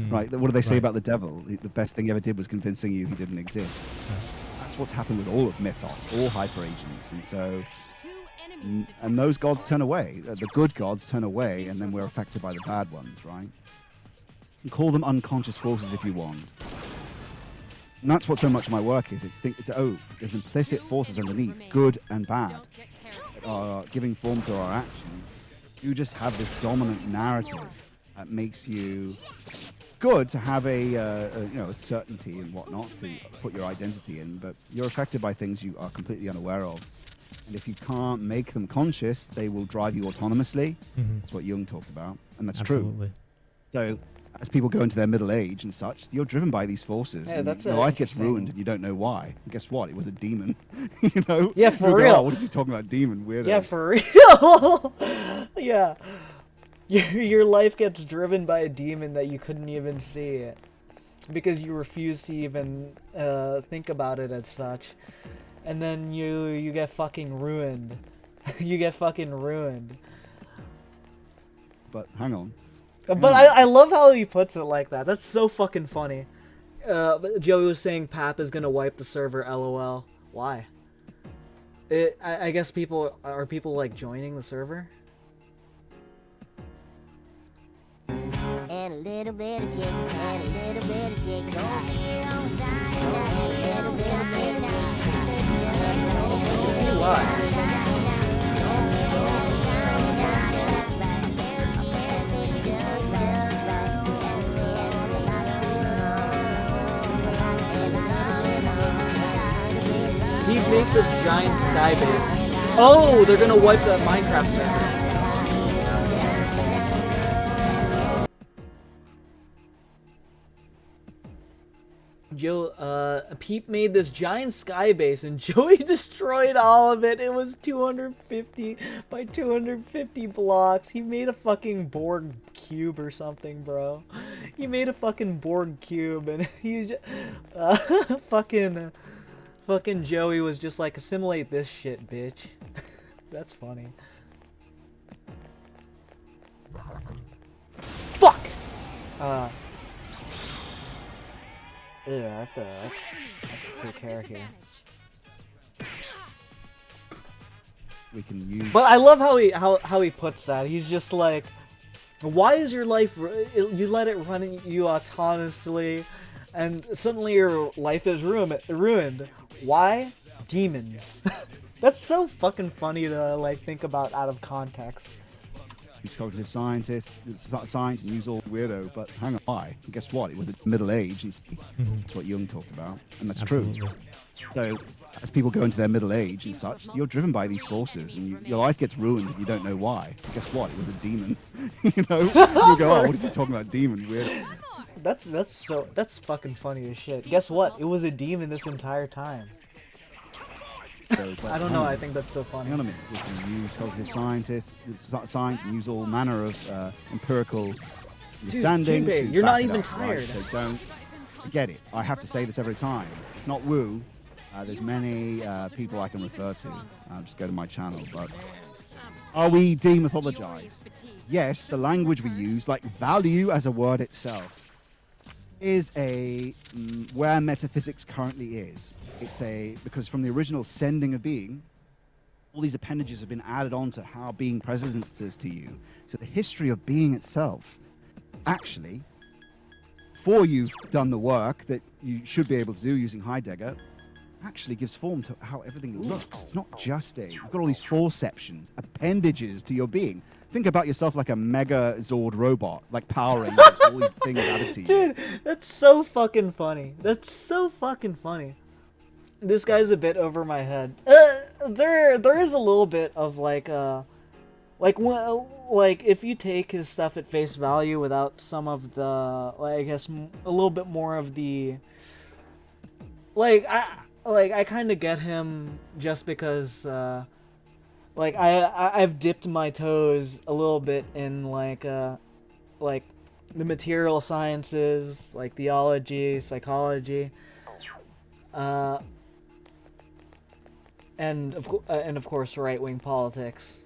right? What do they say about the devil? The best thing he ever did was convincing you he didn't exist. That's what's happened with all of Mythos, all hyper agents, and so, and those gods turn away. The good gods turn away, and then we're affected by the bad ones, right? You can call them unconscious forces if you want. And that's what so much of my work is. It's there's implicit forces underneath, good and bad, that are giving form to our actions. You just have this dominant narrative that makes you. It's good to have a certainty and whatnot to put your identity in, but you're affected by things you are completely unaware of. And if you can't make them conscious, they will drive you autonomously. That's what Jung talked about, and that's Absolutely. true. So as people go into their middle age and such, you're driven by these forces. Yeah, and that's your life gets ruined and you don't know why. And guess what? It was a demon. You know? Yeah, for You'll go, real. "Oh, what is he talking about? Demon, weirdo." Yeah, for real. Yeah. Your life gets driven by a demon that you couldn't even see because you refuse to even think about it as such. And then you get fucking ruined. You get fucking ruined. But hang on. But I love how he puts it like that. That's so fucking funny. Joey was saying Pap is gonna wipe the server, lol. Why? I guess people like joining the server? And a little bit of chicken, and a little bit of chicken. Don't be on time, and a little bit of chicken. See why? He makes this giant sky base. Oh, they're gonna wipe that Minecraft server. Pete made this giant sky base and Joey destroyed all of it. It was 250 by 250 blocks. He made a fucking Borg cube or something, bro. He made a fucking Borg cube and he fucking Joey was just like, assimilate this shit, bitch. That's funny. Fuck! Yeah, I have to take care here. We can use. But I love how he puts that. He's just like, why is your life? You let it run you autonomously, and suddenly your life is ruined. Why? Demons. That's so fucking funny to like think about out of context. He's cognitive science and use all weirdo, but hang on, why? And guess what? It was the Middle Age, and that's what Jung talked about, and that's Absolutely. true. So, as people go into their middle age and such, you're driven by these forces, and your life gets ruined, and you don't know why. And guess what? It was a demon. You know, you go, "Oh, what is he talking about? Demon, weirdo." That's fucking funny as shit. Guess what? It was a demon this entire time. So, I don't know. I think that's so funny. Hang on a minute. We can use cognitive science and use all manner of empirical understanding. Jinbei, to you're back not it even up, tired. Right? So don't get it. I have to say this every time. It's not woo. There's many people I can refer to. Just go to my channel. But are we demythologized? Yes, the language we use, like value as a word itself. is where metaphysics currently is. Because from the original sending of being, all these appendages have been added on to how being presences to you. So the history of being itself, actually, before you've done the work that you should be able to do using Heidegger, actually gives form to how everything looks. It's not just you've got all these forceptions, appendages to your being. Think about yourself like a mega Zord robot, like Power Rangers, all these things added to you. Dude, that's so fucking funny. That's so fucking funny. This guy's a bit over my head. There is a little bit of like if you take his stuff at face value without some of the, like, I guess a little bit more of the, I kind of get him just because I've dipped my toes a little bit in like the material sciences, like theology, psychology, and of course right-wing politics.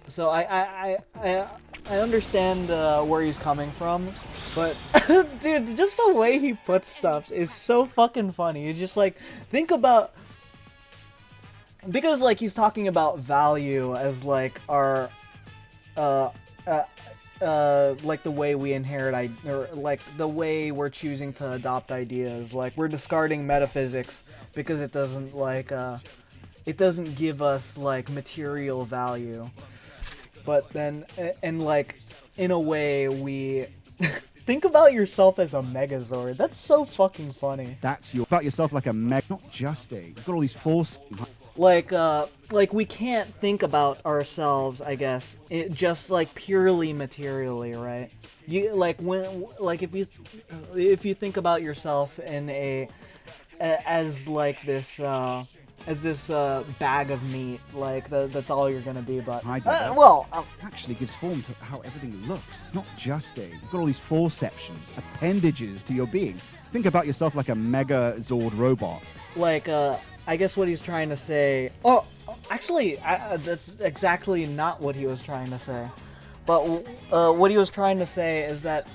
So I understand where he's coming from, but dude, just the way he puts stuff is so fucking funny. You just like think about, because like he's talking about value as like our like the way we inherit or like the way we're choosing to adopt ideas. Like we're discarding metaphysics because it doesn't like it doesn't give us like material value. But then, and like, in a way, we think about yourself as a Megazord. That's so fucking funny. About yourself like a not just you've got all these force. Like we can't think about ourselves, I guess, just like purely materially, right? You like if you think about yourself in as like this. As this bag of meat, like that's all you're gonna be. But actually gives form to how everything looks. It's not just you've got all these forceptions, appendages to your being. Think about yourself like a mega Zord robot. Like I guess what he's trying to say. Oh, actually, that's exactly not what he was trying to say. But what he was trying to say is that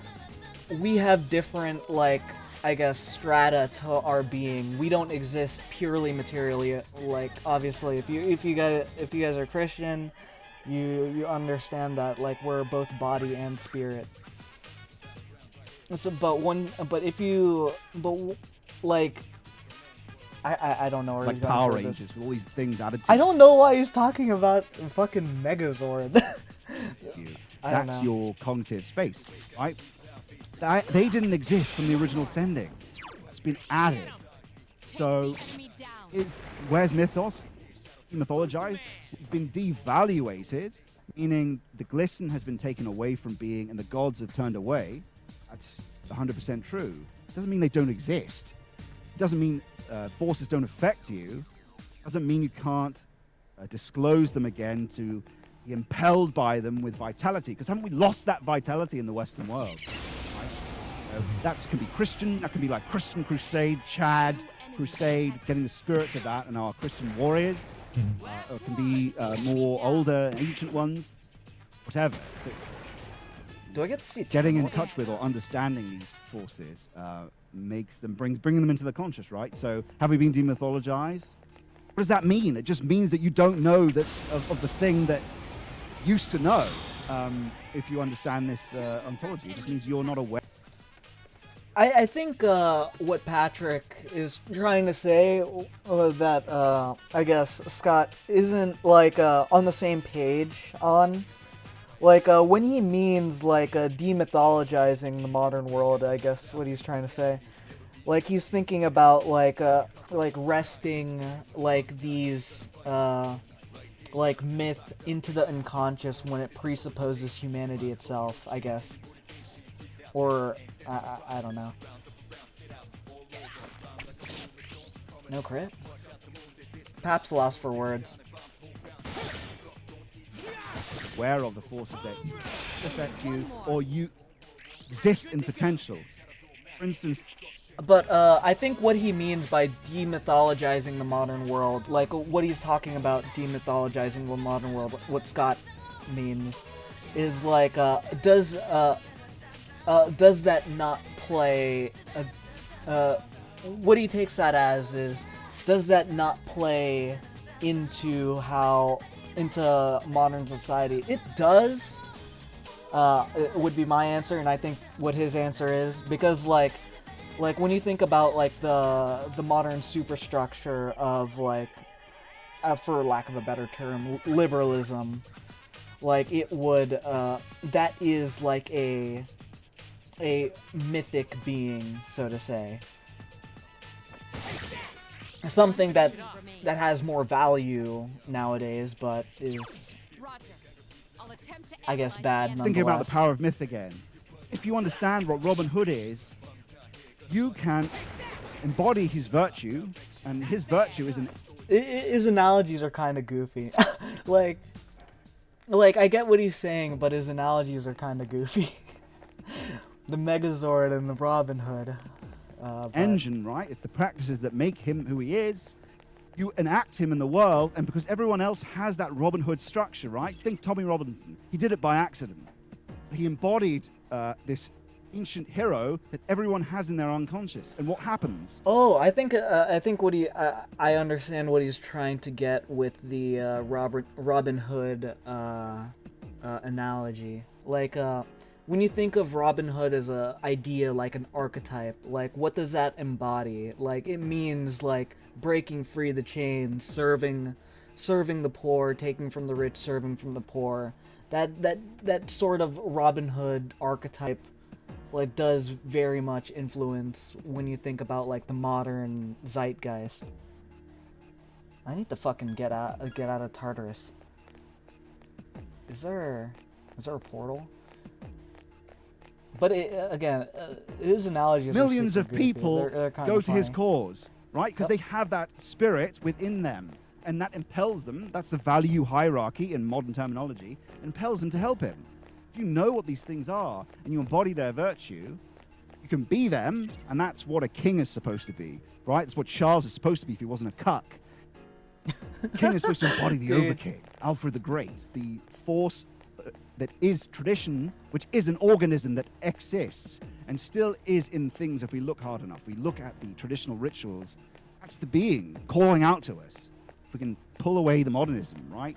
we have different, like, I guess, strata to our being. We don't exist purely materially. Like, obviously, if you guys are Christian, you understand that, like, we're both body and spirit. So, like, I don't know where like he's going Power with Rangers, this. with all these things added to I don't know why he's talking about fucking Megazord. That's your cognitive space, right? They didn't exist from the original sending. It's been added. So, where's mythos? Mythologized? It's been devaluated, meaning the glisten has been taken away from being and the gods have turned away. That's 100% true. Doesn't mean they don't exist. Doesn't mean forces don't affect you. Doesn't mean you can't disclose them again to be impelled by them with vitality. Because haven't we lost that vitality in the Western world? That can be Christian, that can be like Christian Crusade, Chad Crusade, getting the spirit of that and our Christian warriors. Or it can be more older, ancient ones, whatever. Do I get to see getting in touch with or understanding these forces makes them bringing them into the conscious, right? So have we been demythologized? What does that mean? It just means that you don't know that's of the thing that you used to know. If you understand this ontology, it just means you're not aware. I think what Patrick is trying to say that I guess Scott isn't like on the same page on, like when he means like demythologizing the modern world. I guess what he's trying to say, like he's thinking about like resting like these like myth into the unconscious when it presupposes humanity itself, I guess. Or, I don't know. No crit? Paps lost for words. Aware of the forces that affect you, or you exist in potential. For instance... But, I think what he means by demythologizing the modern world, like, what he's talking about demythologizing the modern world, what Scott means, is, like, does that not play? What he takes that as is, does that not play into modern society? It does. It would be my answer, and I think what his answer is, because like when you think about like the modern superstructure of like, for lack of a better term, liberalism, like it would that is like a mythic being, so to say, something that has more value nowadays, but is, I guess, bad nonetheless. Thinking about the power of myth again. If you understand what Robin Hood is, you can embody his virtue, and his virtue is his analogies are kind of goofy. like I get what he's saying, but his analogies are kind of goofy. The Megazord and the Robin Hood. Engine, right? It's the practices that make him who he is. You enact him in the world, and because everyone else has that Robin Hood structure, right? Think Tommy Robinson. He did it by accident. He embodied this ancient hero that everyone has in their unconscious. And what happens? Oh, I think what I understand what he's trying to get with the Robin Hood analogy. Like, when you think of Robin Hood as a idea, like an archetype, like what does that embody? Like, it means like breaking free the chains, serving the poor, taking from the rich, serving from the poor. That sort of Robin Hood archetype, like, does very much influence when you think about like the modern zeitgeist. I need to fucking get out of Tartarus. Is there a portal? But again, his analogies. Millions of goofy. people they're go to his funny. cause, right? Because they have that spirit within them, and that impels them. That's the value hierarchy in modern terminology. Impels them to help him. If you know what these things are and you embody their virtue, you can be them, and that's what a king is supposed to be, right? That's what Charles is supposed to be if he wasn't a cuck. King is supposed to embody the Overking, Alfred the Great, the force that is tradition, which is an organism that exists and still is in things if we look hard enough. We look at the traditional rituals, that's the being calling out to us. If we can pull away the modernism, right?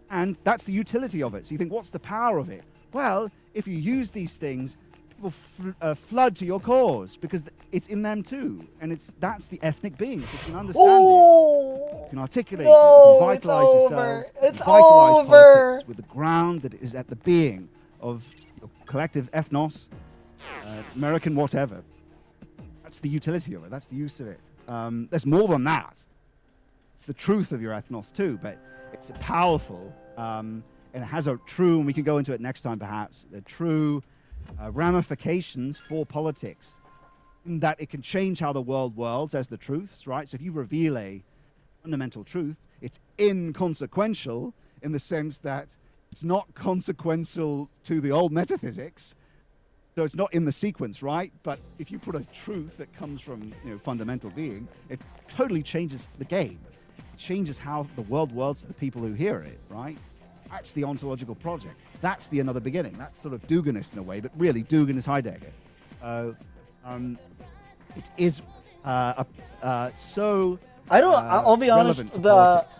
And that's the utility of it. So you think, what's the power of it? Well, if you use these things, people flood to your cause because it's in them too. And that's the ethnic being. If you can understand it, you can articulate it, you can vitalize yourselves, vitalize politics with the ground that is at the being of your collective ethnos, American whatever. That's the utility of it. That's the use of it. There's more than that. It's the truth of your ethnos too, but it's powerful, and it has a true, and we can go into it next time perhaps, the true ramifications for politics, in that it can change how the world worlds as the truths, right? So if you reveal a fundamental truth, it's inconsequential in the sense that it's not consequential to the old metaphysics, so it's not in the sequence, right? But if you put a truth that comes from, fundamental being, it totally changes the game. It changes how the world worlds to the people who hear it, right? That's the ontological project. That's the another beginning. That's sort of Duginist in a way, but really Dugin is Heidegger. So it is so. I'll be honest.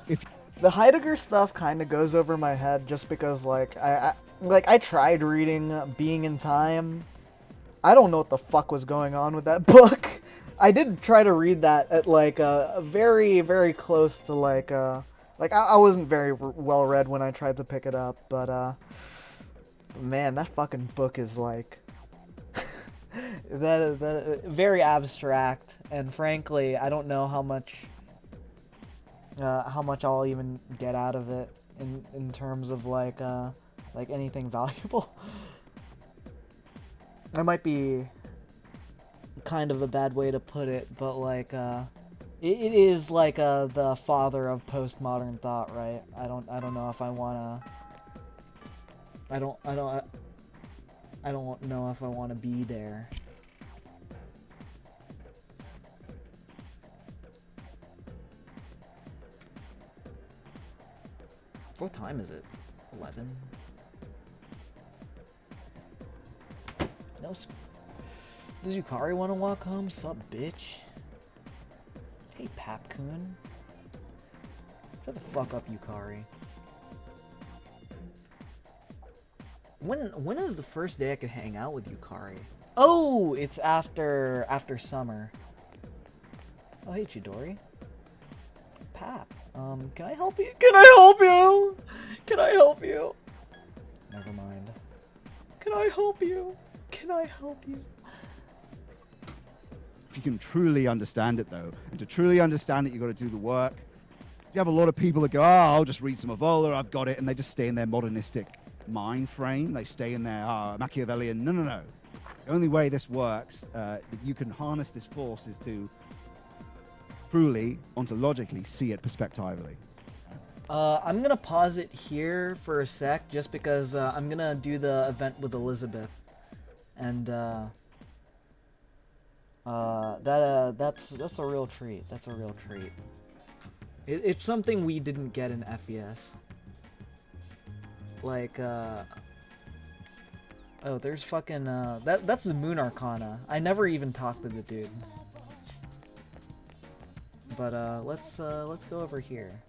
If The Heidegger stuff kind of goes over my head just because, like, I tried reading Being in Time. I don't know what the fuck was going on with that book. I did try to read that at like very, very close to like I wasn't very well read when I tried to pick it up, but man, that fucking book is like that very abstract, and frankly, I don't know how much I'll even get out of it in terms of like anything valuable. That might be kind of a bad way to put it, but like it is like the father of postmodern thought, right? I don't know if I wanna. I don't know if I want to be there. What time is it? 11? No, Does Yukari want to walk home? Sup, bitch? Hey, Papcoon. Shut the fuck up, Yukari. When is the first day I could hang out with Yukari? Oh, it's after summer. Oh, hey, Chidori. Pap, can I help you? Can I help you? Can I help you? Never mind. Can I help you? Can I help you? If you can truly understand it, though, and to truly understand that you've got to do the work, you have a lot of people that go, oh, I'll just read some Evola, I've got it, and they just stay in their modernistic mind frame. They stay in their Machiavellian, no. The only way this works, that you can harness this force, is to truly, ontologically see it perspectively. I'm gonna pause it here for a sec, just because I'm gonna do the event with Elizabeth, and that's a real treat. That's a real treat. It's something we didn't get in FES. Like, oh, there's fucking, that's the Moon Arcana. I never even talked to the dude. But, let's go over here.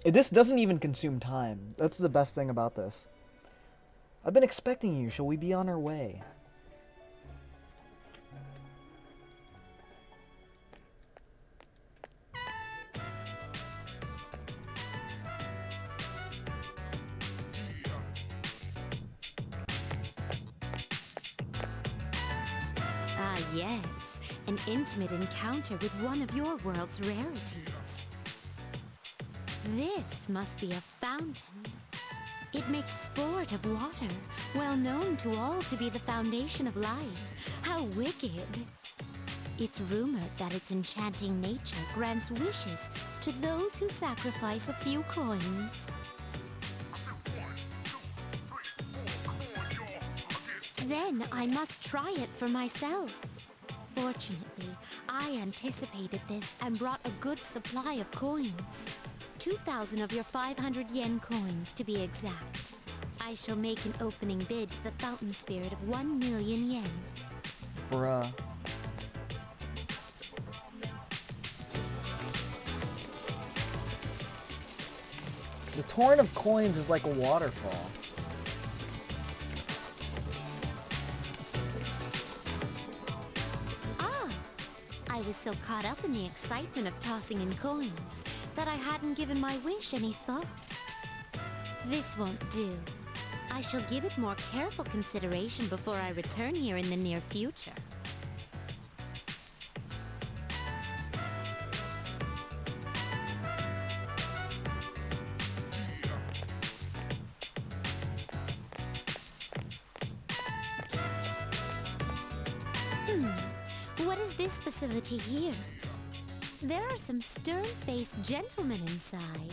This doesn't even consume time. That's the best thing about this. I've been expecting you. Shall we be on our way? Ah, yes. An intimate encounter with one of your world's rarities. This must be a fountain. It makes sport of water, well known to all to be the foundation of life. How wicked! It's rumored that its enchanting nature grants wishes to those who sacrifice a few coins. Then I must try it for myself. Fortunately, I anticipated this and brought a good supply of coins. 2,000 of your 500 yen coins, to be exact. I shall make an opening bid to the fountain spirit of 1 million yen. Bruh. The torrent of coins is like a waterfall. Ah! I was so caught up in the excitement of tossing in coins that I hadn't given my wish any thought. This won't do. I shall give it more careful consideration before I return here in the near future. What is this facility here? There are some stern-faced gentlemen inside.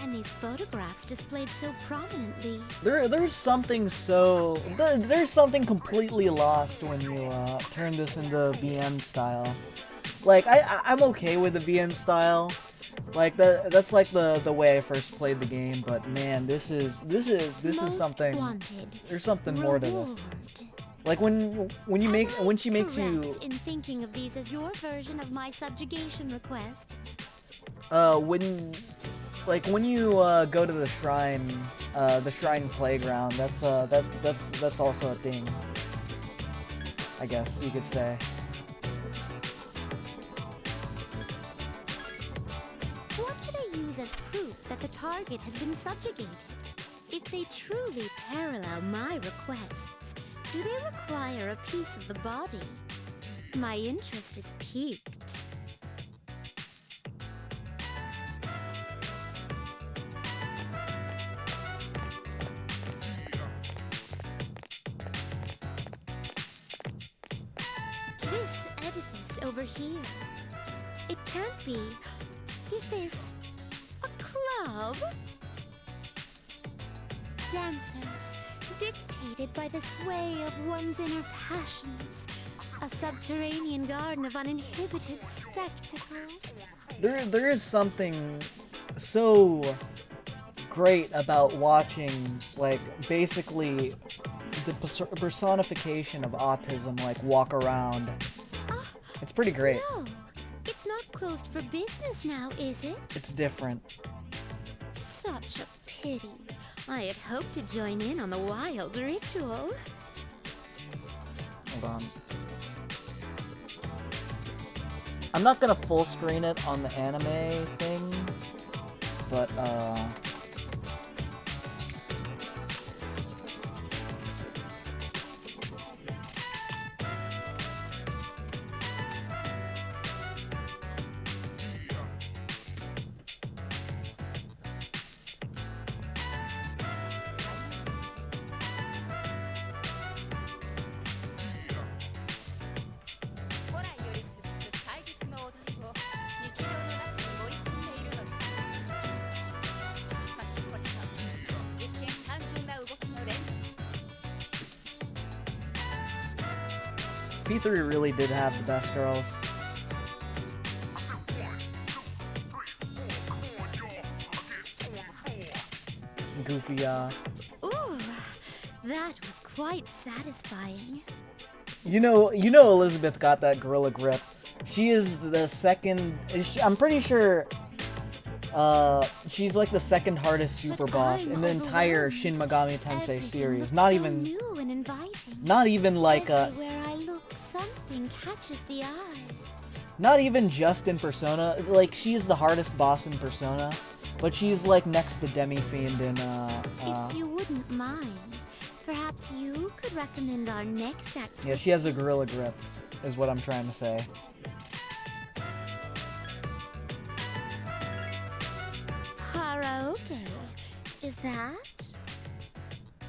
And these photographs displayed so prominently. There's something so... There's something completely lost when you turn this into VM style. Like, I'm okay with the VM style. Like, that's like the way I first played the game, but man, this is something... Wanted. There's something more to this. Like when she makes you in thinking of these as your version of my subjugation requests. when you go to the shrine playground, that's also a thing. I guess you could say. What do they use as proof that the target has been subjugated? If they truly parallel my requests, do they require a piece of the body? My interest is piqued. This edifice over here. It can't be. Is this a club? Dancers, dictated by the sway of one's inner passions. A subterranean garden of uninhibited spectacle. There is something so great about watching, like, basically the personification of autism, like, walk around. It's pretty great. No, it's not closed for business now, is it? It's different. Such a pity. I had hoped to join in on the wild ritual. Hold on. I'm not gonna full screen it on the anime thing, but P3 really did have the best girls. Goofy, Ooh, that was quite satisfying. You know Elizabeth got that gorilla grip. She is the second, I'm pretty sure, she's like the second hardest super boss in the entire Shin Megami Tensei series. Not even like Everywhere I look, something catches the eye. not even just in Persona. Like, she's the hardest boss in Persona, but she's like next to Demi Fiend in If you wouldn't mind, perhaps you could recommend our next activity. yeah, she has a gorilla grip, is what I'm trying to say. Karaoke. Is that?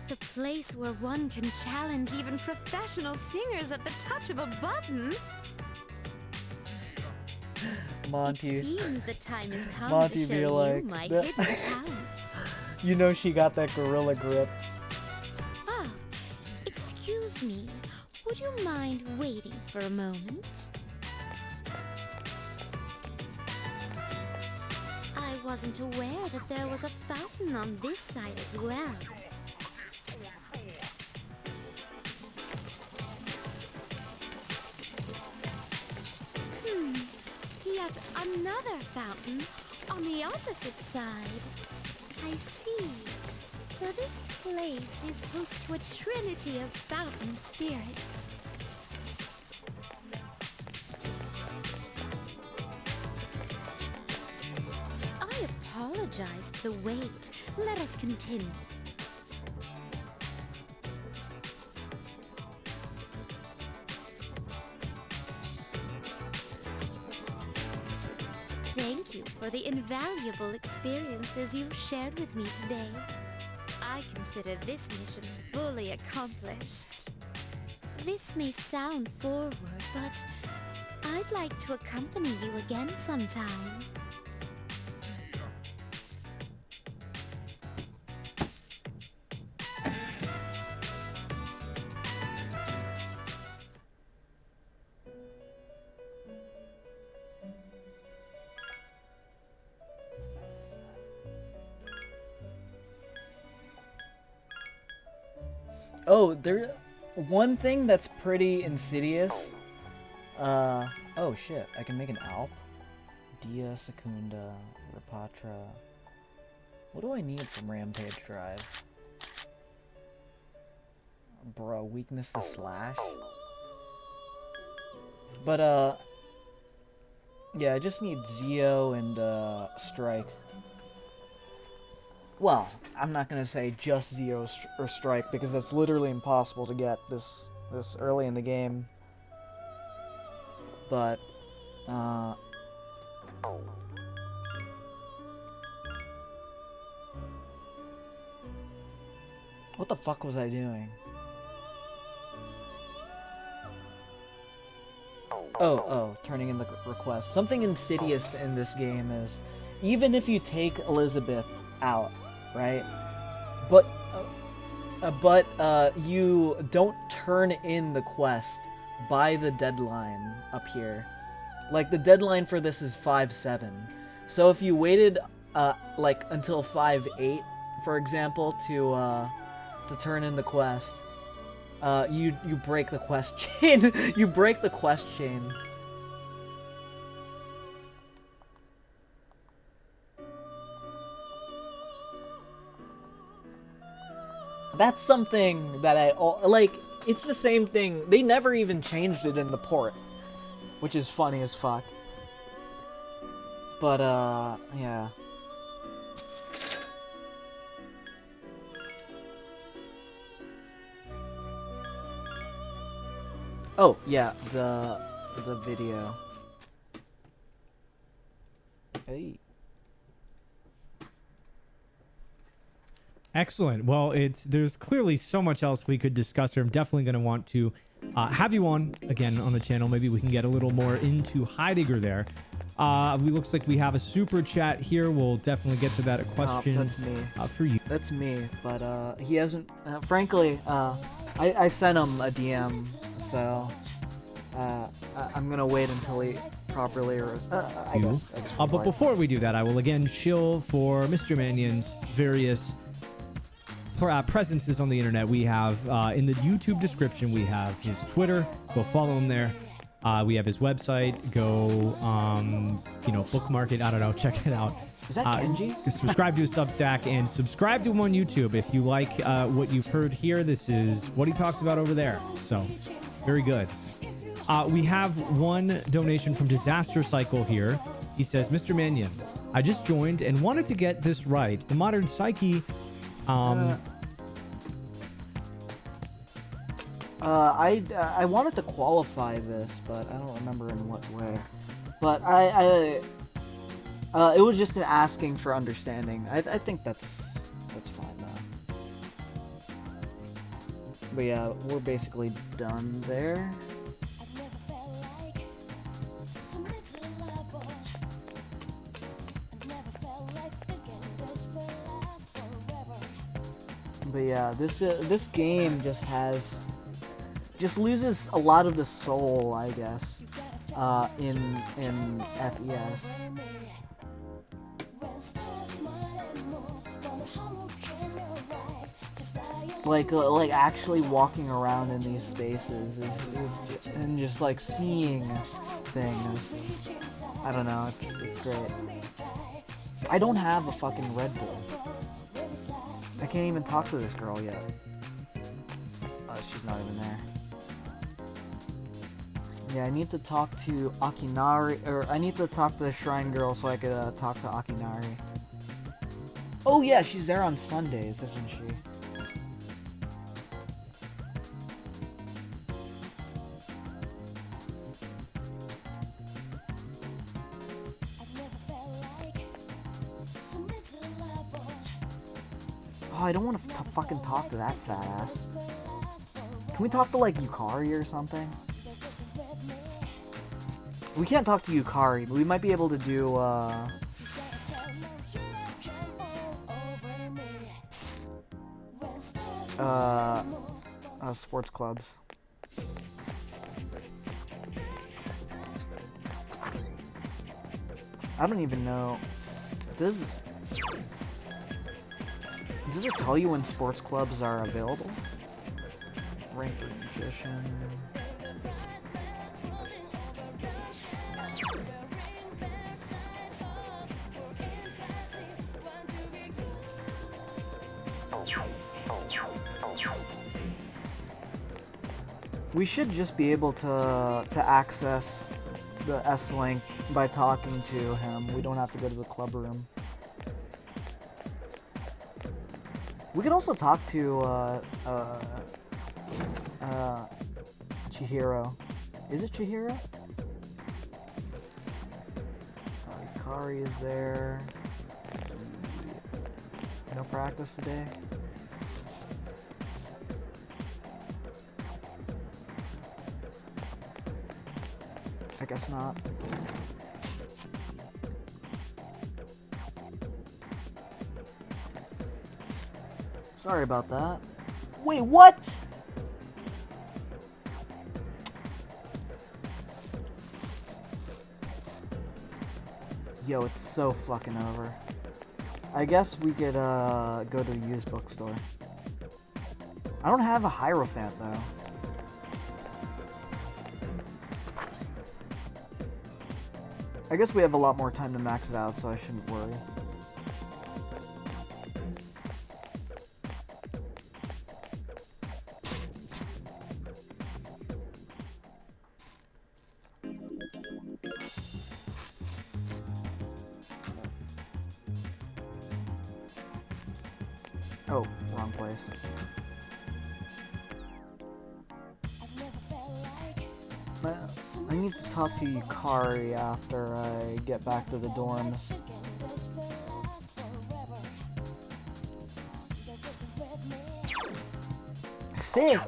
The place where one can challenge even professional singers at the touch of a button? Monty. It seems the time has come Monty to be show like, you my that- hidden talent. You know she got that gorilla grip. Ah, excuse me. Would you mind waiting for a moment? I wasn't aware that there was a fountain on this side as well. Yet another fountain on the opposite side. I see. So this place is host to a trinity of fountain spirits. I apologize for the wait. Let us continue. Thank you for the invaluable experiences you've shared with me today. I consider this mission fully accomplished. This may sound forward, but I'd like to accompany you again sometime. Oh, one thing that's pretty insidious. Oh shit, I can make an Alp. Dia, Secunda, Rapatra. What do I need from Rampage Drive? Bro, weakness to slash? But, yeah, I just need Zeo and, Strike. Well, I'm not gonna say just Zeo or Strike, because that's literally impossible to get this early in the game. But, what the fuck was I doing? Oh, turning in the request. Something insidious in this game is, even if you take Elizabeth out, right? But you don't turn in the quest by the deadline up here. Like, the deadline for this is 5/7. So if you waited, like, until 5/8, for example, to turn in the quest, you break the quest chain. You break the quest chain. That's something that like, it's the same thing. They never even changed it in the port, which is funny as fuck. But, yeah. Oh, yeah, the video. Hey. Excellent. Well, there's clearly so much else we could discuss here. I'm definitely going to want to have you on again on the channel. Maybe we can get a little more into Heidegger there. Looks like we have a super chat here. We'll definitely get to that question. That's me. For you. That's me, but he hasn't. Frankly, I sent him a DM, so I'm gonna wait until he properly. I guess But replied. before we do that, I will again shill for Mr. Manion's various presences on the internet. We have in the YouTube description, we have his Twitter. Go follow him there. We have his website. Go, bookmark it. I don't know. Check it out. Is that Kenji? Subscribe to his Substack and subscribe to him on YouTube. If you like what you've heard here, this is what he talks about over there. So, very good. We have one donation from Disaster Cycle here. He says, Mr. Manion, I just joined and wanted to get this right. The modern psyche... I wanted to qualify this, but I don't remember in what way. But it was just an asking for understanding. I think that's fine though. But yeah, we're basically done there. But yeah, this game just loses a lot of the soul, I guess, in FES. Like actually walking around in these spaces is and just like seeing things. I don't know, it's great. I don't have a fucking Red Bull. I can't even talk to this girl yet. Oh, she's not even there. Yeah, I need to talk to Akinari, or I need to talk to the Shrine Girl so I could talk to Akinari. Oh yeah, she's there on Sundays, isn't she? Oh, I don't want to fucking talk to that fat ass. Can we talk to, like, Yukari or something? We can't talk to Yukari, but we might be able to do, sports clubs. I don't even know. Does it tell you when sports clubs are available? Ranked Magician. We should just be able to access the S-Link by talking to him. We don't have to go to the club room. We could also talk to Chihiro. Is it Chihiro? Yukari is there. No practice today. I guess not. Sorry about that. Wait, what? Yo, it's so fucking over. I guess we could go to the used bookstore. I don't have a Hierophant though. I guess we have a lot more time to max it out, so I shouldn't worry. Oh, wrong place. I need to talk to Yukari after I get back to the dorms. Sick!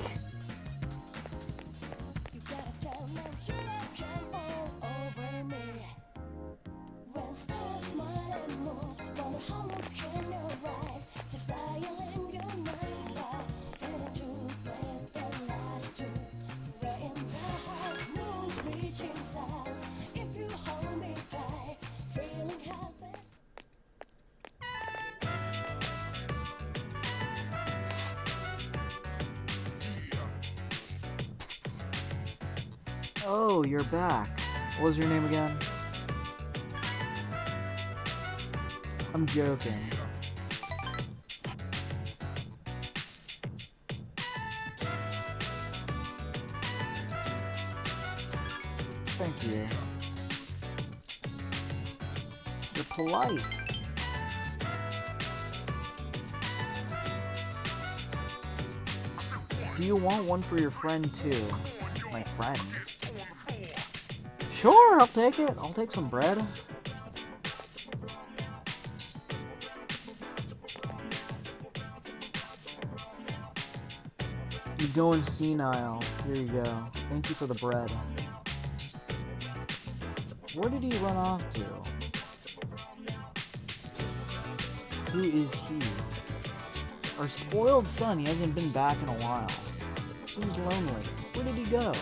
Oh, you're back. What was your name again? I'm joking. Thank you. You're polite. Do you want one for your friend too? My friend? Sure, I'll take it. I'll take some bread. He's going senile. Here you go. Thank you for the bread. Where did he run off to? Who is he? Our spoiled son. He hasn't been back in a while. Seems lonely. Where did he go?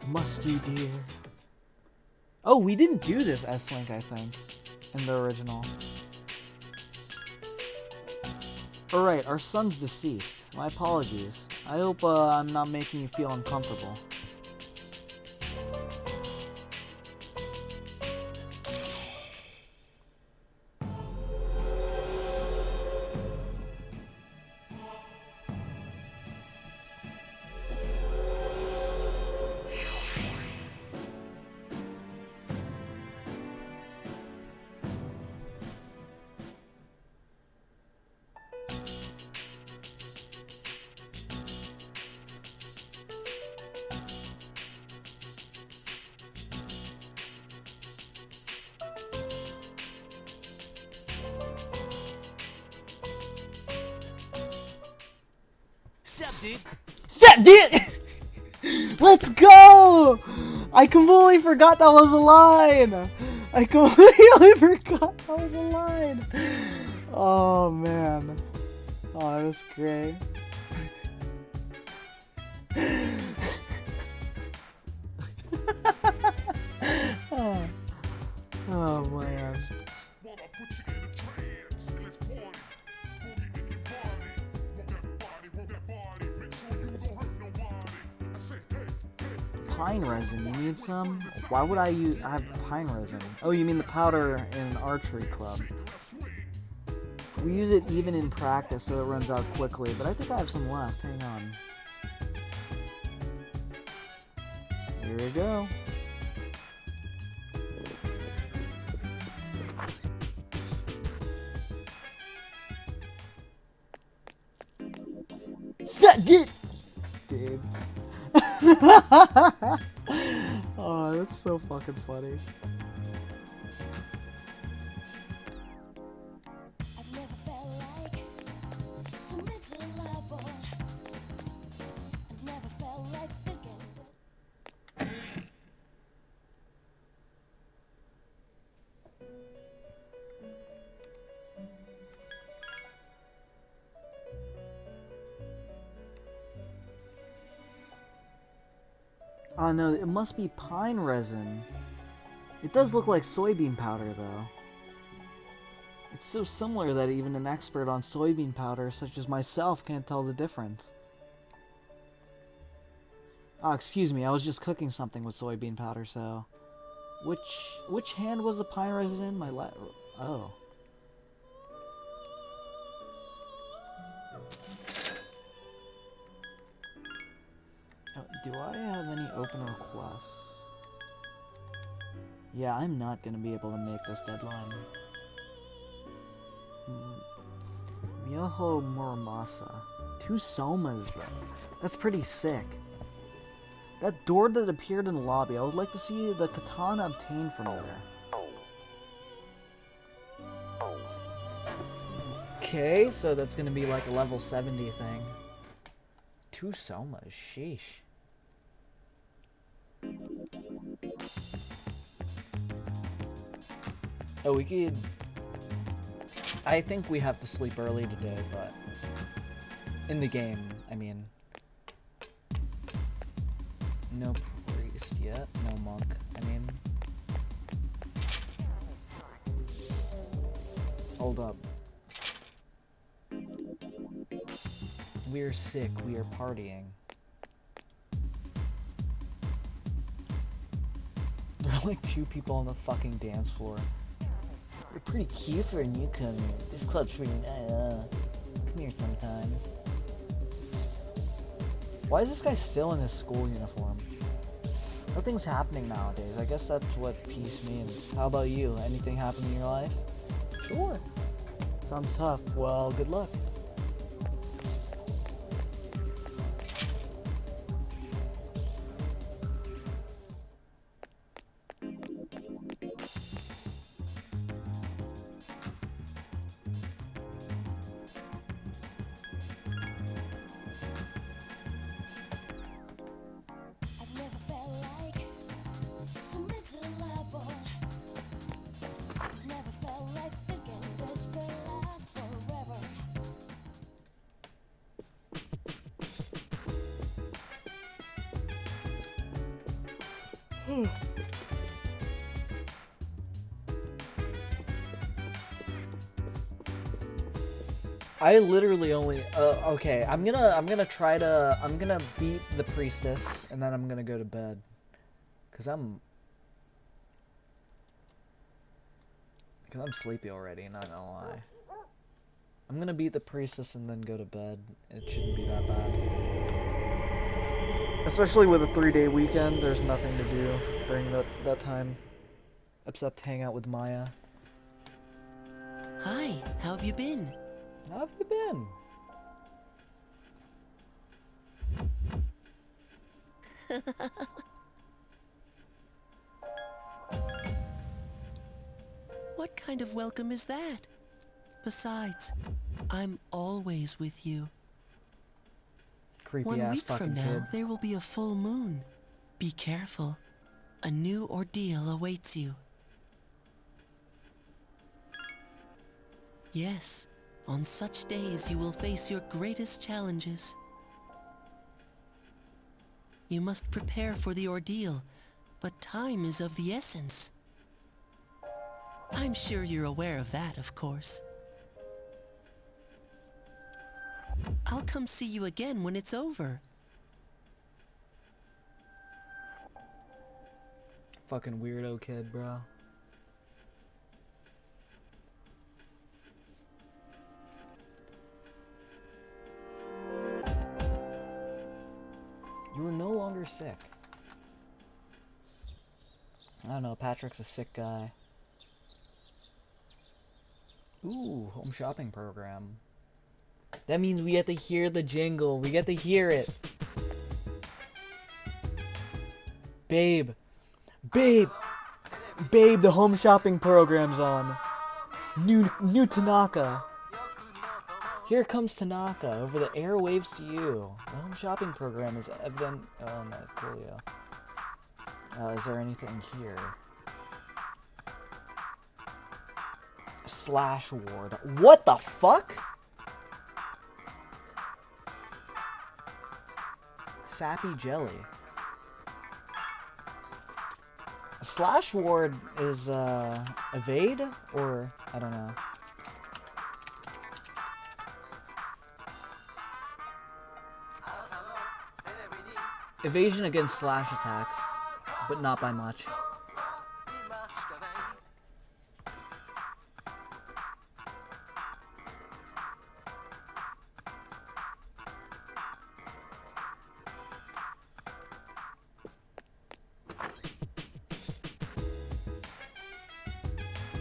Must you, dear? Oh, we didn't do this S-Link, I think, in the original. Alright, our son's deceased. My apologies. I hope I'm not making you feel uncomfortable. Set, dude! Let's go! I completely forgot that was a line! I completely forgot that was a line! Oh, man. Oh, that's great. Oh, man. Pine resin, you need some? Why would I have pine resin? Oh, you mean the powder in an archery club. We use it even in practice so it runs out quickly, but I think I have some left. Hang on. Here we go. Set it! Dude. Oh, that's so fucking funny. Oh no, it must be pine resin. It does look like soybean powder, though. It's so similar that even an expert on soybean powder, such as myself, can't tell the difference. Oh, excuse me, I was just cooking something with soybean powder, so... Which hand was the pine resin in? Oh. Do I have any open requests? Yeah, I'm not gonna be able to make this deadline. Myoho Muramasa. 2 somas, though. That's pretty sick. That door that appeared in the lobby, I would like to see the katana obtained from there. Okay, so that's gonna be like a level 70 thing. 2 somas, sheesh. Oh, we could... I think we have to sleep early today, but... In the game, I mean... No priest yet, no monk, I mean... Hold up. We're sick, we are partying. There are like 2 people on the fucking dance floor. You're pretty cute for a newcomer. This club's pretty nice. Come here sometimes. Why is this guy still in his school uniform? Nothing's happening nowadays. I guess that's what peace means. How about you? Anything happen in your life? Sure. Sounds tough. Well, good luck. I literally only okay, I'm gonna beat the priestess and then I'm gonna go to bed. Cause I'm sleepy already, not gonna lie. I'm gonna beat the priestess and then go to bed. It shouldn't be that bad. Especially with a 3-day weekend, there's nothing to do during that time. Except hang out with Maya. Hi, how have you been? How have you been? What kind of welcome is that? Besides, I'm always with you. Creepy 1 ass week fucking from now, kid. there will be a full moon. Be careful. A new ordeal awaits you. Yes, on such days you will face your greatest challenges. You must prepare for the ordeal, but time is of the essence. I'm sure you're aware of that, of course. I'll come see you again when it's over. Fucking weirdo kid, bro. You are no longer sick. I don't know, Patrick's a sick guy. Ooh, home shopping program. That means we get to hear the jingle. We get to hear it. Babe. Babe. Babe, the home shopping program's on. New Tanaka. Here comes Tanaka over the airwaves to you. The home shopping program is evident. Oh no, Coolio. Is there anything here? Slash ward. What the fuck? Sappy jelly. Slash ward is evade or I don't know. Evasion against slash attacks, but not by much.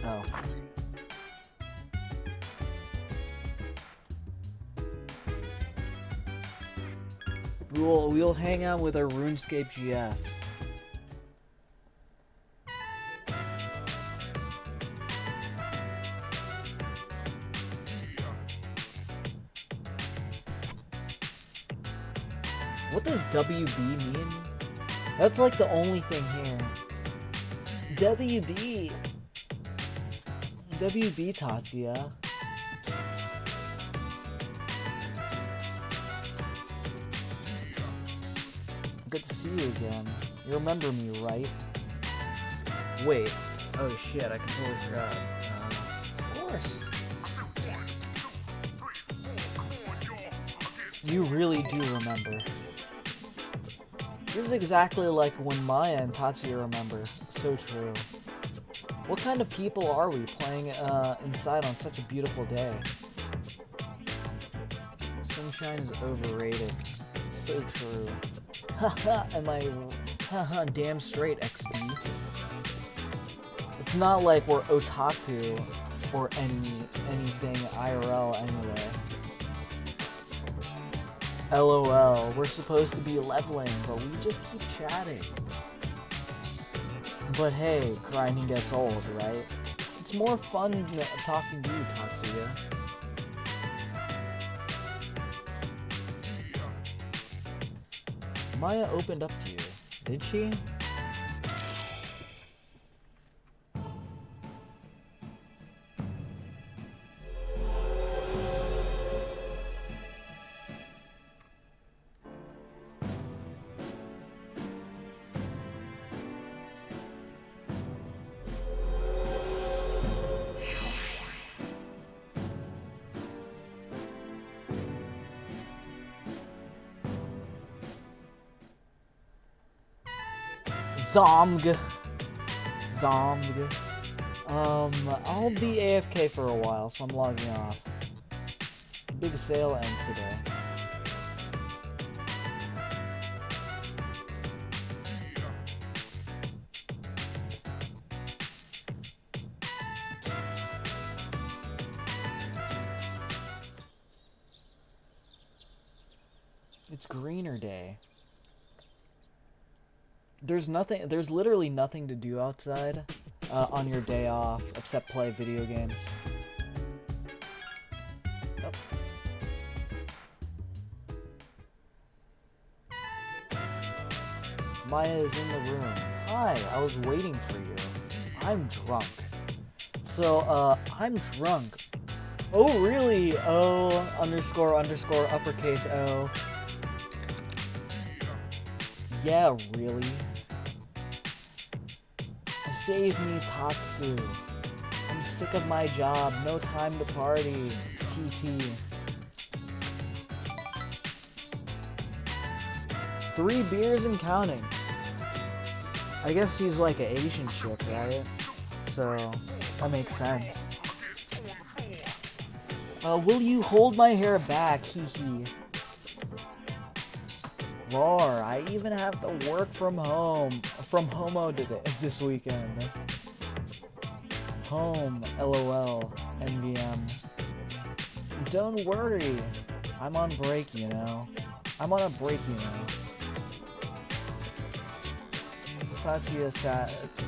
Oh. We'll hang out with our RuneScape GF. What does WB mean? That's like the only thing here. WB. WB Tatsuya. Good to see you again. You remember me, right? Wait. Oh shit, I completely forgot. Of course. You really do remember. This is exactly like when Maya and Tatsuya remember. So true. What kind of people are we playing inside on such a beautiful day? Sunshine is overrated. So true. Haha, am I haha damn straight, XD. It's not like we're otaku or anything IRL anyway. LOL, we're supposed to be leveling, but we just keep chatting. But hey, grinding gets old, right? It's more fun talking to you, Tatsuya. Maya opened up to you, did she? Zomg. I'll be AFK for a while, so I'm logging off. The big sale ends today. It's Greener Day. There's literally nothing to do outside on your day off except play video games. Oh. Maya is in the room. Hi, I was waiting for you. I'm drunk. So, I'm drunk. Oh, really? O _ uppercase O. Yeah, really? Save me, Tatsu. I'm sick of my job. No time to party. TT. 3 beers and counting. I guess she's like an Asian chick, right? So, that makes sense. Will you hold my hair back? Hee hee. Roar, I even have to work from home. From Homo today, this weekend. Home, LOL, NVM. Don't worry. I'm on break, you know. I'm on a break, you know. Tatsuya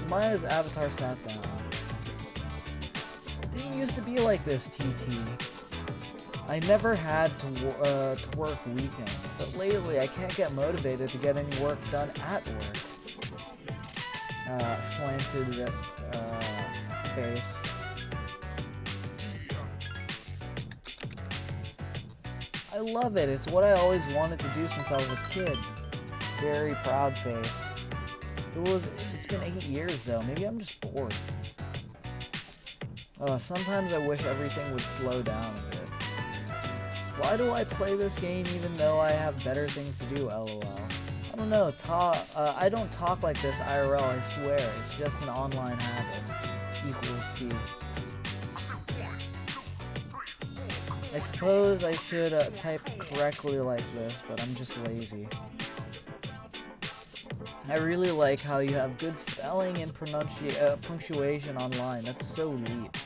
Maya's avatar sat down. It didn't used to be like this, TT. I never had to work weekends, but lately I can't get motivated to get any work done at work. Slanted face. I love it. It's what I always wanted to do since I was a kid. Very proud face. It's been 8 years though. Maybe I'm just bored. Sometimes I wish everything would slow down a bit. Why do I play this game even though I have better things to do, lol? I don't know, I don't talk like this IRL, I swear. It's just an online habit. Equals P. I suppose I should type correctly like this, but I'm just lazy. I really like how you have good spelling and punctuation online. That's so neat.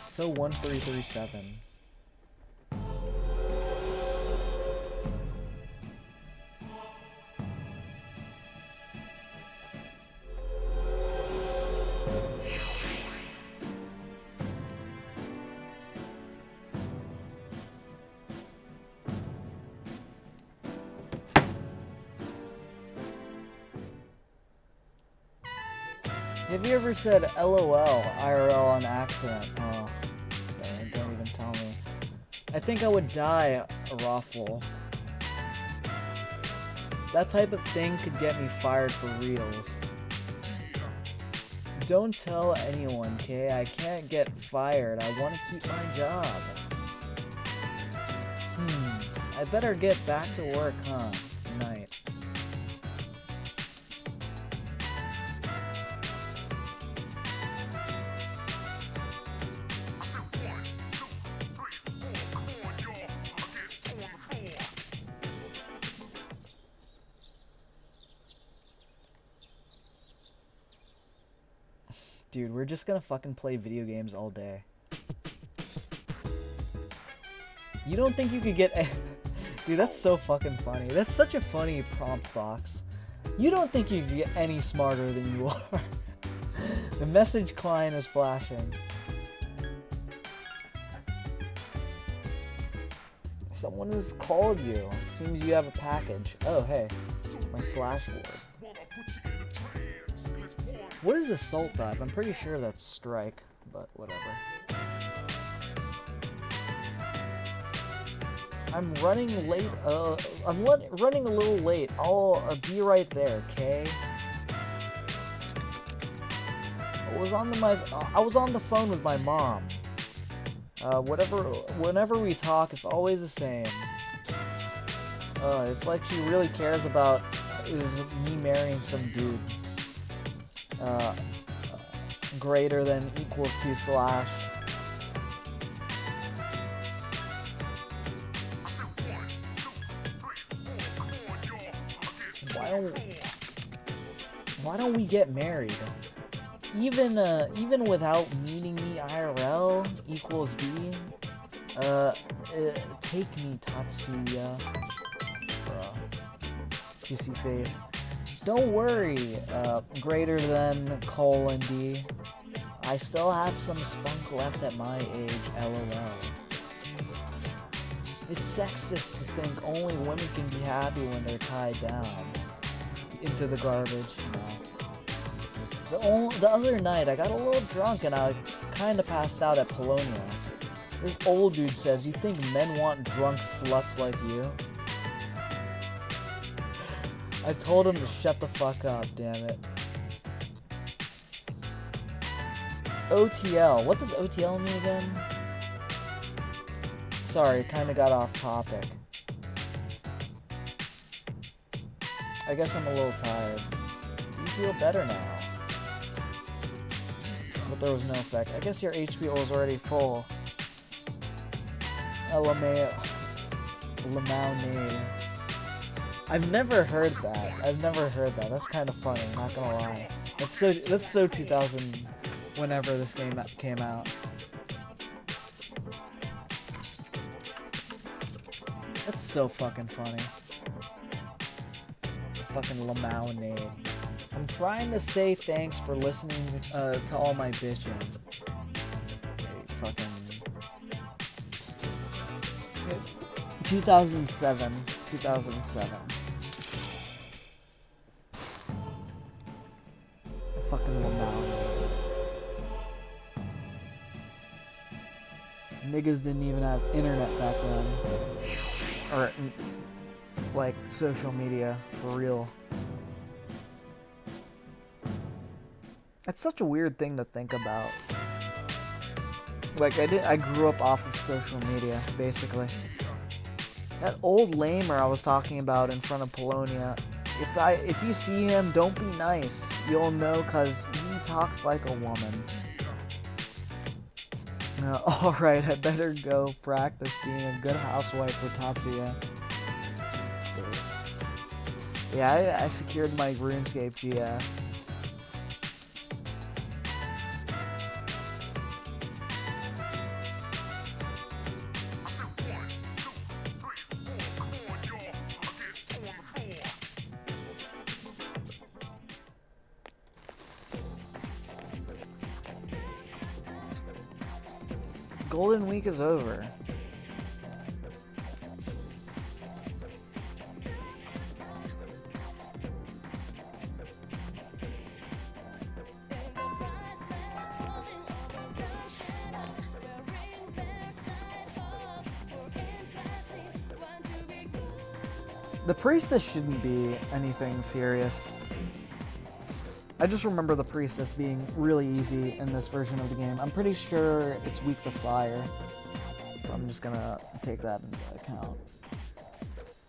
So 1337. Have you ever said LOL IRL on accident? Oh, don't even tell me. I think I would die, Raffle. That type of thing could get me fired for reals. Don't tell anyone, okay? I can't get fired. I want to keep my job. I better get back to work, huh? Night. Dude, we're just gonna fucking play video games all day. You don't think you could get Dude, that's so fucking funny. That's such a funny prompt box. You don't think you could get any smarter than you are. The message client is flashing. Someone has called you. It seems you have a package. Oh, hey. My slash word. What is assault dive? I'm pretty sure that's strike, but whatever. I'm running late. I'm running a little late. I'll be right there, okay? I was on the phone with my mom. Whenever we talk, it's always the same. It's like she really cares about is me marrying some dude. Greater than equals to slash. Why don't we get married? Even without meeting me IRL equals D. Take me, Tatsuya. Bruh. Kissy face. Don't worry, greater than :D. I still have some spunk left at my age, lol. It's sexist to think only women can be happy when they're tied down. Into the garbage, The other night, I got a little drunk and I kinda passed out at Polonia. This old dude says, "You think men want drunk sluts like you?" I told him to shut the fuck up, damn it. OTL. What does OTL mean again? Sorry, kinda got off topic. I guess I'm a little tired. Do you feel better now? But there was no effect. I guess your HP was already full. LMAO. I've never heard that. That's kind of funny, not gonna lie. That's so 2000 whenever this game came out. That's so fucking funny. Fucking Lamaonade. I'm trying to say thanks for listening to all my bitching. Okay, fucking 2007. Fucking Lamaonade. Niggas didn't even have internet back then. Or like social media for real. It's such a weird thing to think about. Like I grew up off of social media, basically. That old lamer I was talking about in front of Polonia, if you see him, don't be nice. You'll know, cause he talks like a woman. Alright, I better go practice being a good housewife for Tatsuya. Yeah, I secured my RuneScape GF. Golden Week is over. The Priestess shouldn't be anything serious. I just remember the Priestess being really easy in this version of the game. I'm pretty sure it's weak to fire, so I'm just gonna take that into account.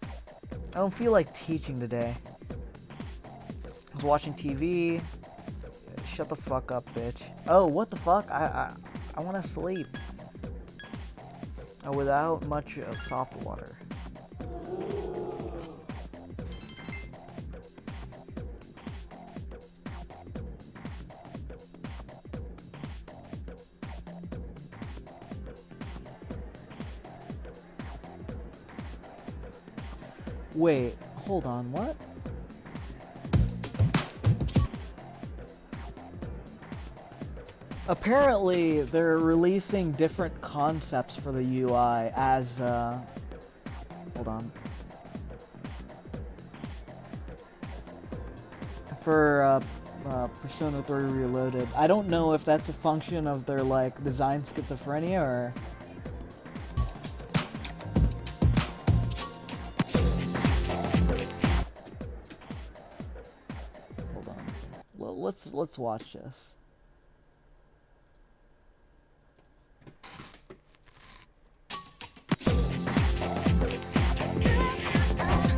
I don't feel like teaching today. I was watching TV. Shut the fuck up, bitch. Oh, what the fuck? I want to sleep. Without much soft water. Wait, hold on, what? Apparently, they're releasing different concepts for the UI as, hold on. For, Persona 3 Reloaded. I don't know if that's a function of their, like, design schizophrenia or... Hold on. Well, let's watch this.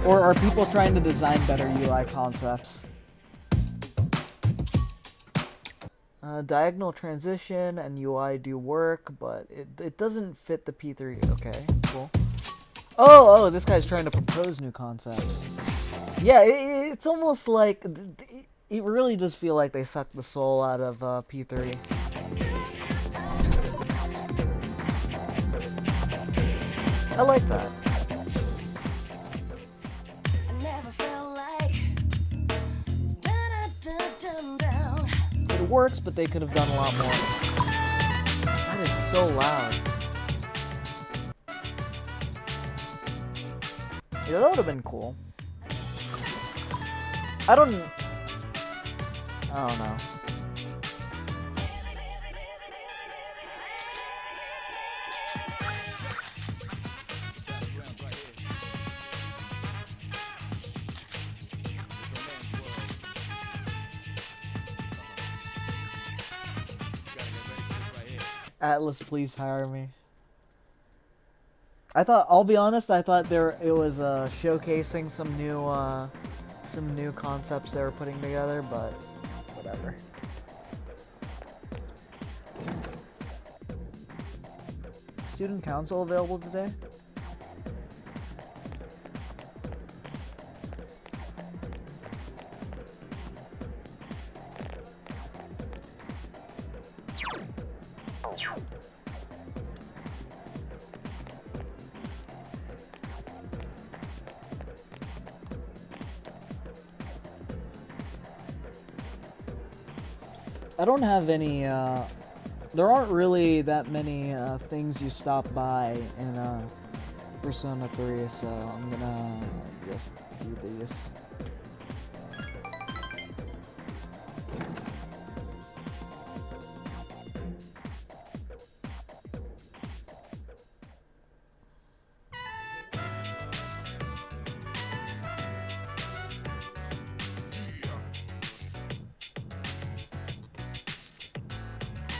Or are people trying to design better UI concepts? Diagonal transition and UI do work, but it doesn't fit the P3. Okay, cool. Oh, this guy's trying to propose new concepts. Yeah, it's almost like... It really does feel like they sucked the soul out of P3. I like that. It works, but they could have done a lot more. That is so loud. Yeah, that would have been cool. I don't know. Atlas, please hire me. I'll be honest, I thought it was showcasing some new concepts they were putting together, but whatever. Student council available today? I don't have any, there aren't really that many things you stop by in Persona 3, so I'm gonna just do these.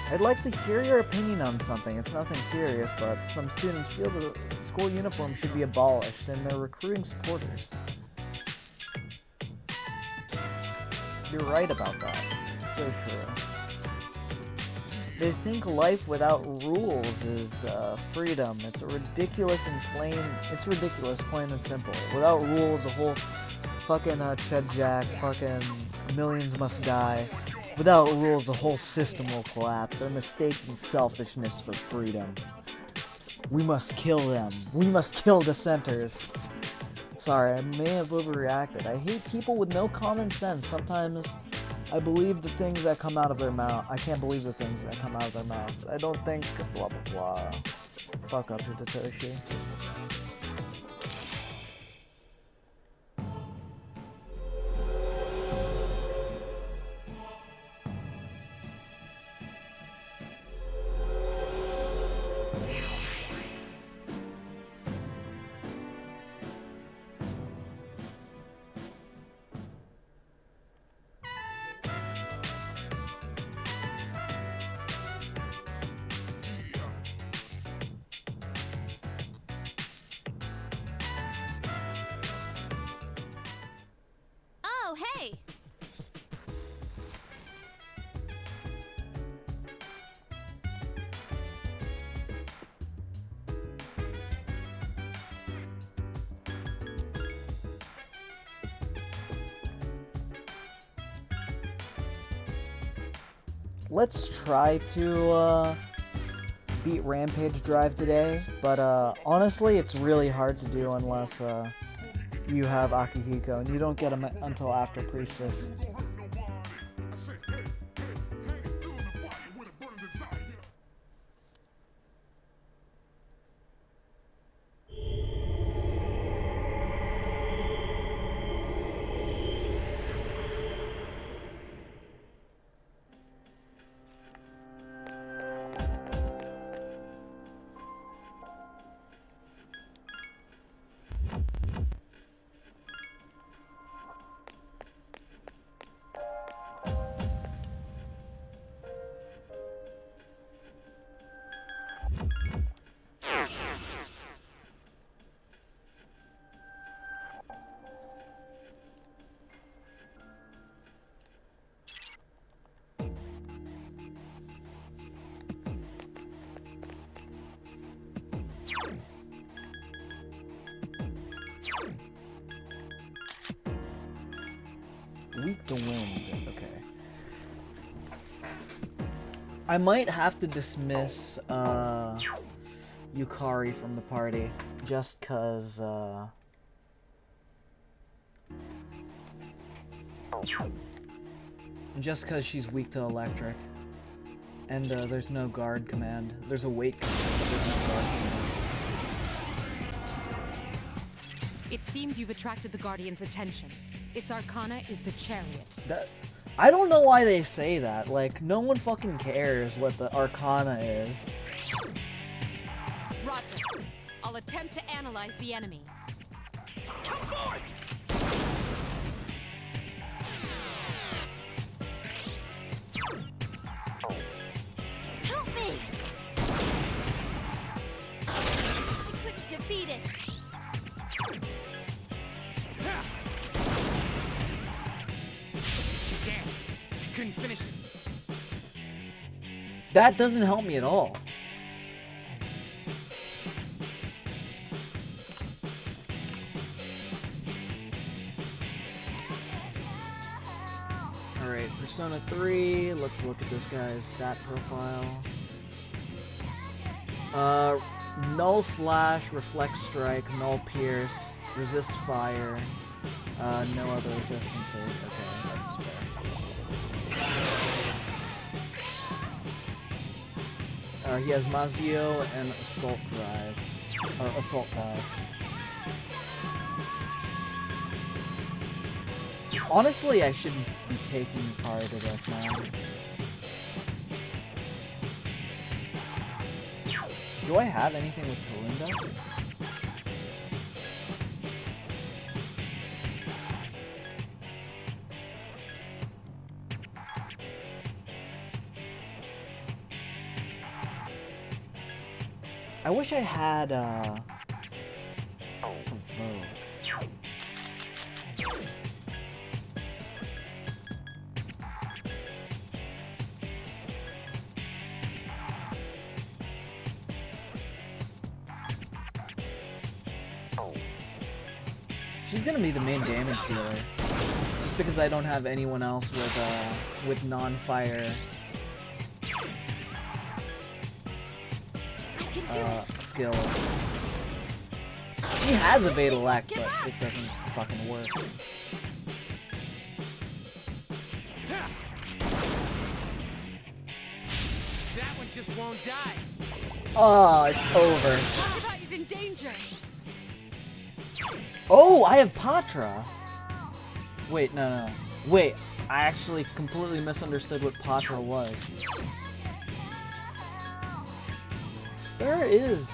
I'd like to hear your opinion on something. It's nothing serious, but some students feel the school uniform should be abolished, and they're recruiting supporters. You're right about that. It's so true. They think life without rules is freedom. It's ridiculous, plain and simple. Without rules, the whole fucking Ched Jack, fucking millions must die. Without rules, the whole system will collapse. They're mistaking selfishness for freedom. We must kill them. We must kill dissenters. Sorry, I may have overreacted. I hate people with no common sense. Sometimes I believe the things that come out of their mouth. I can't believe the things that come out of their mouth. I don't think blah blah blah. Fuck up, Hitatoshi. Oh, hey! Let's try to beat Rampage Drive today, but honestly, it's really hard to do unless you have Akihiko, and you don't get him until after Priestess. Weak to wind, okay. I might have to dismiss Yukari from the party, just cause she's weak to electric. And there's no guard command. There's a wait command, but there's no guard command. It seems you've attracted the Guardian's attention. Its arcana is the Chariot. I don't know why they say that. Like, no one fucking cares what the arcana is. Roger. I'll attempt to analyze the enemy. Come forth! Help me! I couldn't defeat it. Damn, I couldn't finish it. That doesn't help me at all. Alright, Persona 3, let's look at this guy's stat profile. Null slash, reflect strike, null pierce, resist fire, no other resistances. Okay, that's fair. He has Mazio and Assault Drive. Or Assault Dive. Honestly, I shouldn't be taking part of this, man. Do I have anything with Tolinda? I wish I had Provoke. She's gonna be the main damage dealer, just because I don't have anyone else with non-fire skills. She has a Vedalek, but it doesn't fucking work. That one just won't die. Oh, it's over. Patra is in danger. Oh, I have Patra. Wait, no. Wait, I actually completely misunderstood what Patra was. There is,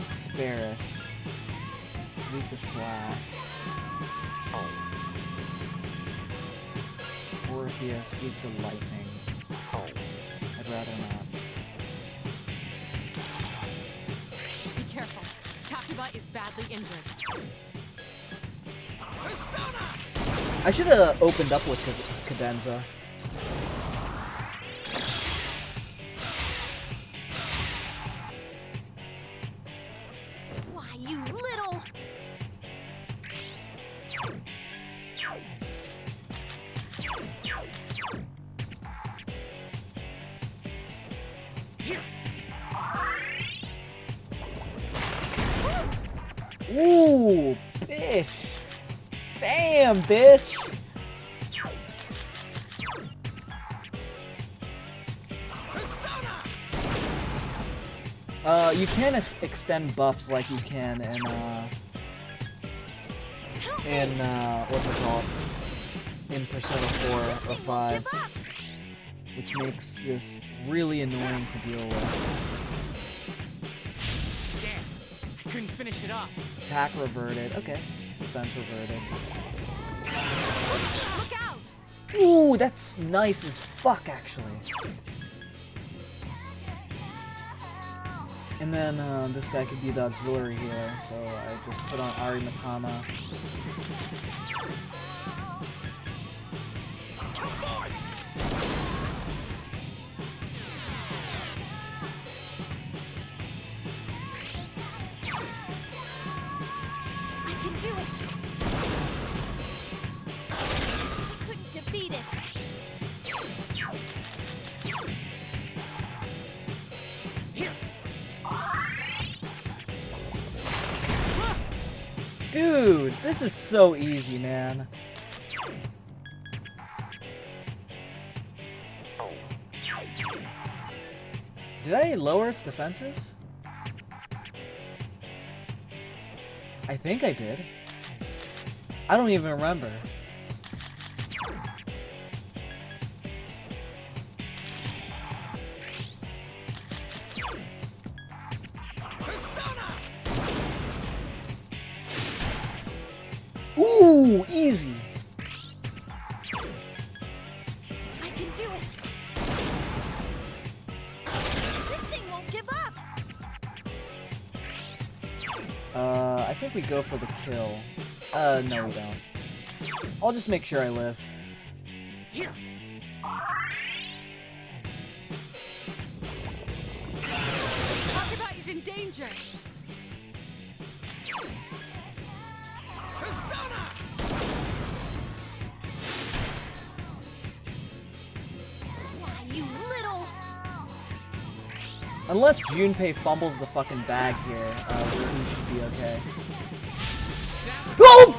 Sparris. Weak to slash. Orpheus, weak to lightning. I'd rather not. Be careful. Takuba is badly injured. I should have opened up with Cadenza. Why, you little... Ooh, bitch. Damn, bitch. You can extend buffs like you can in what's it called? In Persona 4 or 5, which makes this really annoying to deal with. Damn, I couldn't finish it off. Attack reverted. Okay. Defense reverted. Look out! Ooh, that's nice as fuck, actually. And then this guy could be the auxiliary healer, so I just put on Ari Matama. I can do it! I couldn't defeat it! Dude, this is so easy, man. Did I lower its defenses? I think I did. I don't even remember. Ooh, easy. I can do it! This thing won't give up! I think we go for the kill. No we don't. I'll just make sure I live. Here. Takuba is in danger. Why, you little... Unless Junpei fumbles the fucking bag here, we should be okay. Oh!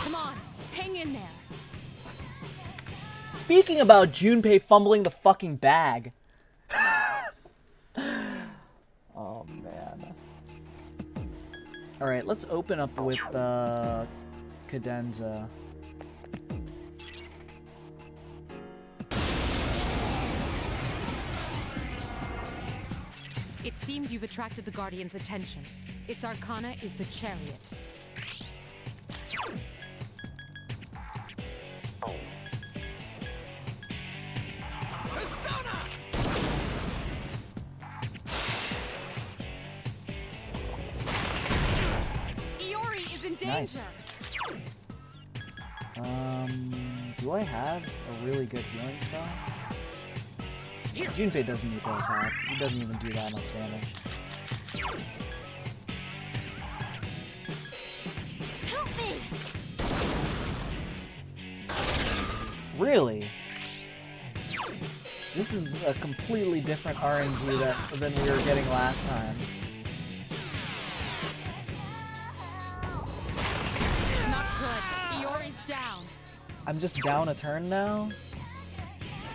Come on, hang in there. Speaking about Junpei fumbling the fucking bag. Oh, man. Alright, let's open up with Cadenza. It seems you've attracted the Guardian's attention. Its arcana is the Chariot. Iori is in danger! Nice. Do I have a really good healing spell? Junpei doesn't need to attack. He doesn't even do that much damage. Help me! Really? This is a completely different RNG than we were getting last time. Not good. Iori's down. I'm just down a turn now?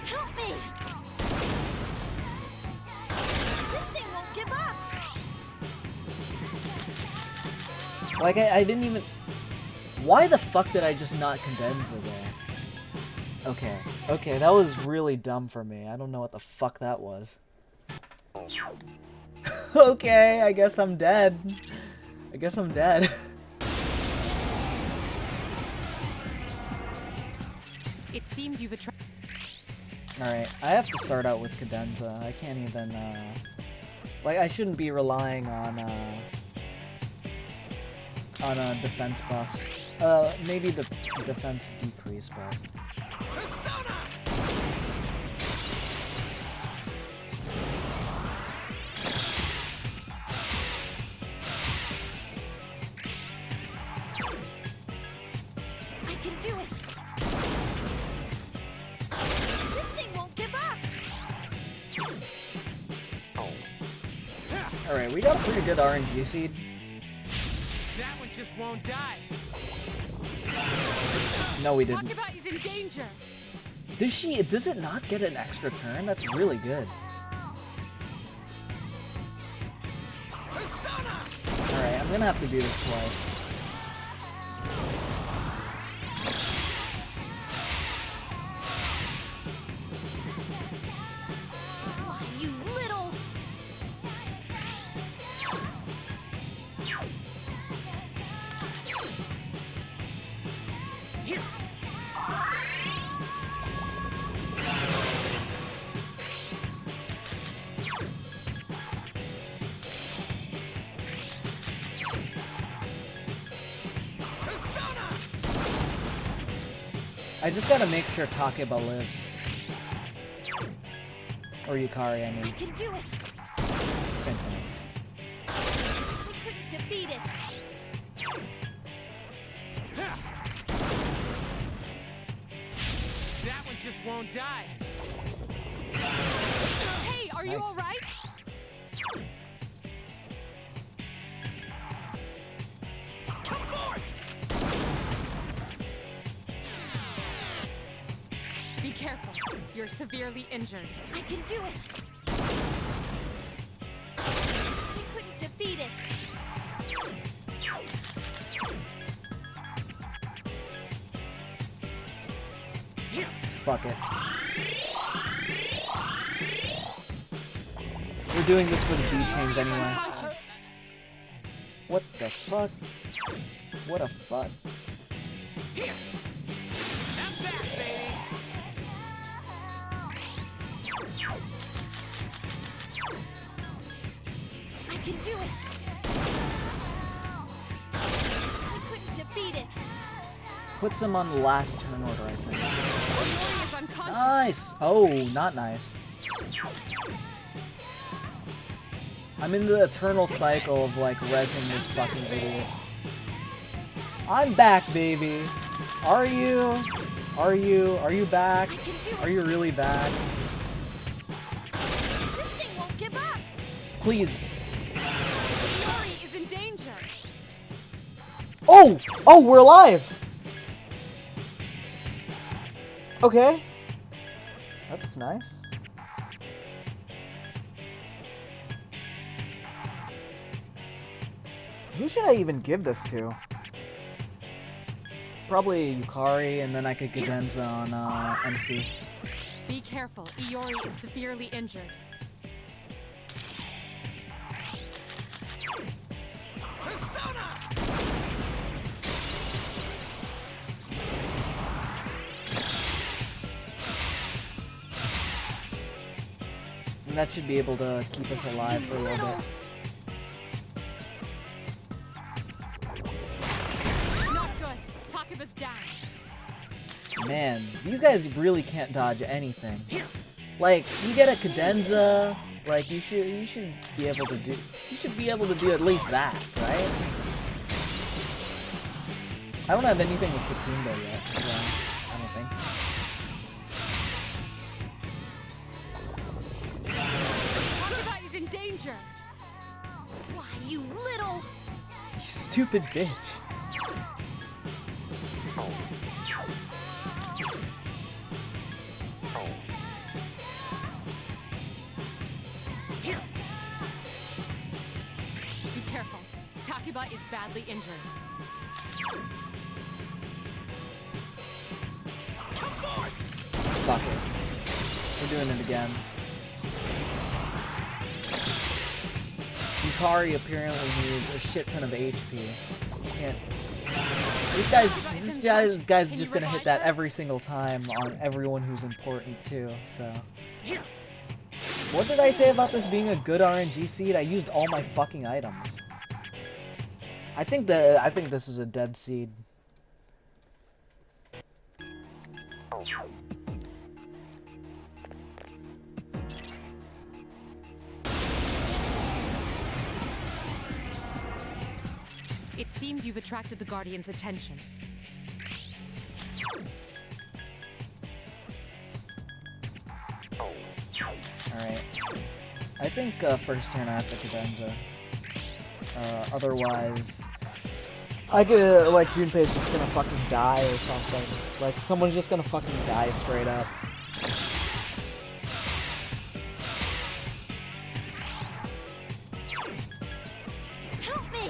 Help me! This thing won't give up! Like, I didn't even... Why the fuck did I just not Cadenza there? Okay, that was really dumb for me. I don't know what the fuck that was. Okay, I guess I'm dead. It seems you've attracted. Alright, I have to start out with Cadenza. I can't even, like, I shouldn't be relying on defense buffs. Maybe the defense decrease, but... I can do it! This thing won't give up! Alright, we got a pretty good RNG seed. That one just won't die. No, we didn't. Is in danger. Does it not get an extra turn? That's really good. Alright, I'm gonna have to do this twice. You little... Here. I just gotta make sure Takeba lives. Or Yukari, I mean. I can do it! Same thing. I couldn't defeat it! That one just won't die. Hey, are you alright? Come forth! Be careful. You're severely injured. I can do it! I couldn't defeat it! Here. Fuck it. We're doing this for the beat change anyway. What the fuck? What a fuck. Here. Have that, baby. I can do it! I couldn't defeat it! Puts him on the last turn order, I think. Iori is unconscious. Nice! Oh, not nice. I'm in the eternal cycle of, like, rezzing this fucking idiot. I'm back, baby! Are you? Are you back? Are you really back? This thing won't give up! Please. Iori is in danger. Oh! Oh, we're alive! Okay. That's nice. Who should I even give this to? Probably Yukari, and then I could Cadenza on MC. Be careful. Iori is severely injured. And that should be able to keep us alive for a little bit. Not good. Takeba's down. Man, these guys really can't dodge anything. Like, you get a cadenza, like you should be able to do at least that, right? I don't have anything with Sekunda yet, so I don't think. Takeba is in danger. Why, you little... You stupid bitch. Be careful. Takeba is badly injured. Fuck it. We're doing it again. Yukari apparently needs a shit ton of HP. Can't. This guy's just gonna hit that every single time on everyone who's important too, so. What did I say about this being a good RNG seed? I used all my fucking items. I think this is a dead seed. It seems you've attracted the Guardian's attention. Alright. I think first turn I have to cadenza. Otherwise... I could, like, Junpei's just gonna fucking die or something. Like, someone's just gonna fucking die straight up. Help me!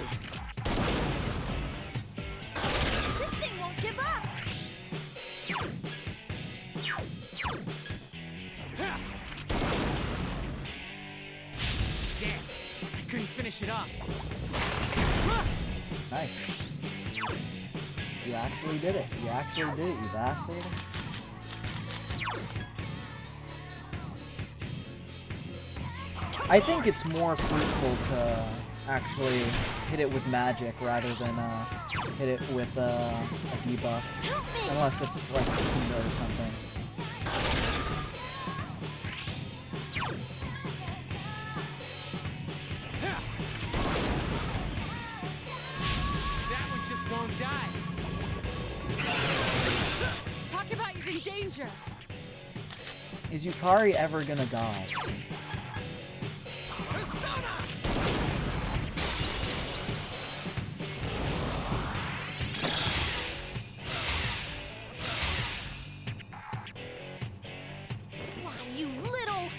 This thing won't give up! Damn, I couldn't finish it up. Nice. You actually did it. You actually did it, you bastard. I think it's more fruitful to actually hit it with magic rather than hit it with a debuff. Unless it's like Sekunda or something. That one just won't die. Takeba is in danger. Is Yukari ever gonna die? Why, you little...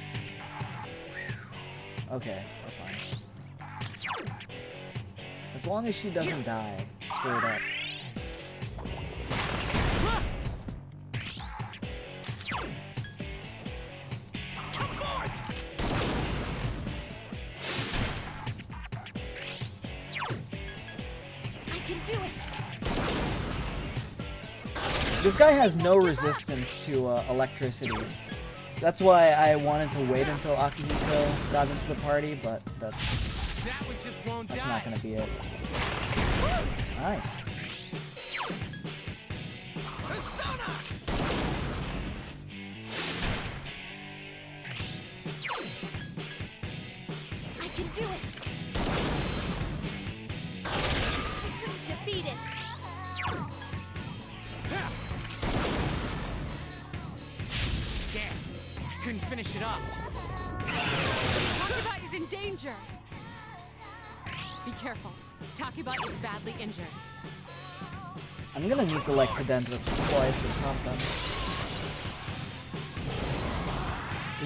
Okay, we're fine. As long as she doesn't die, straight up. I can do it! This guy has no resistance to electricity. That's why I wanted to wait until Akihiko got into the party, but that's not gonna be it. Nice. I can do it! I couldn't defeat it! Damn, I couldn't finish it up. Takeba is in danger. Be careful. Takeba is badly injured. I'm gonna need to like cadenza twice or something.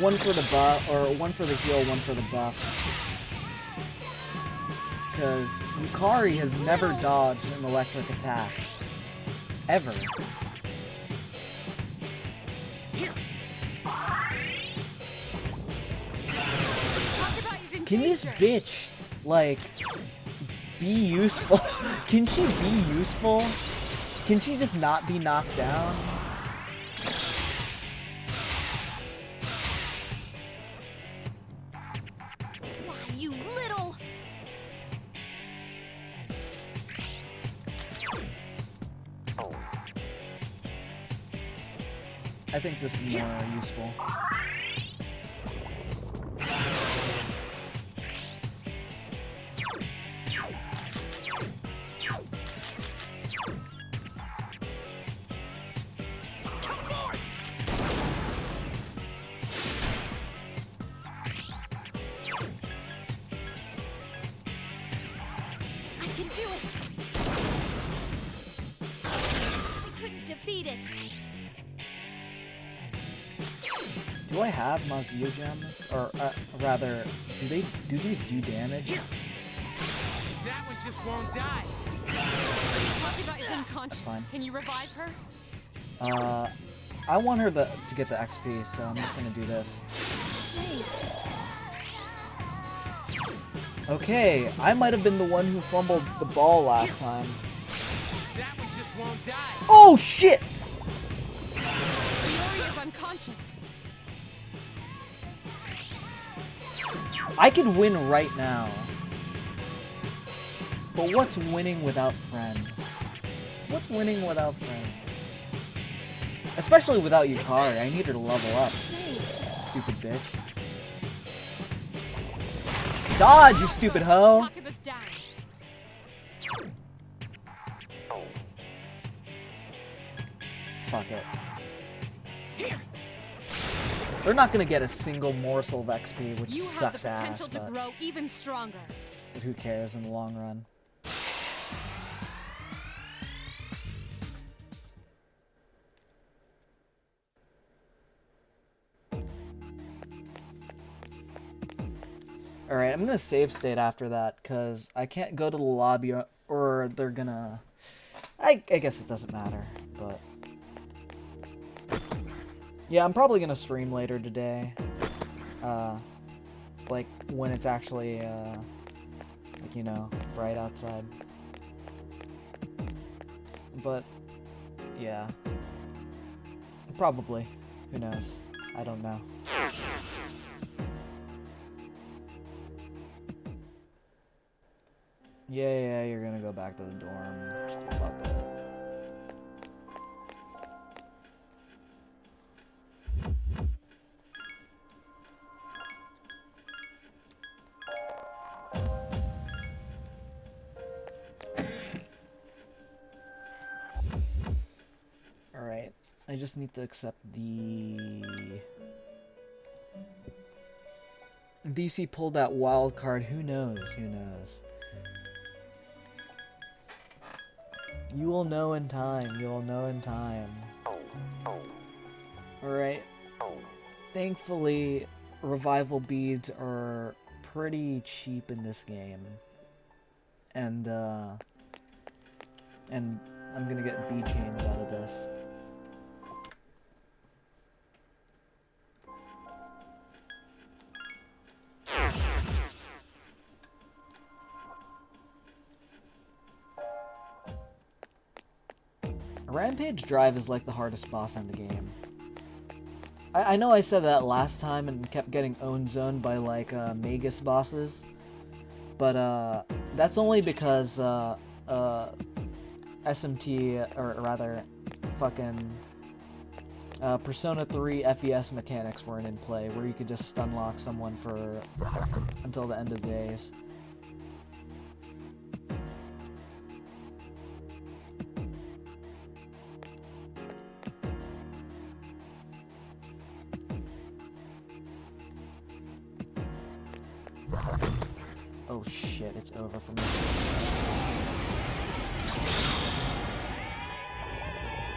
One for the buff, or one for the heal, one for the buff. Because Yukari has never dodged an electric attack. Ever. Can this bitch, like, be useful? Can she be useful? Can she just not be knocked down? I think this is more useful. I can do it! I couldn't defeat it! Do I have Mazio gems? Or rather, do these do damage? That one just won't die. Takeba is unconscious. Fine. Can you revive her? I want her to get the XP, so I'm just gonna do this. Okay, I might have been the one who fumbled the ball last time. That one just won't die. Oh shit! Fiori is unconscious. I could win right now. But what's winning without friends? What's winning without friends? Especially without Yukari. I need her to level up. Stupid bitch. Dodge, you stupid hoe! Takeba's down. Fuck it. They're not gonna get a single morsel of XP, which You have sucks the ass, potential to grow even stronger. but who cares in the long run? Alright, I'm gonna save state after that, because I can't go to the lobby, or they're gonna... I guess it doesn't matter, but... Yeah, I'm probably gonna stream later today. Like, when it's actually, like, you know, bright outside. But, yeah. Probably. Who knows? I don't know. Yeah, you're gonna go back to the dorm. Just fuck it. Alright, I just need to accept the... DC pulled that wild card, who knows, who knows. You will know in time, you will know in time. Alright. Thankfully, revival beads are pretty cheap in this game. And I'm gonna get bee chains out of this. Rampage Drive is like the hardest boss in the game. I know I said that last time and kept getting own zoned by like Magus bosses, but that's only because SMT, or rather fucking Persona 3 FES mechanics weren't in play, where you could just stun lock someone for until the end of days. Oh shit, it's over for me.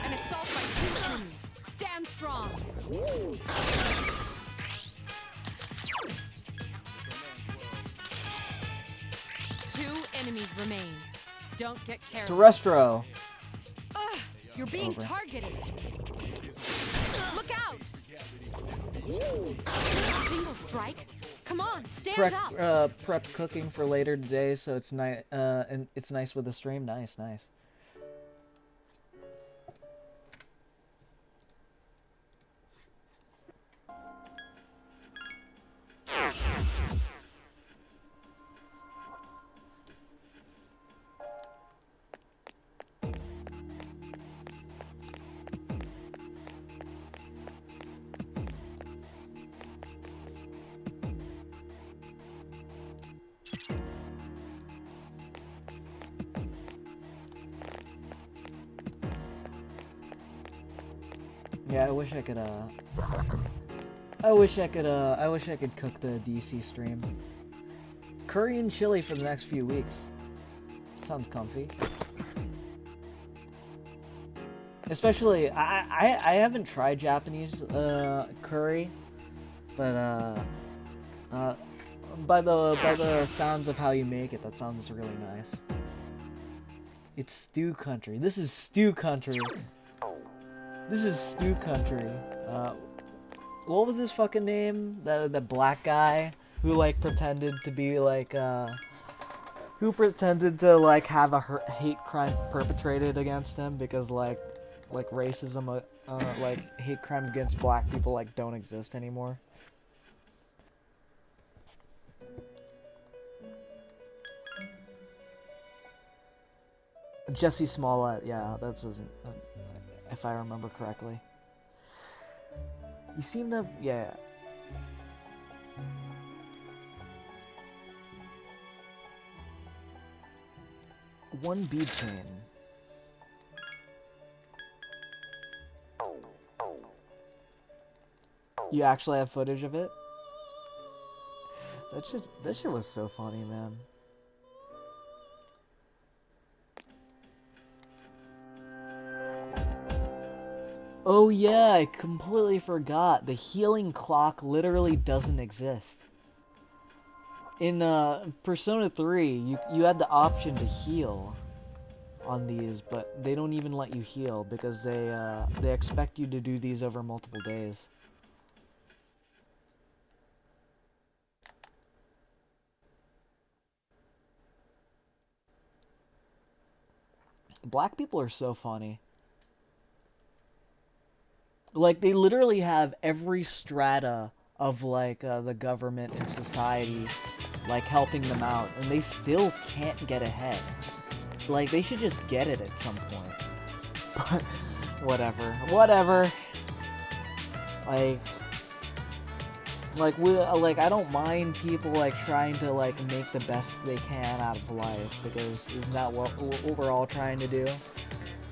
An assault by 2 enemies. Stand strong. Two enemies remain. Don't get carried. Terrestro! Ugh, you're being over. targeted. Look out! Single strike. Come on, stand up. Prep cooking for later today, so it's nice. And it's nice with the stream. Nice, nice. Yeah, I wish I could I wish I could cook the DC stream. Curry and chili for the next few weeks. Sounds comfy. Especially, I haven't tried Japanese curry, but by the sounds of how you make it, that sounds really nice. It's stew country. This is stew country. This is stew country. What was his fucking name? The black guy who like pretended to be like who pretended to like have a hate crime perpetrated against him because like racism, like hate crimes against black people like don't exist anymore. Jesse Smollett, yeah, that's his, if I remember correctly. You seem to have, yeah. One bead chain. You actually have footage of it? That shit was so funny, man. Oh yeah, I completely forgot. The healing clock literally doesn't exist. In Persona 3, you had the option to heal on these, but they don't even let you heal because they expect you to do these over multiple days. Black people are so funny. Like, they literally have every strata of, like, the government and society, like, helping them out, and they still can't get ahead. Like, they should just get it at some point. But, whatever. Like, I don't mind people, like, trying to, like, make the best they can out of life, because isn't that what we're all trying to do?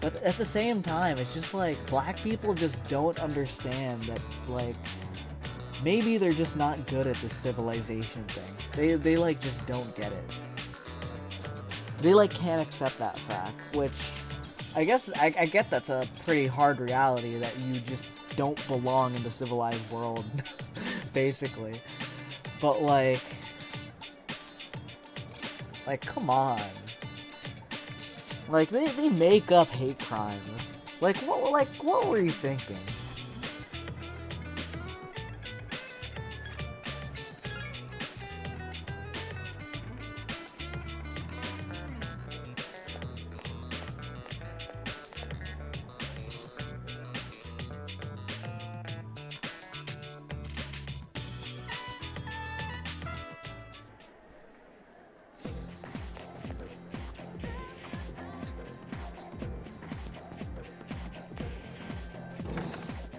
But at the same time, it's just like, black people just don't understand that, like, maybe they're just not good at the civilization thing. They like, just don't get it. They, like, can't accept that fact, which, I guess, I get that's a pretty hard reality, that you just don't belong in the civilized world, basically. But, like, come on. Like, they make up hate crimes. Like, what were you thinking?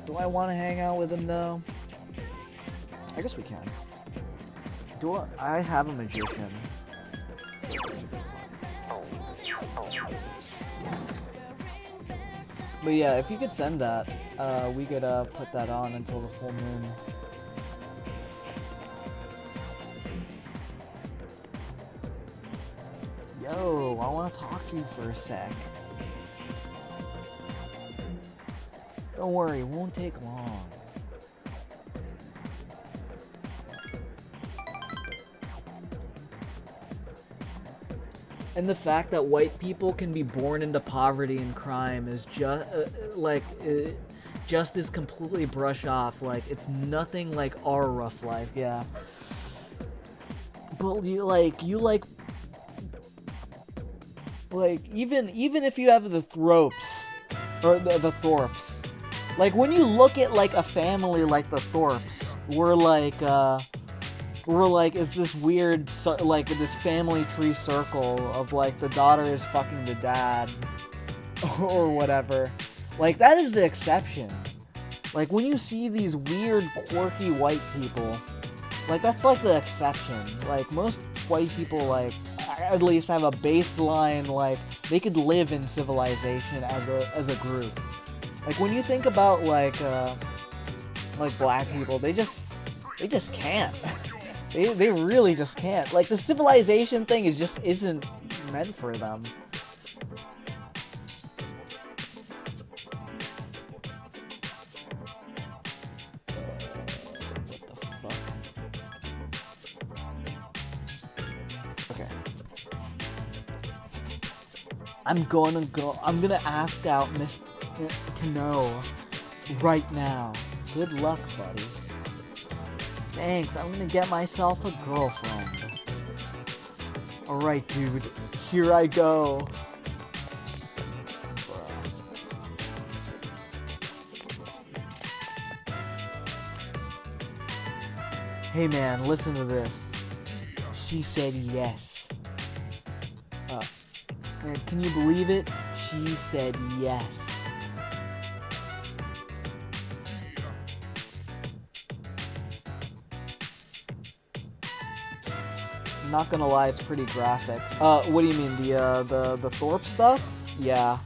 Do I want to hang out with him, though? I guess we can. I have a magician. But yeah, if you could send that, we could put that on until the full moon. Yo, I want to talk to you for a sec. Don't worry, it won't take long. And the fact that white people can be born into poverty and crime is just just is completely brushed off. Like, it's nothing like our rough life, yeah. But even if you have the Thropes or the Thorpes. Like, when you look at, like, a family like the Thorpes, we're like, it's this weird, like, this family tree circle of, like, the daughter is fucking the dad, or whatever. Like, that is the exception. Like, when you see these weird, quirky white people, like, that's, like, the exception. Like, most white people, like, at least have a baseline, like, they could live in civilization as a group. Like when you think about like black people, they just can't. they really just can't. Like the civilization thing is just isn't meant for them. What the fuck? Okay. I'm gonna ask out Miss Kano right now. Good luck, buddy. Thanks, I'm gonna get myself a girlfriend. Alright, dude. Here I go. Hey man, listen to this. She said yes. Can you believe it? She said yes. Not gonna lie, it's pretty graphic. What do you mean, the Thorpe stuff? Yeah.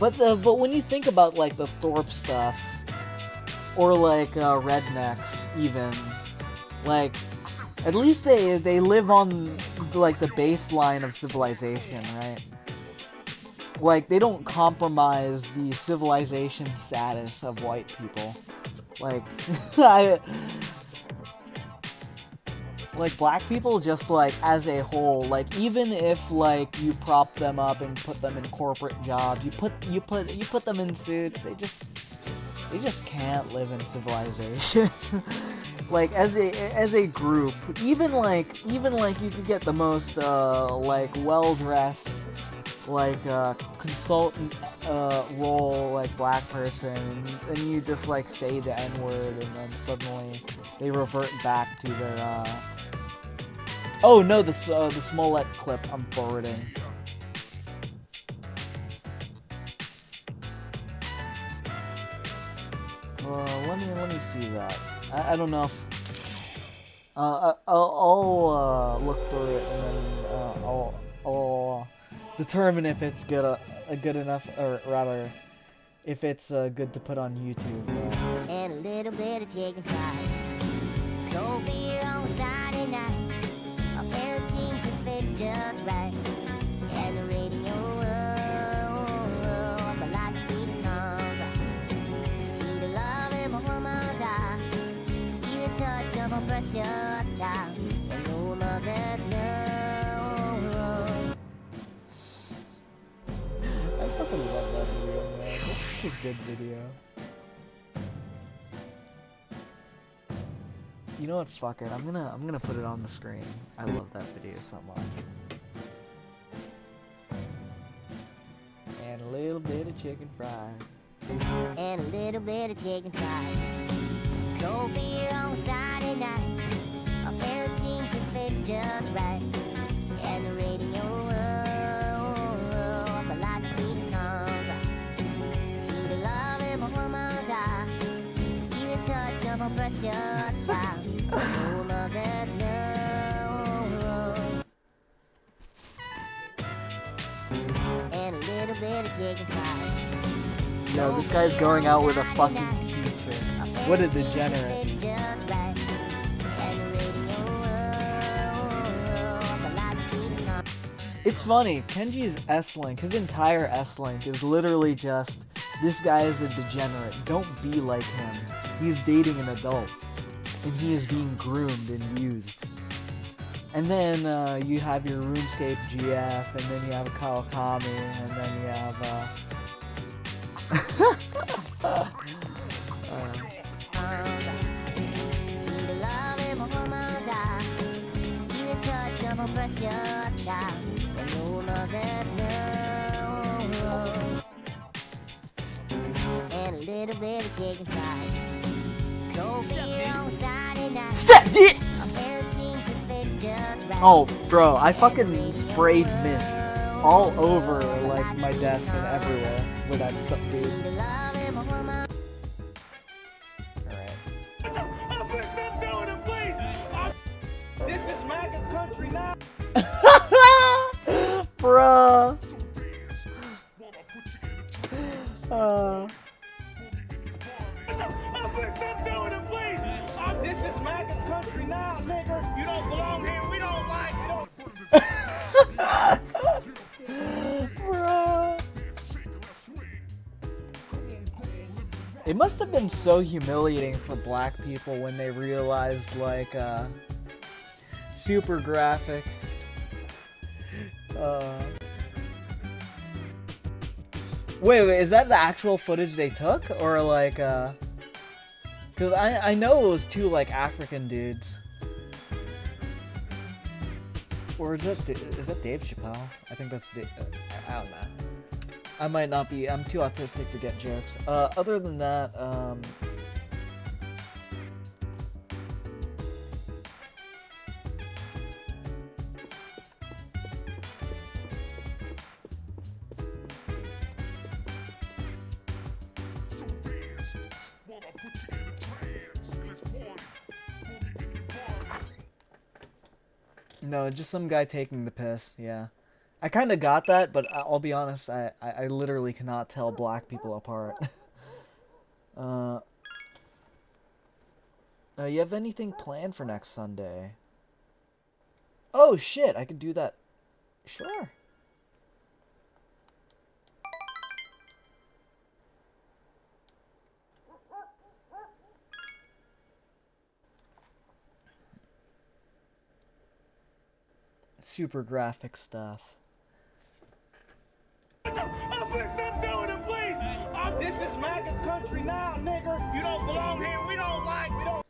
But when you think about like the Thorpe stuff, or like rednecks even, like at least they live on like the baseline of civilization, right? Like they don't compromise the civilization status of white people. Like like black people, just like as a whole, like even if like you prop them up and put them in corporate jobs, you put them in suits, they just can't live in civilization. Like as a group, even like you could get the most like well-dressed like consultant role like black person, and you just like say the N-word, and then suddenly they revert back to their oh no, the Smollett clip I'm forwarding. Let me see that. I don't know if I'll look through it, and then I'll determine if it's good enough, or rather, if it's good to put on YouTube. And a little bit of chicken fried. Cold beer on Friday night. A pair of jeans that fit just right. And the radio, but like to see the sunrise. See the love in my woman's eye. Feel the touch of a precious child. And no love that's no. I fucking love that video, man. That's such a good video. You know what? Fuck it. I'm gonna put it on the screen. I love that video so much. And a little bit of chicken fried. And a little bit of chicken fried. Cold beer on Friday night. A pair of jeans that fit just right. And the radio, but like to see the sunrise. See the love in my woman's eye. Feel the touch of a precious child. No love that's no. And a little bit of chicken fried. Yo, this guy's going out with a fucking teacher. What a degenerate. It's funny, Kenji's S-Link, his entire S-Link is literally just, this guy is a degenerate, don't be like him. He is dating an adult, and he is being groomed and used. And then you have your RuneScape GF, and then you have Kawakami, and then you have See the love in my woman's eye. Feel the touch of a precious child. And no love that's no. And a little bit of chicken fried. Cold beer on Friday night. Step it! A pair of jeans that fit just right. Oh, bro, I fucking sprayed mist all over, like, my desk and everywhere with that suck, dude. This is MAGA country now. Bruh. Stop doing it, please! This is MAGA country now, nigga. You don't belong here. We don't like Bruh. It must have been so humiliating for black people when they realized, like, super graphic. Wait, is that the actual footage they took? Or, like, because I know it was two, like, African dudes. Or is that Dave Chappelle? I think that's Dave. I don't know. I might not be. I'm too autistic to get jokes. Other than that, no, just some guy taking the piss. Yeah. I kind of got that, but I'll be honest, I literally cannot tell black people apart. You have anything planned for next Sunday? Oh shit, I could do that. Sure. Super graphic stuff. Stop doing it, please! This is MAGA country now, nigga. You don't belong here. We don't like. We don't.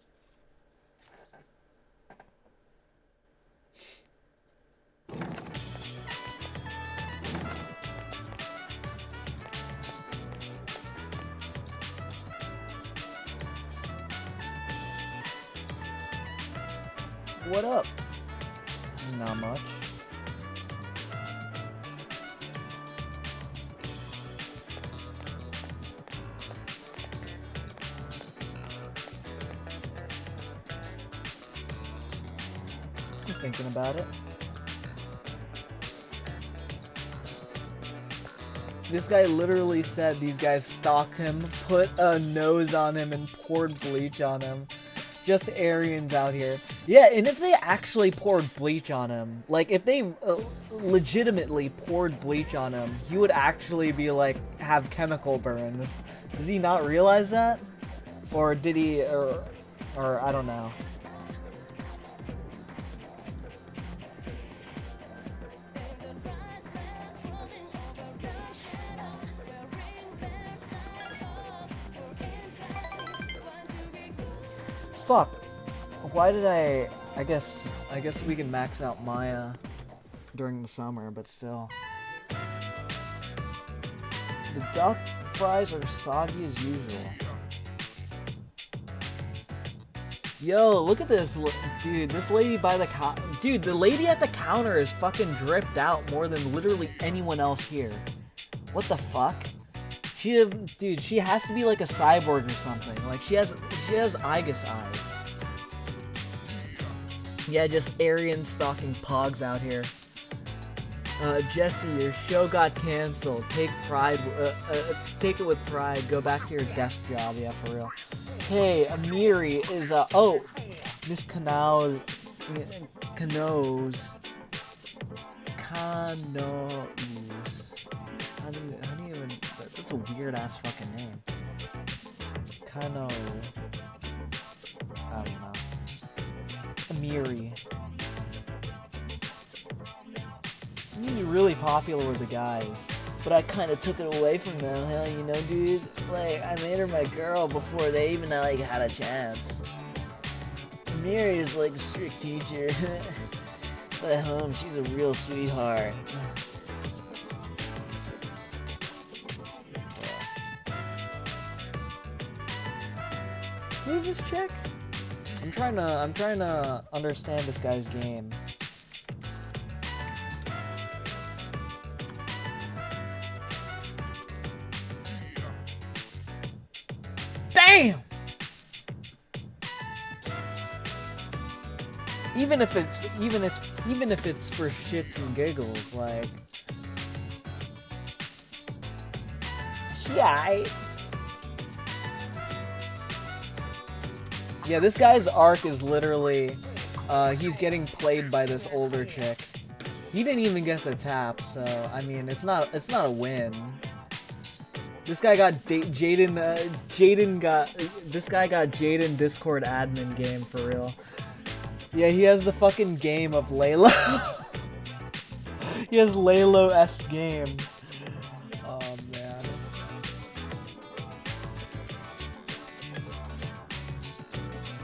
What up? Not much. I'm thinking about it. This guy literally said these guys stalked him, put a nose on him, and poured bleach on him. Just Aryans out here. Yeah, and if they actually poured bleach on him, like if they legitimately poured bleach on him, he would actually be like, have chemical burns. Does he not realize that? Or did he, or I don't know. Fuck. Why did I guess we can max out Maya during the summer, but still. The duck fries are soggy as usual. Yo, look at this, dude. This lady by the dude, the lady at the counter is fucking dripped out more than literally anyone else here. What the fuck? Dude, she has to be like a cyborg or something. Like she has Igus eyes. Yeah, just Aryan stalking pogs out here. Jesse, your show got canceled. Take pride. Take it with pride. Go back to your desk job. Yeah, for real. Hey, Amiri is oh, Miss Canoes. How do you even? That's a weird ass fucking name. Kano. I don't know. Amiri. I mean, you're really popular with the guys, but I kind of took it away from them. Hell, you know, dude. Like, I made her my girl before they even like had a chance. Amiri is like a strict teacher, but at home she's a real sweetheart. Who's this chick? I'm trying to understand this guy's game. Damn! Even if it's for shits and giggles, like Yeah, this guy's arc is literally, he's getting played by this older chick. He didn't even get the tap, so I mean, it's not a win. This guy got Jaden Discord admin game for real. Yeah, he has the fucking game of Layla. He has Laylo-esque game. Oh man.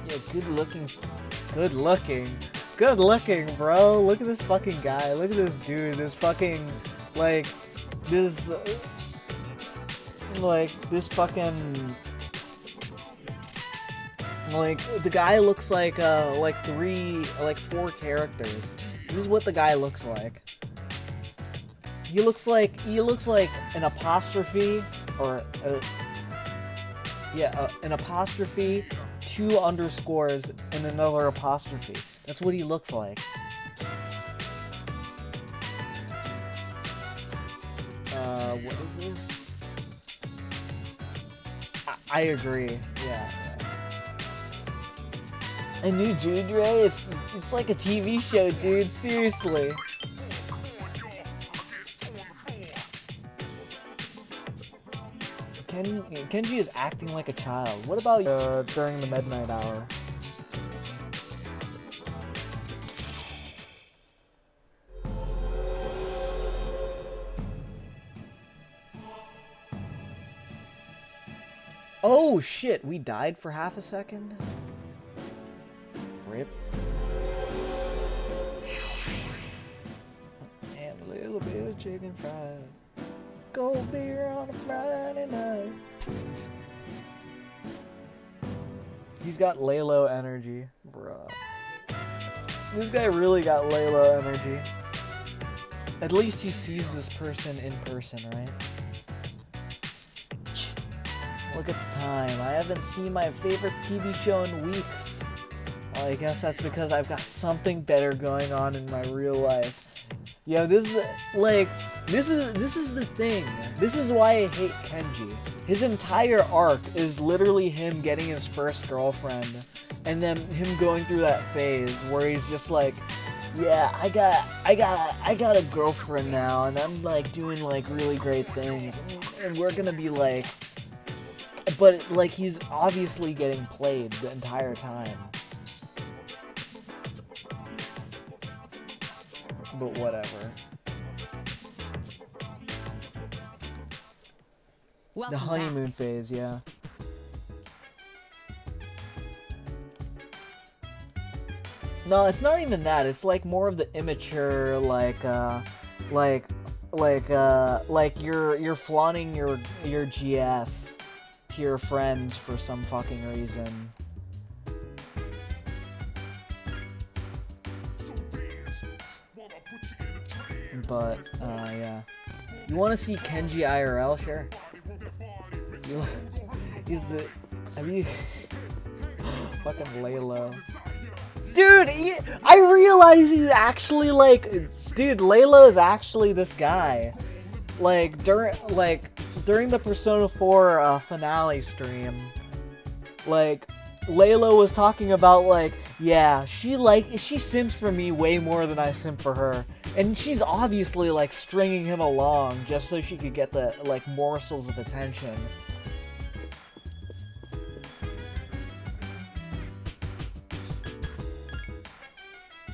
Yeah, good looking, bro. Look at this fucking guy. Look at this dude. This fucking, like, this fucking, like, the guy looks like 4 characters. This is what the guy looks like. He looks like an apostrophe, or an apostrophe, 2 underscores, and another apostrophe. That's what he looks like. What is this? I agree. Yeah. A new Jude Ray? It's like a TV show, dude. Seriously. Kenji is acting like a child. What about during the midnight hour? Oh shit, we died for half a second? Rip. And a little bit of chicken fried. Cold beer on a Friday night. He's got Laylo energy, bruh. This guy really got Laylo energy. At least he sees this person in person, right? Look at the time. I haven't seen my favorite TV show in weeks. Well, I guess that's because I've got something better going on in my real life. Yo, this is the thing. This is why I hate Kenji. His entire arc is literally him getting his first girlfriend, and then him going through that phase where he's just like, yeah, I got a girlfriend now, and I'm like doing like really great things, and we're gonna be like, but like he's obviously getting played the entire time. But whatever. Welcome the honeymoon back. phase, yeah. No, it's not even that. It's like more of the immature, like you're flaunting your GF to your friends for some fucking reason. But yeah. You want to see Kenji IRL? Sure. Have you fucking Laylo? Dude, I realize he's actually like, dude, Laylo is actually this guy. Like during the Persona 4 finale stream, like Laylo was talking about like, yeah, she simps for me way more than I simp for her. And she's obviously like stringing him along just so she could get the like morsels of attention.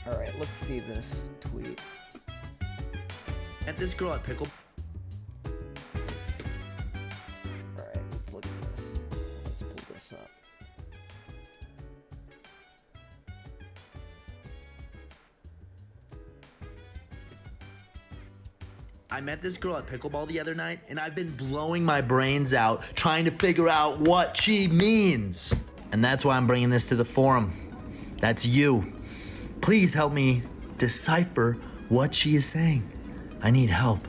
Alright, let's see this tweet. Met this girl at Pickle. Alright, let's look at this. Let's pull this up. I met this girl at Pickleball the other night, and I've been blowing my brains out trying to figure out what she means. And that's why I'm bringing this to the forum. That's you. Please help me decipher what she is saying. I need help.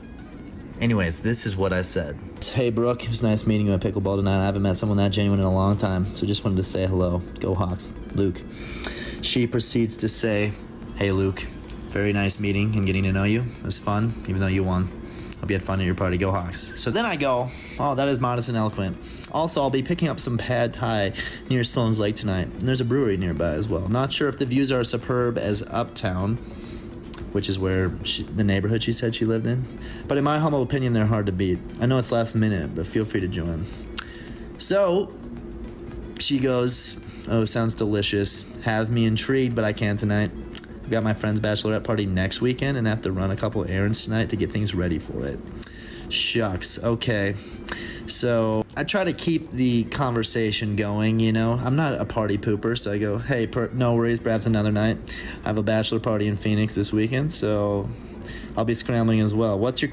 Anyways, this is what I said. Hey, Brooke, it was nice meeting you at Pickleball tonight. I haven't met someone that genuine in a long time, so just wanted to say hello. Go Hawks. Luke. She proceeds to say, hey, Luke. Very nice meeting and getting to know you. It was fun, even though you won. Hope you had fun at your party. Go Hawks. So then I go, oh, that is modest and eloquent. Also, I'll be picking up some pad thai near Sloan's Lake tonight. And there's a brewery nearby as well. Not sure if the views are as superb as Uptown, which is where the neighborhood she said she lived in. But in my humble opinion, they're hard to beat. I know it's last minute, but feel free to join. So she goes, oh, sounds delicious. Have me intrigued, but I can't tonight. I've got my friend's bachelorette party next weekend and have to run a couple errands tonight to get things ready for it. Shucks. Okay. So I try to keep the conversation going, you know. I'm not a party pooper, so I go, hey, no worries, perhaps another night. I have a bachelor party in Phoenix this weekend, so I'll be scrambling as well. What's your...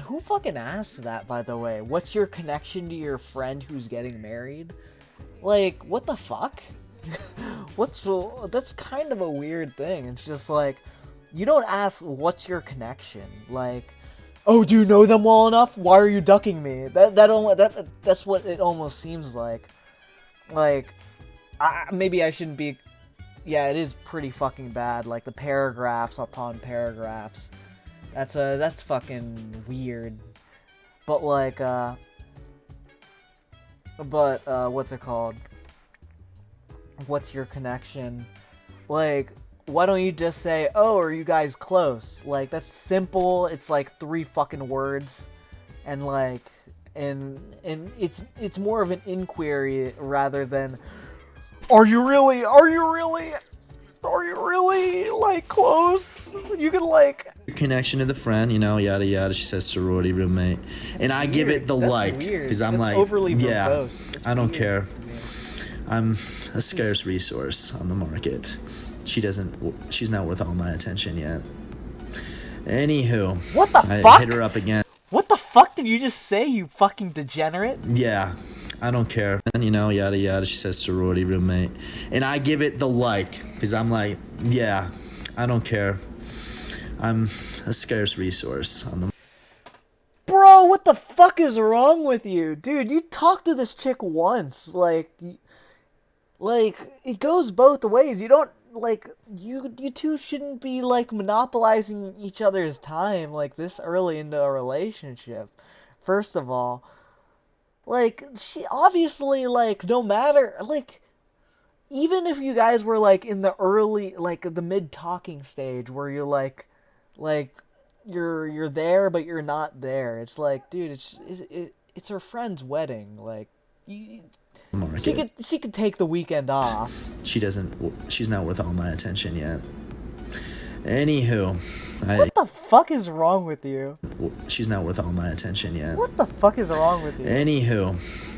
Who fucking asks that, by the way? What's your connection to your friend who's getting married? Like, what the fuck? That's kind of a weird thing. It's just like, you don't ask what's your connection. Like, oh, do you know them well enough? Why are you ducking me? That's what it almost seems like. Like, maybe I shouldn't be. Yeah, it is pretty fucking bad. Like the paragraphs upon paragraphs. That's fucking weird. But like, what's it called? What's your connection? Like, why don't you just say, oh, are you guys close? Like, that's simple. It's like 3 fucking words. And like, and it's more of an inquiry rather than, are you really like close? You can like connection to the friend, you know, yada yada. She says sorority roommate, and I give it the like because I'm like, overly yeah, verbose. I don't care. I'm a scarce resource on the market. She's not worth all my attention yet. Anywho, what the I fuck? hit her up again. What the fuck did you just say, you fucking degenerate? Yeah, I don't care. And you know, yada yada. She says sorority roommate, and I give it the like because I'm like, yeah, I don't care. I'm a scarce resource on the. Bro, what the fuck is wrong with you? Dude, you talked to this chick once. Like, it goes both ways. You don't, like, you two shouldn't be, like, monopolizing each other's time, like, this early into a relationship. First of all. Like, she obviously, like, no matter, like, even if you guys were, like, in the early, like, the mid-talking stage where you're, like, you're there, but you're not there. It's like, dude, it's her friend's wedding. Like, she could take the weekend off. She's not worth all my attention yet. Anywho, what the fuck is wrong with you? She's not worth all my attention yet. What the fuck is wrong with you? Anywho,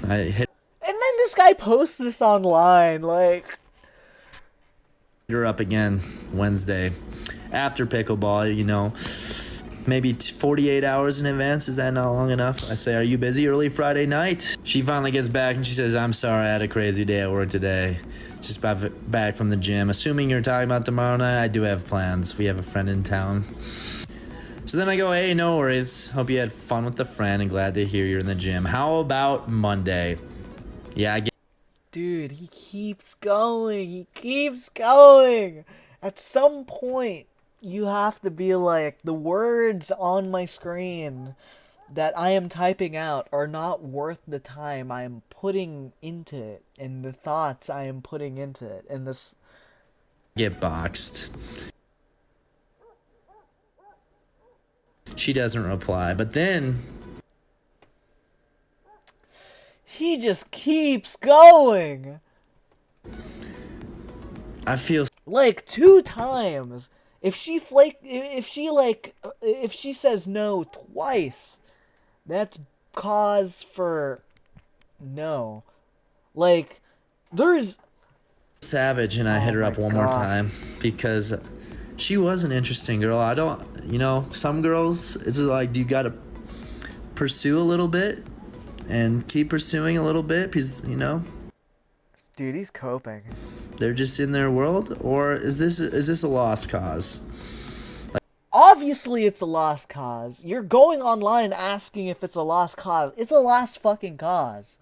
I hit. And then this guy posts this online, like. Her up again Wednesday after pickleball, you know, maybe 48 hours in advance. Is that not long enough? I say, are you busy early Friday night? She finally gets back and she says, I'm sorry, I had a crazy day at work today. Just back from the gym. Assuming you're talking about tomorrow night, I do have plans. We have a friend in town. So then I go, hey, no worries. Hope you had fun with the friend and glad to hear you're in the gym. How about Monday? Yeah, I get. Dude, he keeps going. He keeps going. At some point, you have to be like, the words on my screen that I am typing out are not worth the time I am putting into it and the thoughts I am putting into it. And this. Get boxed. She doesn't reply, but then. He just keeps going. I feel like 2 times. If she says no twice, that's cause for no. Like, there's savage, and I hit her up one more time because she was an interesting girl. I don't, you know, some girls, it's like, do you gotta pursue a little bit and keep pursuing a little bit because, you know, dude, he's coping. They're just in their world, or is this a lost cause? Like, obviously, it's a lost cause. You're going online asking if it's a lost cause. It's a lost fucking cause.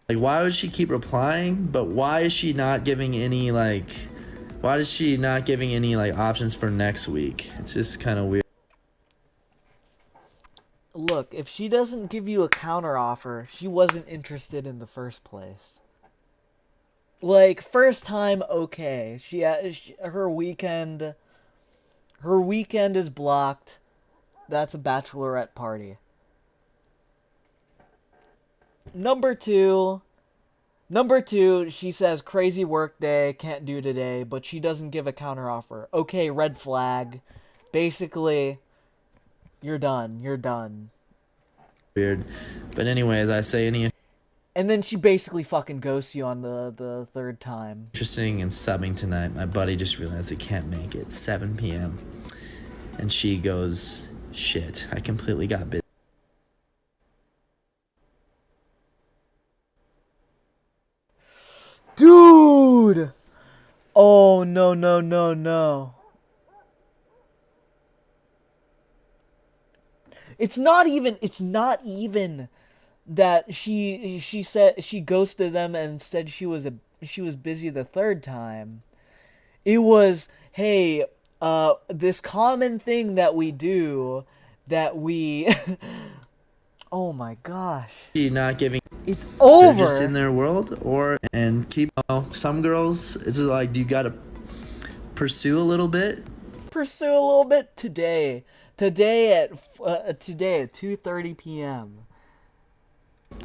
Like, why would she keep replying? But why is she not giving any options for next week? It's just kind of weird. look, if she doesn't give you a counteroffer, she wasn't interested in the first place. Like, first time, okay. Her weekend is blocked. That's a bachelorette party. Number two, she says crazy work day, can't do today, but she doesn't give a counteroffer. Okay, red flag. Basically, you're done. You're done. Weird. But anyways, I say any And then she basically fucking ghosts you on the third time. interesting in subbing tonight. My buddy just realized he can't make it. 7 p.m. And she goes, shit, I completely got busy. Dude! Oh, no, no, no, no. It's not even that she said she ghosted them and said she was busy the third time. It was, hey, this common thing that we do that we oh my gosh. She not giving. It's over. They're just in their world, and keep. Some girls, it's like, do you gotta pursue a little bit? Pursue a little bit today. Today at 2:30 p.m.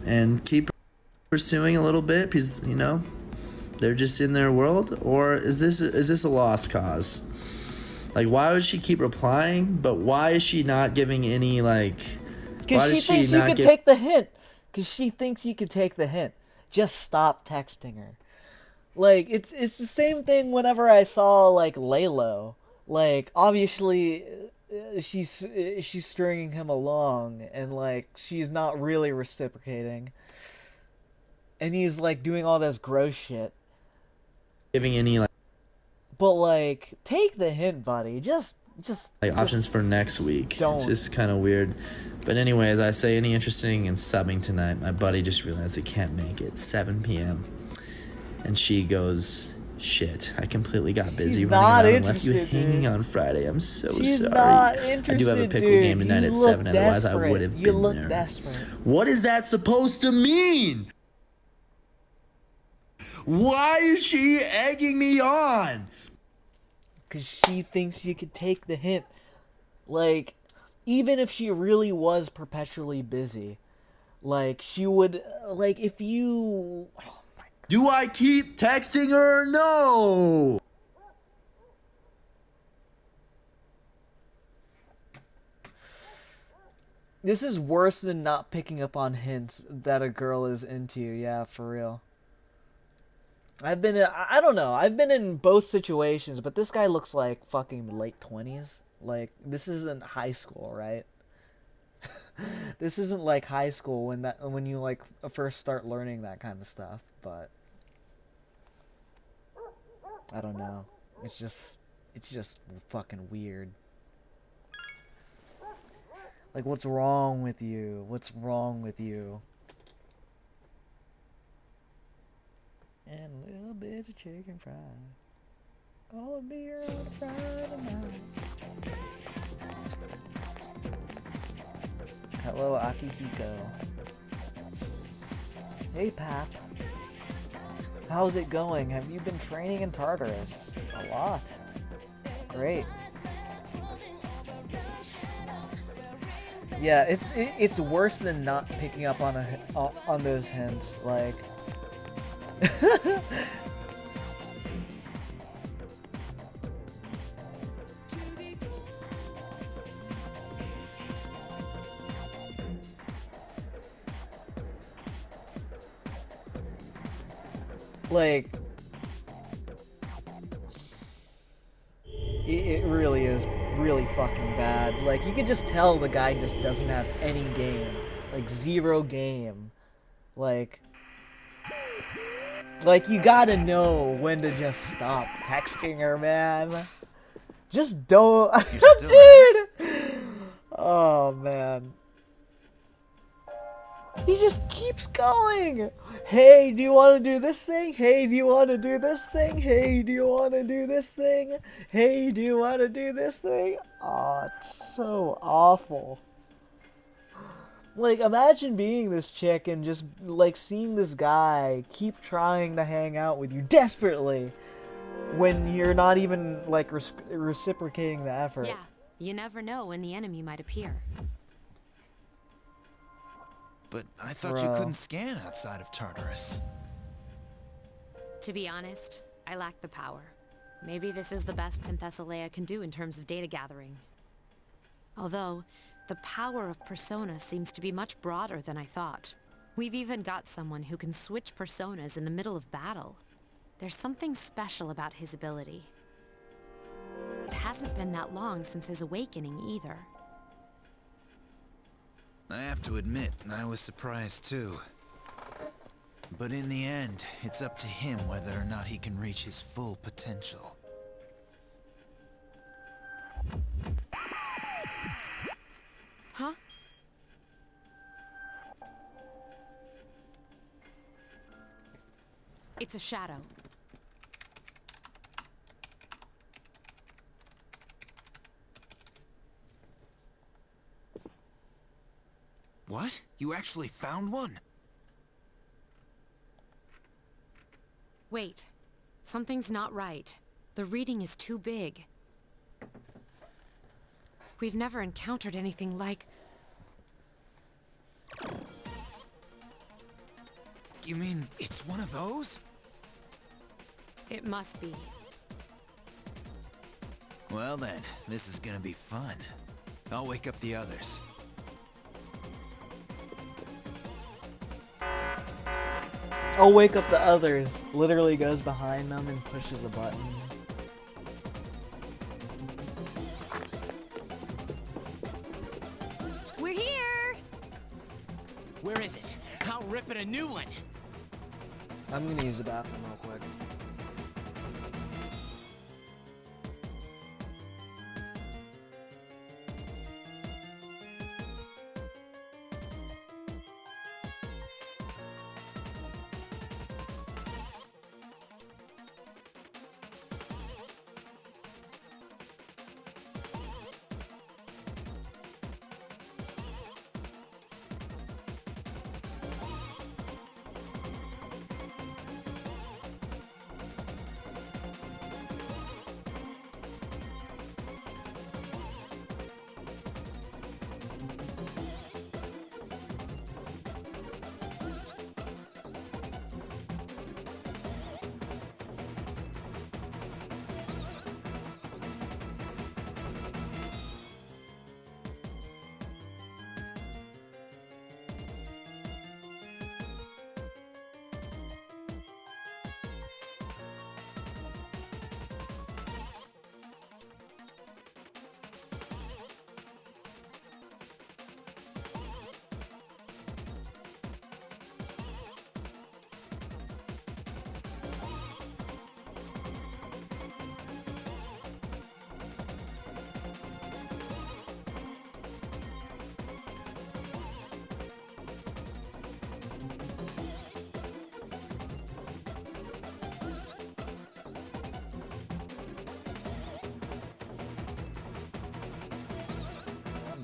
And keep pursuing a little bit because they're just in their world, or is this a lost cause? Like, why would she keep replying? But why is she not giving any like? Because she thinks you could take the hint. Because she thinks you could take the hint. Just stop texting her. Like, it's the same thing whenever I saw like Laylo. Like, obviously she's stringing him along, and like she's not really reciprocating, and he's like doing all this gross shit, Giving any like. but like, take the hint, buddy. Just Options for next week. don't. It's just kind of weird. But anyways, I say any interesting in subbing tonight. My buddy just realized he can't make it. 7 p.m. And she goes, shit, I completely got busy running around and left you hanging on Friday. I'm so She's sorry. not I do have a interested, pickle dude. game tonight You at look 7. Otherwise, I desperate. would have You been look there. desperate. What is that supposed to mean? Why is she egging me on? Because she thinks you could take the hint. Like, even if she really was perpetually busy, like, she would, like, if you... Do I keep texting her or no? This is worse than not picking up on hints that a girl is into you. Yeah, for real. I don't know. I've been in both situations, but this guy looks like fucking late 20s. Like, this isn't high school, right? This isn't like high school when you like first start learning that kind of stuff, but I don't know. It's just fucking weird. Like, what's wrong with you? What's wrong with you? And a little bit of chicken fried. All beer on a Friday night. Hello, Akihiko. Hey, Pap. How's it going? Have you been training in Tartarus? A lot. Great. Yeah, it's worse than not picking up on those hints. Like, like, it really is really fucking bad. Like, you could just tell the guy just doesn't have any game. Like, zero game. Like, you gotta know when to just stop texting her, man. Just don't. Dude! Oh, man. He just keeps going. Hey, do you want to do this thing? Hey, do you want to do this thing? Hey, do you want to do this thing? Hey, do you want to do this thing? Oh, it's so awful. Like, imagine being this chick and just, like, seeing this guy keep trying to hang out with you desperately when you're not even, like, reciprocating the effort. Yeah, you never know when the enemy might appear. But I thought you couldn't scan outside of Tartarus. To be honest, I lack the power. Maybe this is the best Penthesilea can do in terms of data gathering. Although, the power of persona seems to be much broader than I thought. We've even got someone who can switch personas in the middle of battle. There's something special about his ability. It hasn't been that long since his awakening either. I have to admit, I was surprised too. But in the end, it's up to him whether or not he can reach his full potential. Huh? It's a shadow. What? You actually found one? Wait. Something's not right. The reading is too big. We've never encountered anything like... You mean it's one of those? It must be. Well then, this is gonna be fun. I'll wake up the others. I'll wake up the others. Literally goes behind them and pushes a button. We're here! Where is it? I'll rip it a new one. I'm gonna use the bathroom real quick.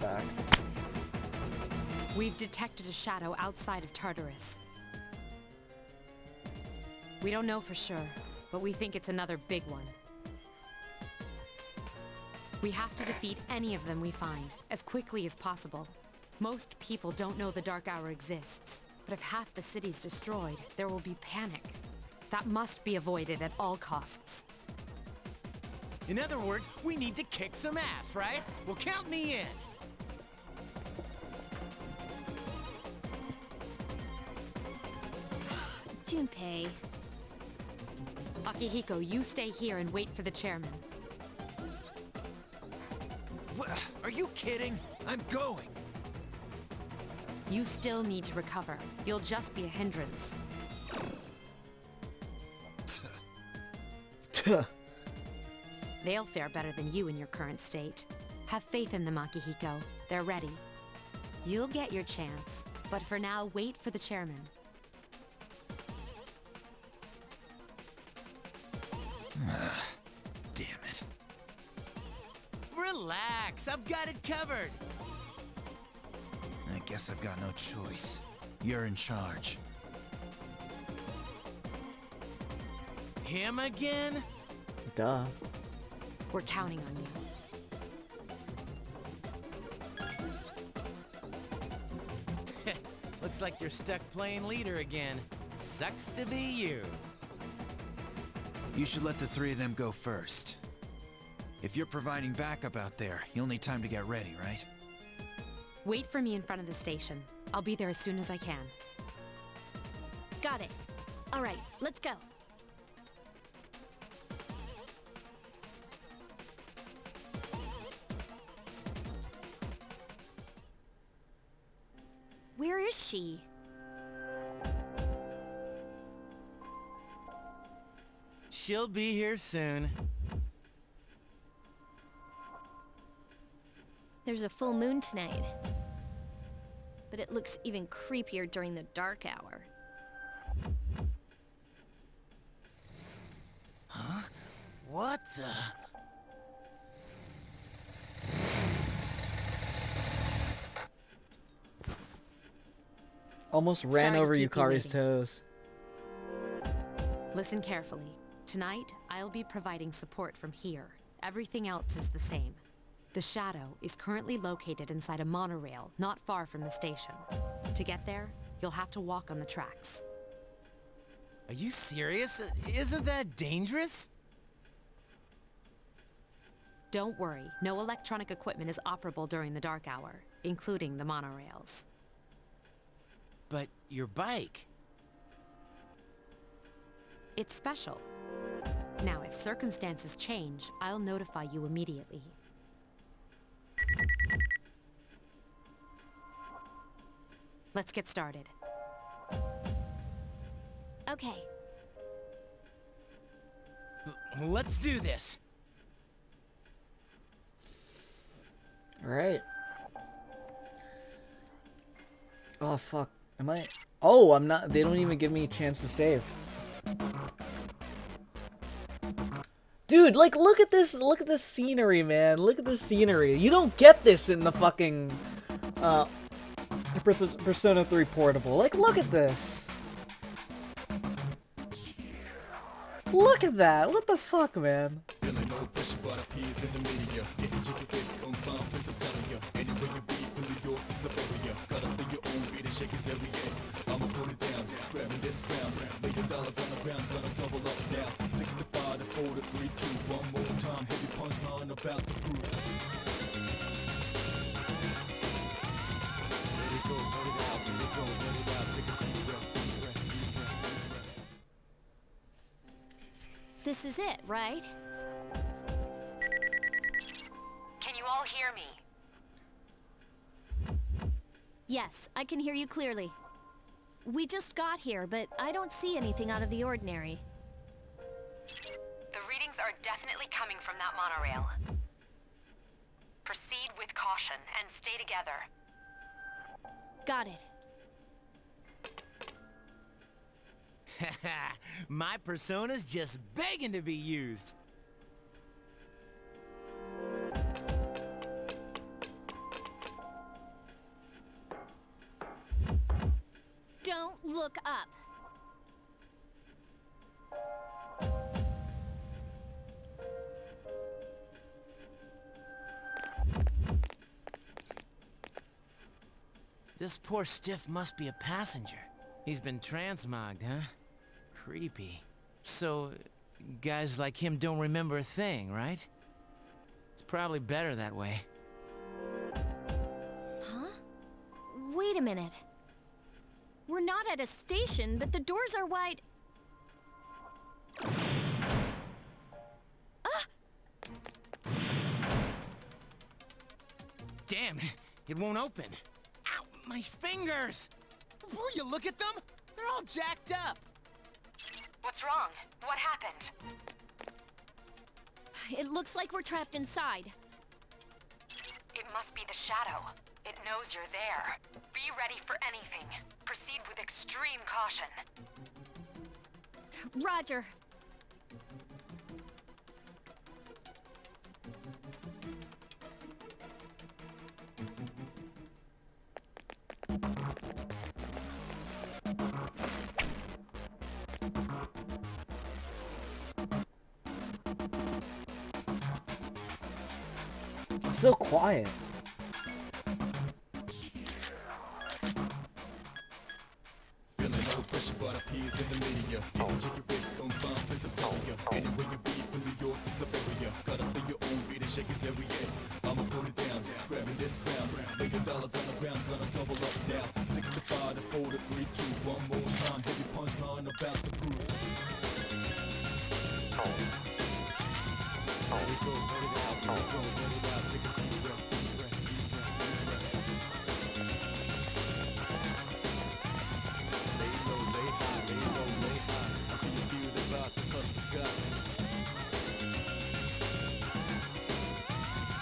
Back. We've detected a shadow outside of Tartarus. We don't know for sure, but we think it's another big one. We have to defeat any of them we find, as quickly as possible. Most people don't know the Dark Hour exists, but if half the city's destroyed, there will be panic. That must be avoided at all costs. In other words, we need to kick some ass, right? Well, count me in. Junpei. Akihiko, you stay here and wait for the chairman. What? Are you kidding? I'm going. You still need to recover. You'll just be a hindrance. They'll fare better than you in your current state. Have faith in them, Akihiko. They're ready. You'll get your chance, but for now, wait for the chairman. Damn it. Relax, I've got it covered. I guess I've got no choice. You're in charge. Him again? Duh. We're counting on you. Looks like you're stuck playing leader again. Sucks to be you. You should let the three of them go first. If you're providing backup out there, you'll need time to get ready, right? Wait for me in front of the station. I'll be there as soon as I can. Got it. All right, let's go. Where is she? She'll be here soon. There's a full moon tonight. But it looks even creepier during the dark hour. Huh? What the? Almost ran Sorry to over keep you Yukari's waiting. toes. Listen carefully. Tonight, I'll be providing support from here. Everything else is the same. The Shadow is currently located inside a monorail, not far from the station. To get there, you'll have to walk on the tracks. Are you serious? Isn't that dangerous? Don't worry, no electronic equipment is operable during the dark hour, including the monorails. But your bike... It's special. Now, if circumstances change, I'll notify you immediately. Let's get started. Okay. Let's do this. All right. Oh fuck. Am I? Oh, I'm not. They don't even give me a chance to save. Dude, like, look at this. Look at this scenery, man. Look at this scenery. You don't get this in the fucking Persona 3 Portable. Like, look at this. Look at that. What the fuck, man? This is it, right? Can you all hear me? Yes, I can hear you clearly. We just got here, but I don't see anything out of the ordinary. The readings are definitely coming from that monorail. Proceed with caution and stay together. Got it. My persona's just begging to be used. Don't look up. This poor stiff must be a passenger. He's been transmogged, huh? Creepy. So, guys like him don't remember a thing, right? It's probably better that way. Huh? Wait a minute. We're not at a station, but the doors are wide. Ah! Damn, it won't open. Ow, my fingers! Will you look at them? They're all jacked up. What's wrong? What happened? It looks like we're trapped inside. It must be the Shadow. It knows you're there. Be ready for anything. Proceed with extreme caution. Roger. So quiet.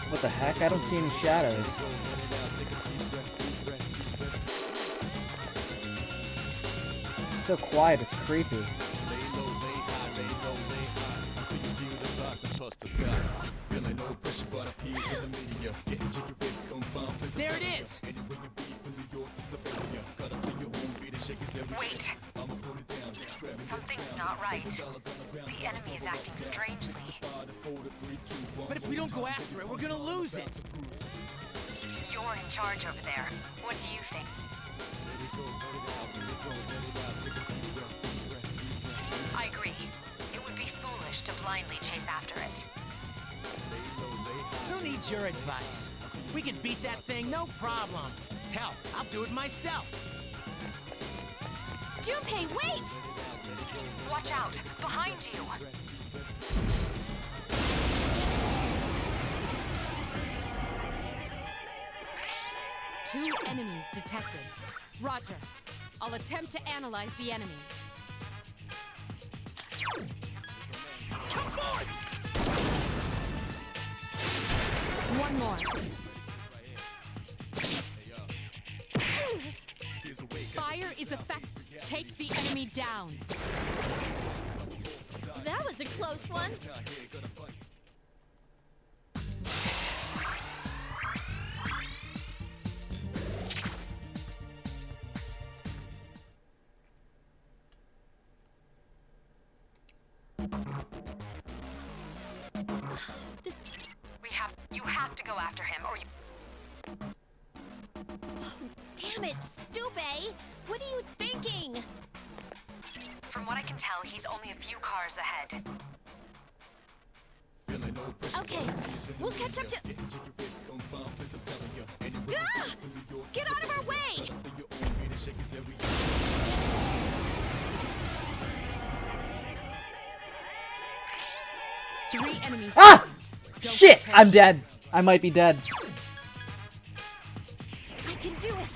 What the heck? I don't see any shadows. So quiet, it's creepy. There it is! Wait. Something's not right. The enemy is acting strangely. But if we don't go after it, we're gonna lose it! You're in charge over there. What do you think? I agree. It would be foolish to blindly chase after it. Who needs your advice? We can beat that thing, no problem. Hell, I'll do it myself. Junpei, wait! Watch out! Behind you! Two enemies detected. Roger. I'll attempt to analyze the enemy. Come forward! One more. Fire is effective. Take the enemy down. That was a close one. You have to go after him, or you... Damn it, Stupe! What are you thinking? From what I can tell, he's only a few cars ahead. Okay, we'll catch up to... Ah! Get out of our way! Three enemies. Ah! Shit! I'm dead. I might be dead. I can do it!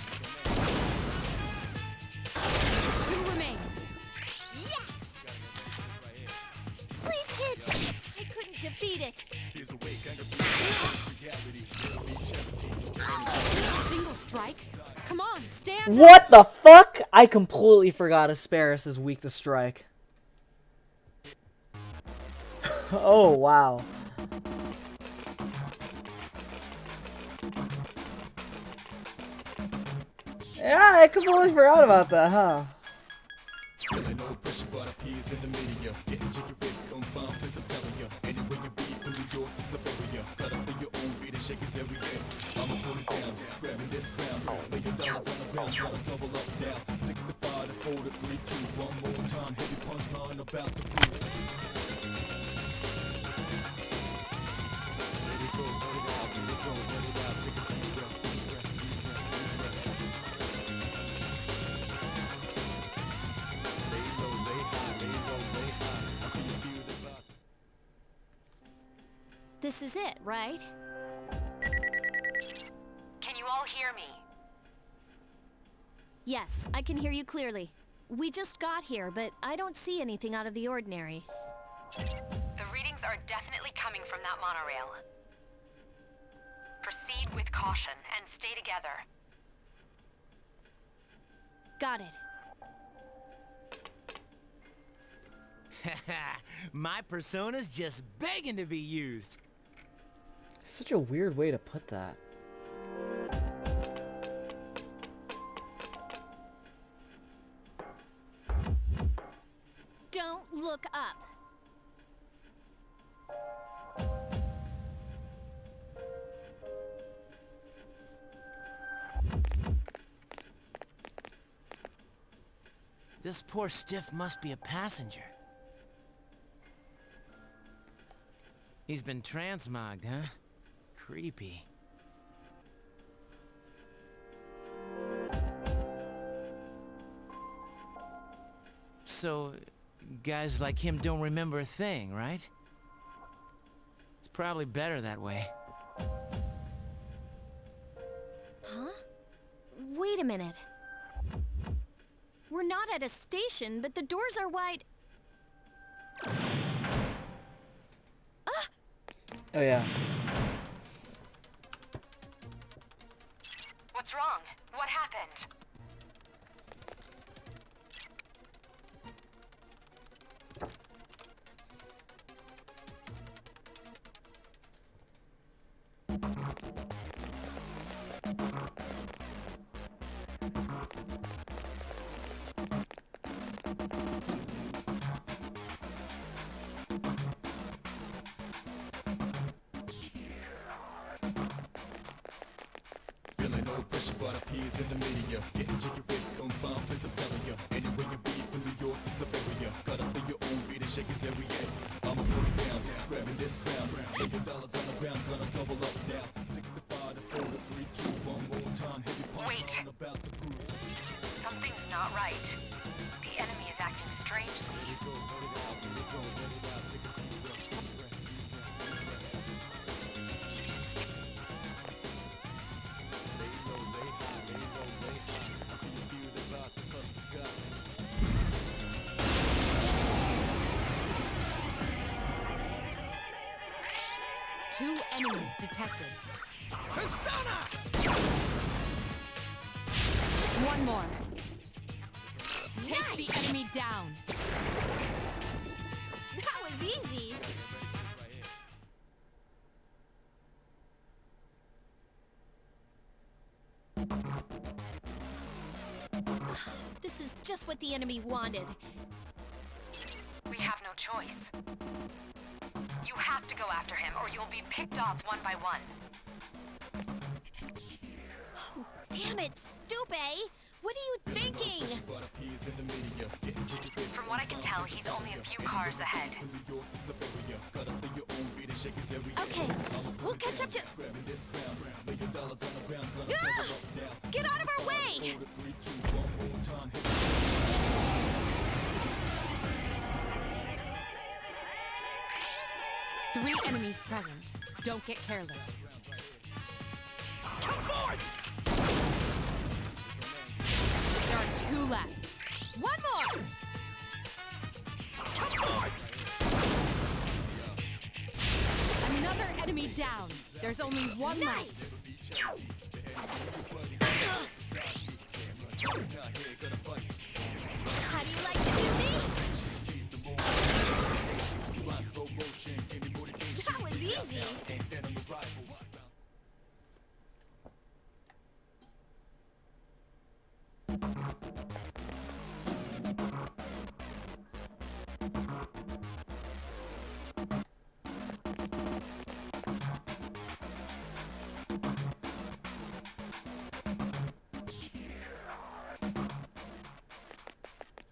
Two remain. Yes! Please hit! I couldn't defeat it. Single strike. Come on, stand. What the fuck? I completely forgot Asparus is weak to strike. Oh, wow. Yeah, I completely forgot about that, huh? This is it, right? Can you all hear me? Yes, I can hear you clearly. We just got here, but I don't see anything out of the ordinary. The readings are definitely coming from that monorail. Proceed with caution and stay together. Got it. My persona's just begging to be used. Such a weird way to put that. Don't look up. This poor stiff must be a passenger. He's been transmogged, huh? Creepy. So, guys like him don't remember a thing, right? It's probably better that way. Huh? Wait a minute. We're not at a station, but the doors are wide. Oh yeah. What's wrong? What happened? Feeling no pressure, but appears in the media. Getting jiggy with confirmed, please I'm telling you. Anywhere you be, from New York to Siberia. Got up in your own beat and shake it every day. I'ma put it down, grabbing this crown. Making dollars on the ground, gonna double up now. 65 to 4 to 3, 2, 1 more time. Heavy punch on about the cruise. Something's not right. The enemy is acting strangely. Two enemies detected. Guhsona! One more. Take the enemy down. That was easy. This is just what the enemy wanted. We have no choice. You have to go after him, or you'll be picked off one by one. Oh, damn it, Stupe! What are you thinking? From what I can tell, he's only a few cars ahead. Okay, we'll catch up to... Ah! Get out of our way! Three enemies present. Don't get careless. Come forth! There are two left. One more! Come forth! Another enemy down. There's only one left. How do you like to do me? That was easy.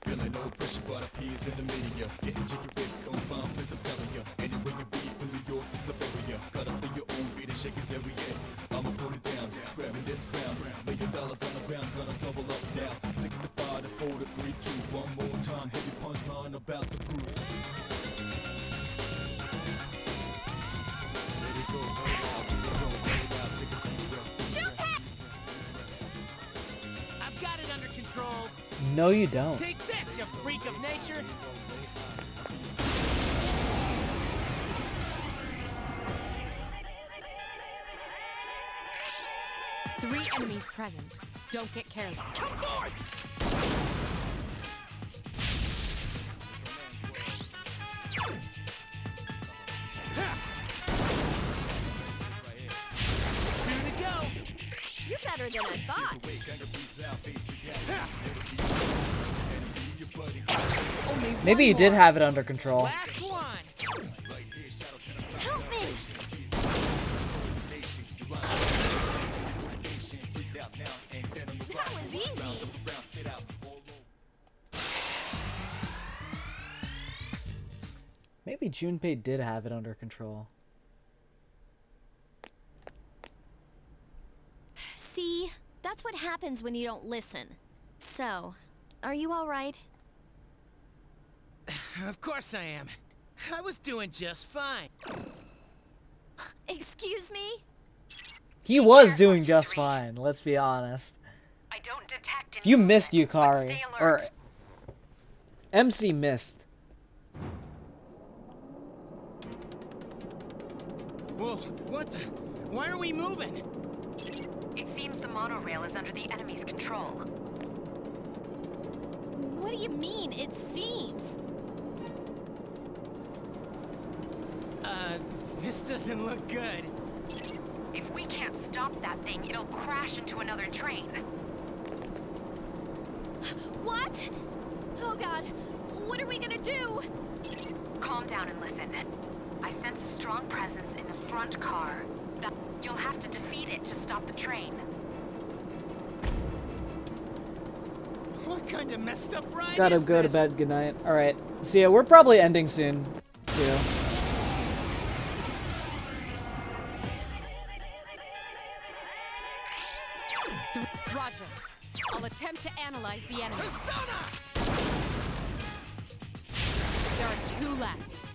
Feeling no pressure, but appears in the media. Getting jiggy with confirmed, please I'm telling you. Anywhere you be, from New York to Siberia. Got up in your own beat and shake it every day. I'ma put it down, grabbing this crown. Million dollars on the ground, gonna double up now. 65 to 4 to 3, 2, 1 more time. Heavy punchline about the cruise. Let it go, let it out, let it go, let it out, take a deep breath. I've got it under control. No, you don't. Take this, you freak of nature! Three enemies present. Don't get careless. Come forth! Two to go! You're better than I thought. Maybe he did have it under control. Last one! Help me! That was easy. Maybe Junpei did have it under control. See? That's what happens when you don't listen. So, are you alright? Of course I am. I was doing just fine. Excuse me? He was doing just fine, let's be honest. I don't detect any You missed movement, but Yukari. stay Or alert. MC missed. Whoa, what the? Why are we moving? It seems the monorail is under the enemy's control. What do you mean, it seems? This doesn't look good. If we can't stop that thing, it'll crash into another train. What? Oh god, what are we gonna do? Calm down and listen. I sense a strong presence in the front car. You'll have to defeat it to stop the train. What kind of messed up ride Gotta is go to this? bed, good night. Alright. So yeah, we're probably ending soon, too. Roger. I'll attempt to analyze the enemy. There are 2 left.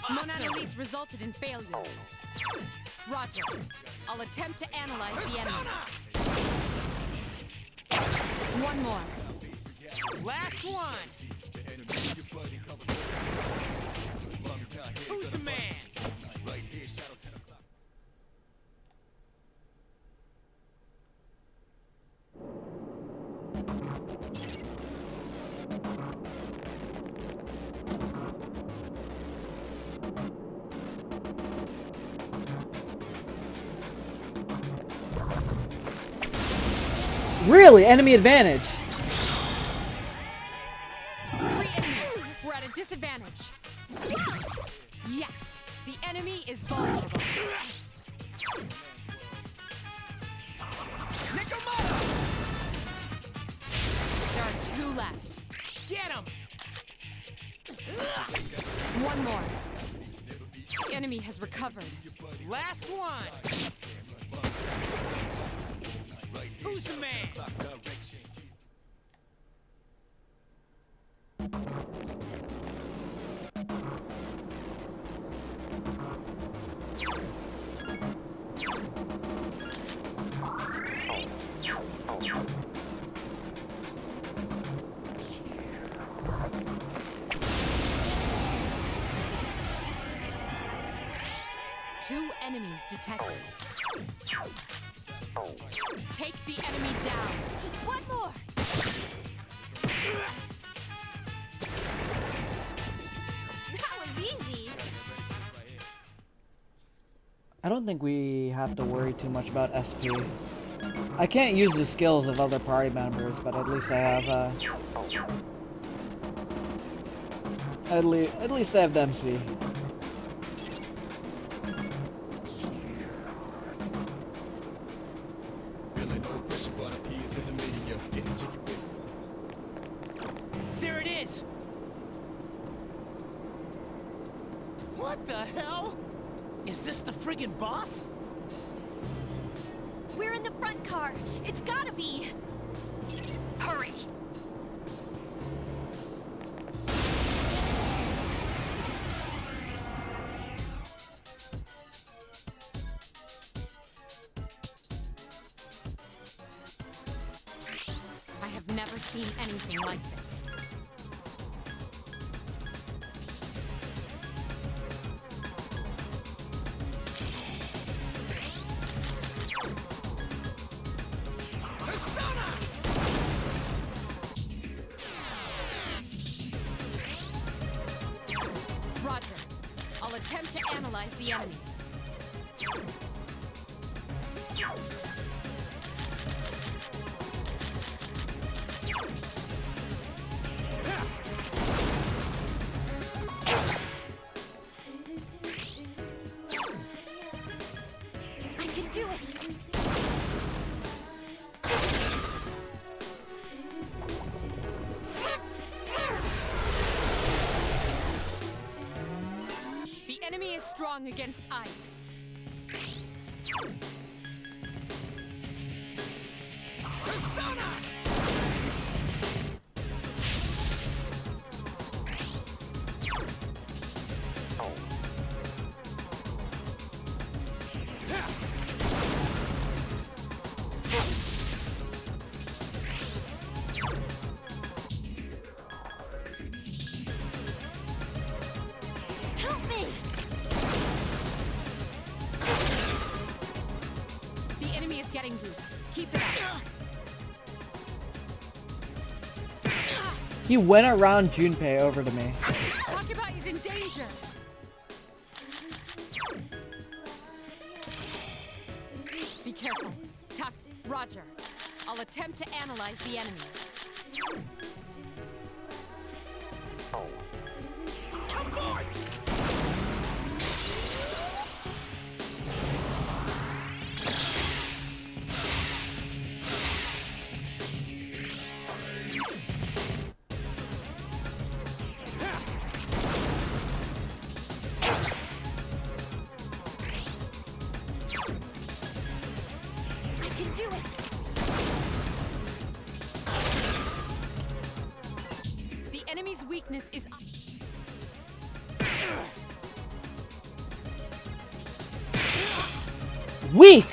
Mon Annalise resulted in failure. Roger. I'll attempt to analyze the enemy. 1 more. Last one! Who's the man? Really? Enemy advantage. 3 enemies. We're at a disadvantage. Yes, the enemy is vulnerable. There are 2 left. Get him! 1 more. The enemy has recovered. Last one! Who's the man? Two enemies detected. Take the enemy down. Just 1 more! That was easy! I don't think we have to worry too much about SP. I can't use the skills of other party members, but at least I have, at least I have the MC. There it is! What the hell? Is this the friggin' boss? We're in the front car. It's gotta be. Hurry! I have never seen anything like this. Roger. I'll attempt to analyze the enemy. I can do it! strong against ice. Persona! Help me! The enemy is getting you. Keep it up. He went around Junpei over to me. Talk about he's in danger. Be careful. Tuck, Roger. I'll attempt to analyze the enemy. Come forth! I can do it! The enemy's weakness is... Weak!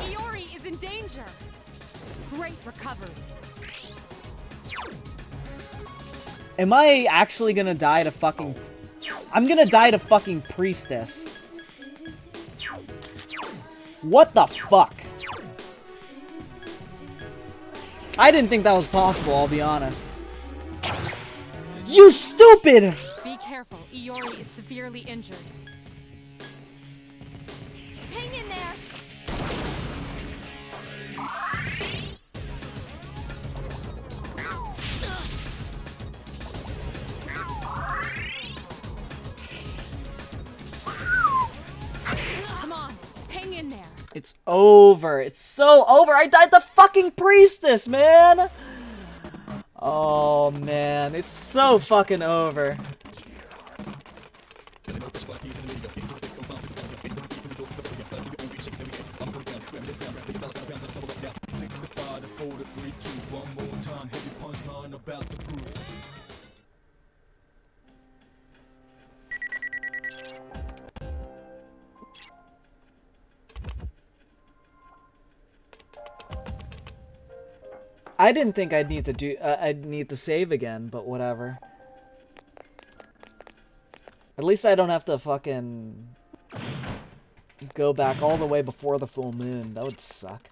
Iori is in danger. Great recovery. Am I actually gonna die to fucking... I'm gonna die to fucking Priestess. What the fuck? I didn't think that was possible, I'll be honest. You stupid! Be careful. Iori is severely injured. Hang in there! Come on. Hang in there. It's over. It's so over. I died to fucking Priestess, man! Oh, man. It's so fucking over. I didn't think I'd need to I'd need to save again, but whatever. At least I don't have to fucking go back all the way before the full moon. That would suck.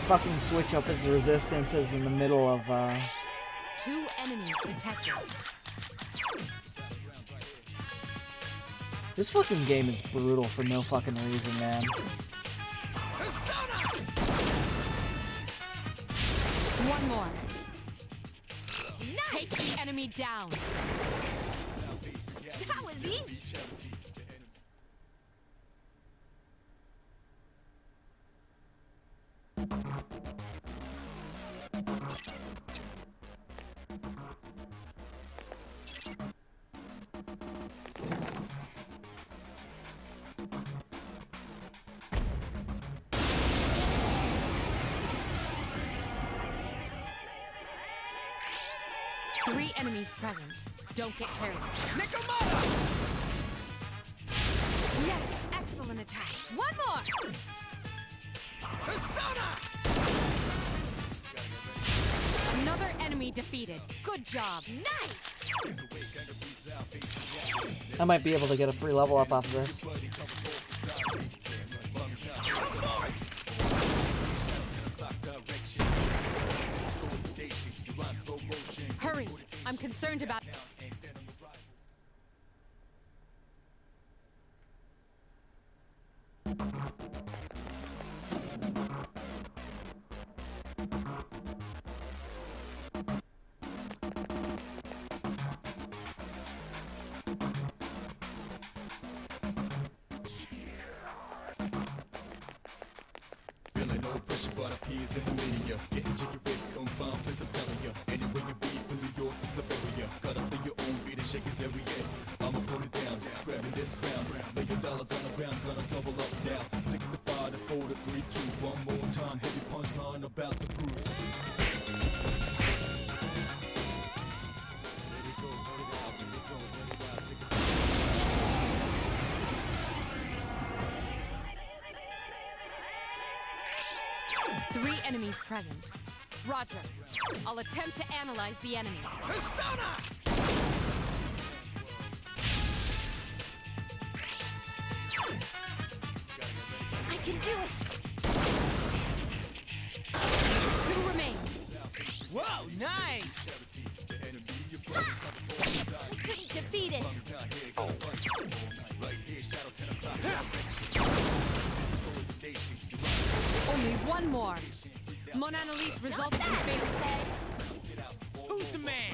Fucking switch up his resistances in the middle of, 2 enemies detected. This fucking game is brutal for no fucking reason, man. One more. Take the enemy down. That was easy! Three enemies present. Don't get carried. Yes, excellent attack. One more! Another enemy defeated. Good job. Nice! I might be able to get a free level up off of this. Feeling no pressure, but appears in the media. Getting jiggy with confound, please I'm telling ya. Anywhere you be, from New York to Siberia. Gotta be your own beat and shake it every day. I'ma put it down, grabbing this crown. Lay your dollars on the ground, gonna double up now. 65 to 4 to 3, 2, one more time. Heavy punchline about to cruise. Three enemies present. Roger. I'll attempt to analyze the enemy. Guhsona! I can do it! Two remain. Whoa, nice! I couldn't defeat it! Only one more. Mona Lisa resulted in failed. Who's the man?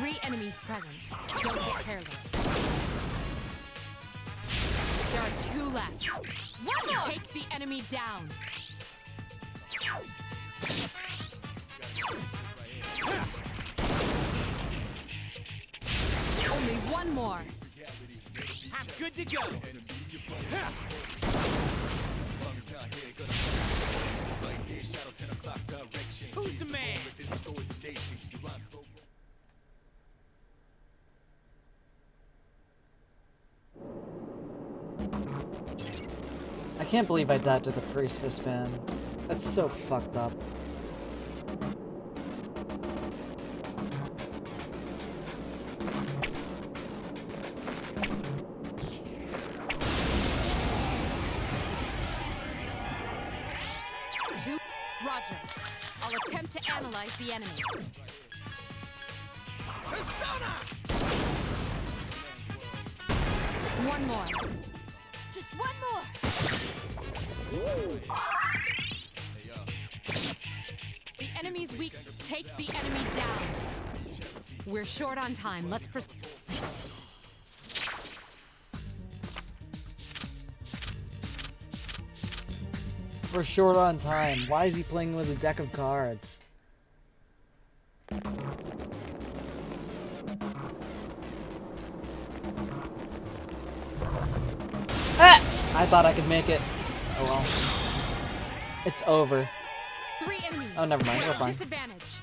Three enemies present. Don't get careless. There are two left. One more. Take the enemy down. Only one more. I'm good to go. Who's the man? I can't believe I died to the Priestess fan. That's so fucked up. Roger. I'll attempt to analyze the enemy. Guhsona! One more. Just one more. The enemy's weak. Take the enemy down. We're short on time. Let's proceed. We're short on time. Why is he playing with a deck of cards? Ah! I thought I could make it. Oh well. It's over. Three enemies. Oh, never mind. We're fine. Disadvantage.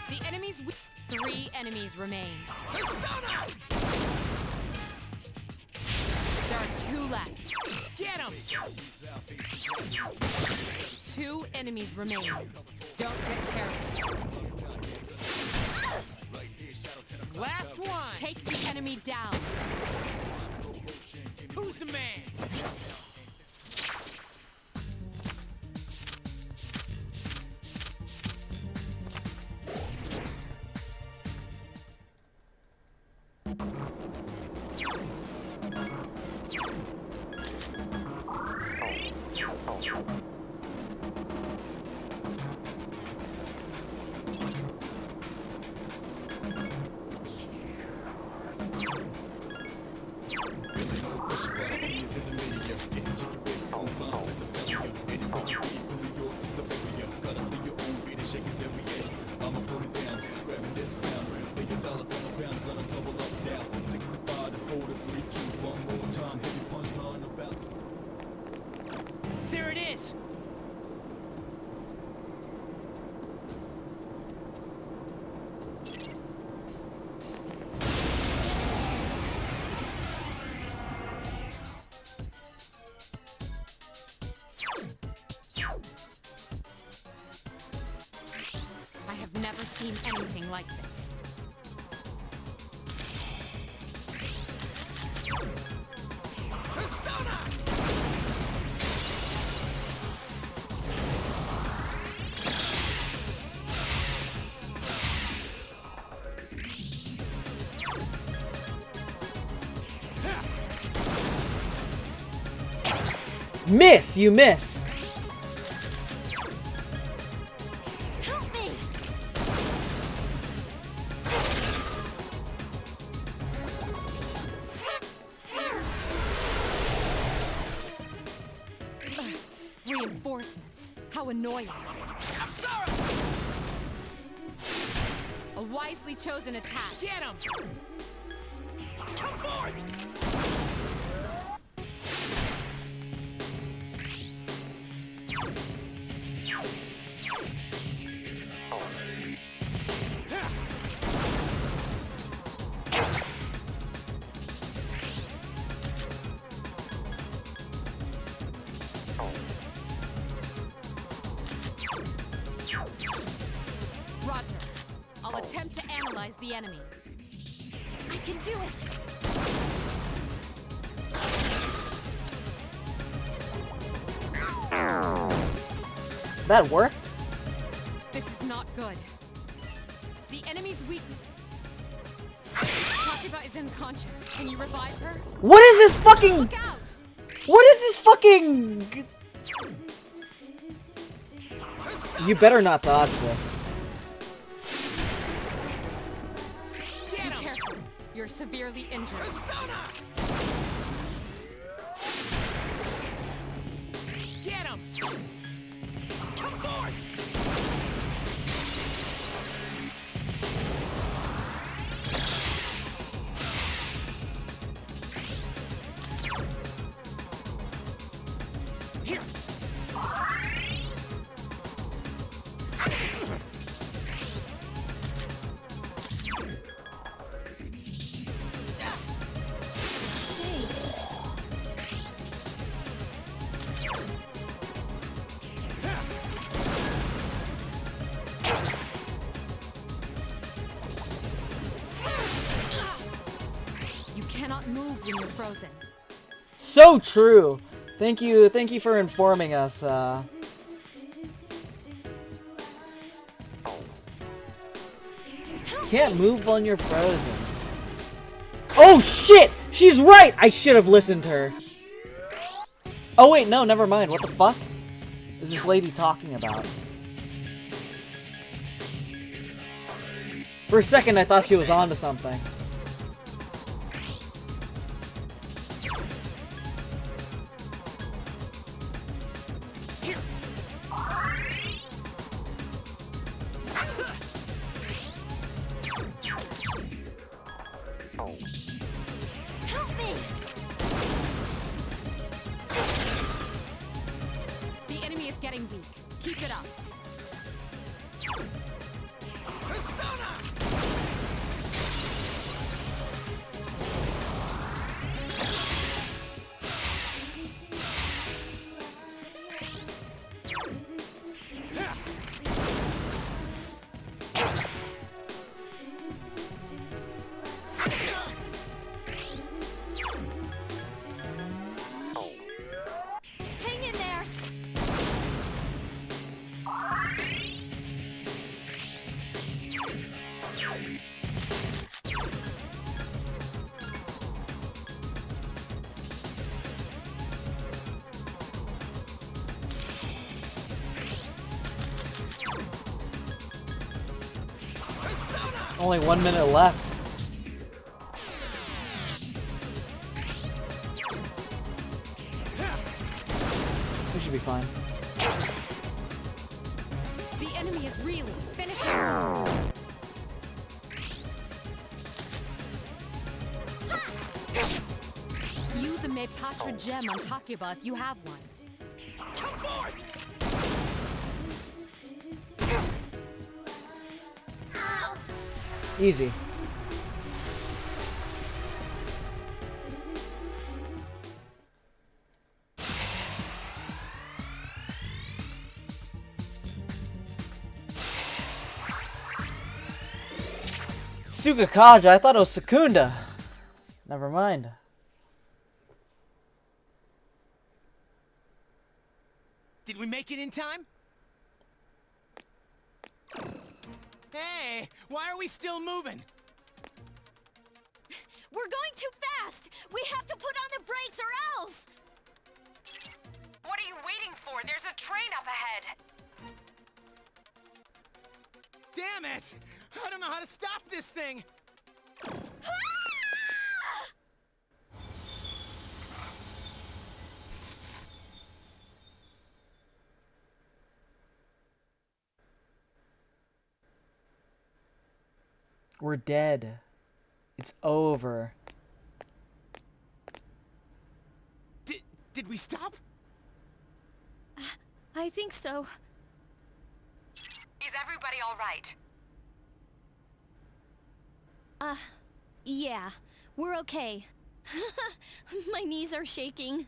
The enemy's weak. Three enemies remain. There are two left. Get him! Two enemies remain. Don't get careless. Last one! Take the enemy down. Who's the man? One more time, heavy punch seen anything like this. Miss! You miss! Help me! Reinforcements. How annoying. A wisely chosen attack. Get him! Come forth! Roger. I'll attempt to analyze the enemy. I can do it! That worked? This is not good. The enemy's weak. Takiba is unconscious. Can you revive her? What is this fucking... Look out! What is this fucking... You better not dodge this. Be careful. You're severely injured. Get him! Come forth! Here! You cannot move when you're frozen. So true. Thank you for informing us. Can't move when you're frozen. Oh shit! She's right! I should have listened to her. Oh wait, no, never mind. What the fuck is this lady talking about? For a second, I thought she was onto something. Help me! The enemy is getting weak. Keep it up. Hang in there! Only 1 minute left. We should be fine. The enemy is reeling. Finish him. Use a Mepatra gem on Takiba if you have one. Come forth! Easy. Tsukakaja, I thought it was Secunda. Never mind. Did we make it in time? Hey, why are we still moving? We're going too fast! We have to put on the brakes or else! What are you waiting for? There's a train up ahead. Damn it! I don't know how to stop this thing! We're dead. It's over. Did we stop? I think so. Is everybody all right? Yeah. We're okay. My knees are shaking.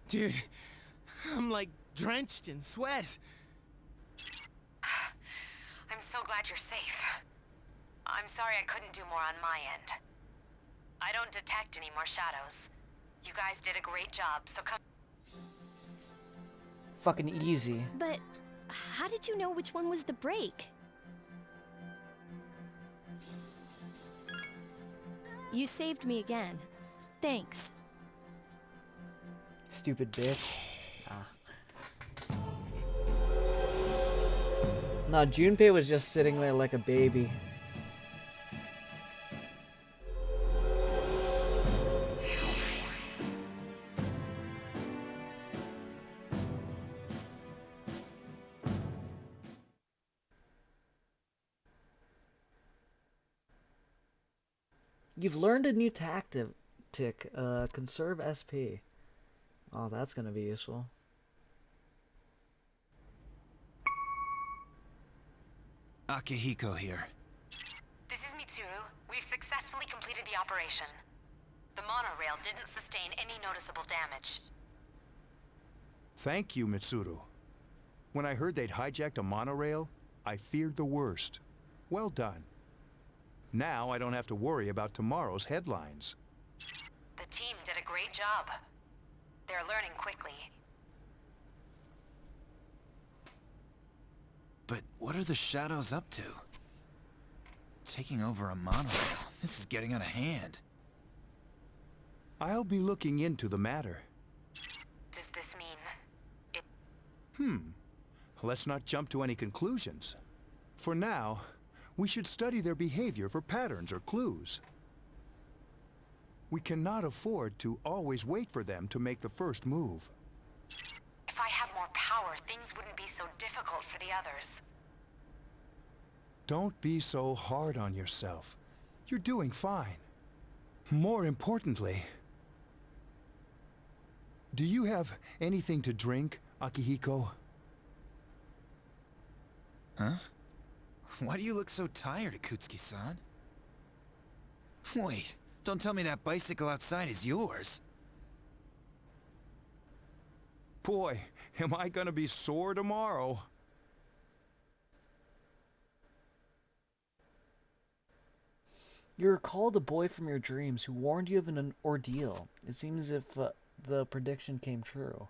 Dude, I'm like drenched in sweat. I'm so glad you're safe. I'm sorry I couldn't do more on my end. I don't detect any more shadows. You guys did a great job, so come... Fucking easy. But how did you know which one was the brake? You saved me again. Thanks. Stupid bitch. Ah. No, Junpei was just sitting there like a baby. You've learned a new tactic. Conserve SP. Oh, that's gonna be useful. Akihiko here. This is Mitsuru. We've successfully completed the operation. The monorail didn't sustain any noticeable damage. Thank you, Mitsuru. When I heard they'd hijacked a monorail, I feared the worst. Well done. Now I don't have to worry about tomorrow's headlines. The team did a great job. They're learning quickly. But what are the shadows up to? Taking over a monorail. This is getting out of hand. I'll be looking into the matter. Does this mean it... Let's not jump to any conclusions. For now, we should study their behavior for patterns or clues. We cannot afford to always wait for them to make the first move. If I had more power, things wouldn't be so difficult for the others. Don't be so hard on yourself. You're doing fine. More importantly, do you have anything to drink, Akihiko? Huh? Why do you look so tired, Akutsuki-san? Wait, don't tell me that bicycle outside is yours. Boy, am I gonna be sore tomorrow. You recalled a boy from your dreams who warned you of an ordeal. It seems as if the prediction came true.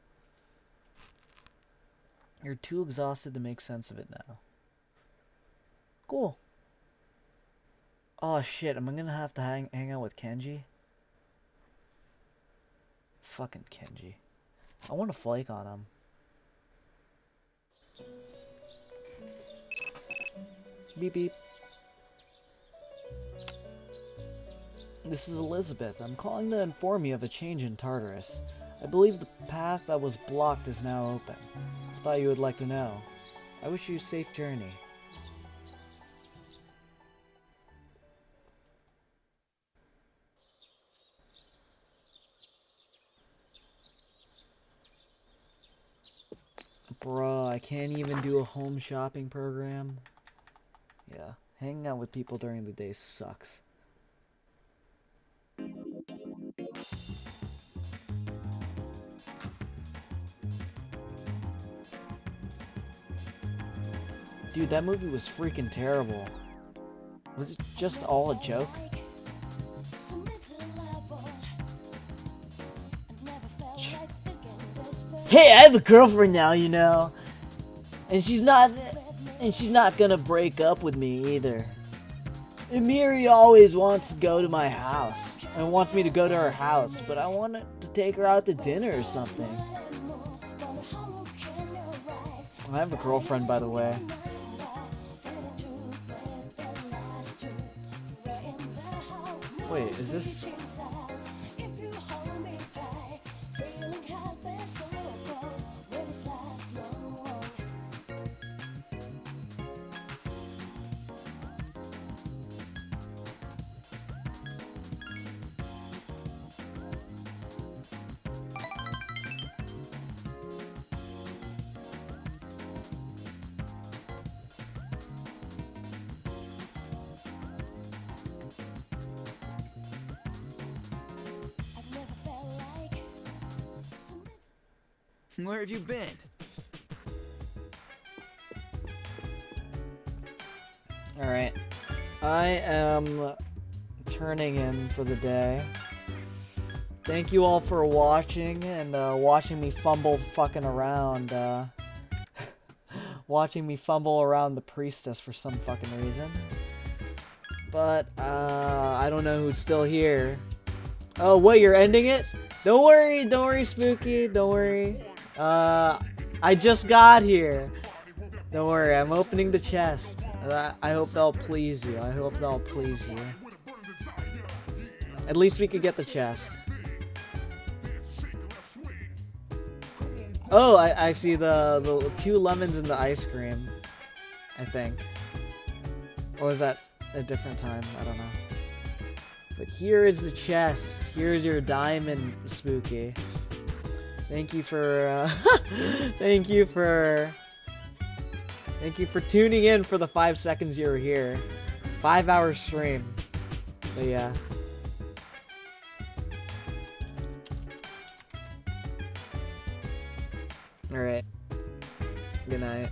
You're too exhausted to make sense of it now. Cool. Oh shit, am I gonna have to hang out with Kenji? Fucking Kenji. I want to flake on him. Beep beep. This is Elizabeth. I'm calling to inform you of a change in Tartarus. I believe the path that was blocked is now open. Thought you would like to know. I wish you a safe journey. Bruh, I can't even do a home shopping program. Yeah, hanging out with people during the day sucks. Dude, that movie was freaking terrible. Was it just all a joke? Hey, I have a girlfriend now, you know. And she's not gonna break up with me either. And Miri always wants to go to my house. And wants me to go to her house, but I want to take her out to dinner or something. I have a girlfriend, by the way. Wait, is this... Where have you been? Alright. I am turning in for the day. Thank you all for watching and watching me fumble fucking around. Watching me fumble around the Priestess for some fucking reason. But I don't know who's still here. Oh, what, you're ending it? Don't worry, Spooky, don't worry. I just got here. Don't worry, I'm opening the chest. I hope that'll please you. I hope that'll please you. At least we could get the chest. Oh, I see the 2 lemons in the ice cream, I think. Or was that a different time? I don't know. But here is the chest. Here's your diamond, Spooky. Thank you for thank you for tuning in for the 5 seconds you were here. 5-hour stream. But yeah. Alright. Good night.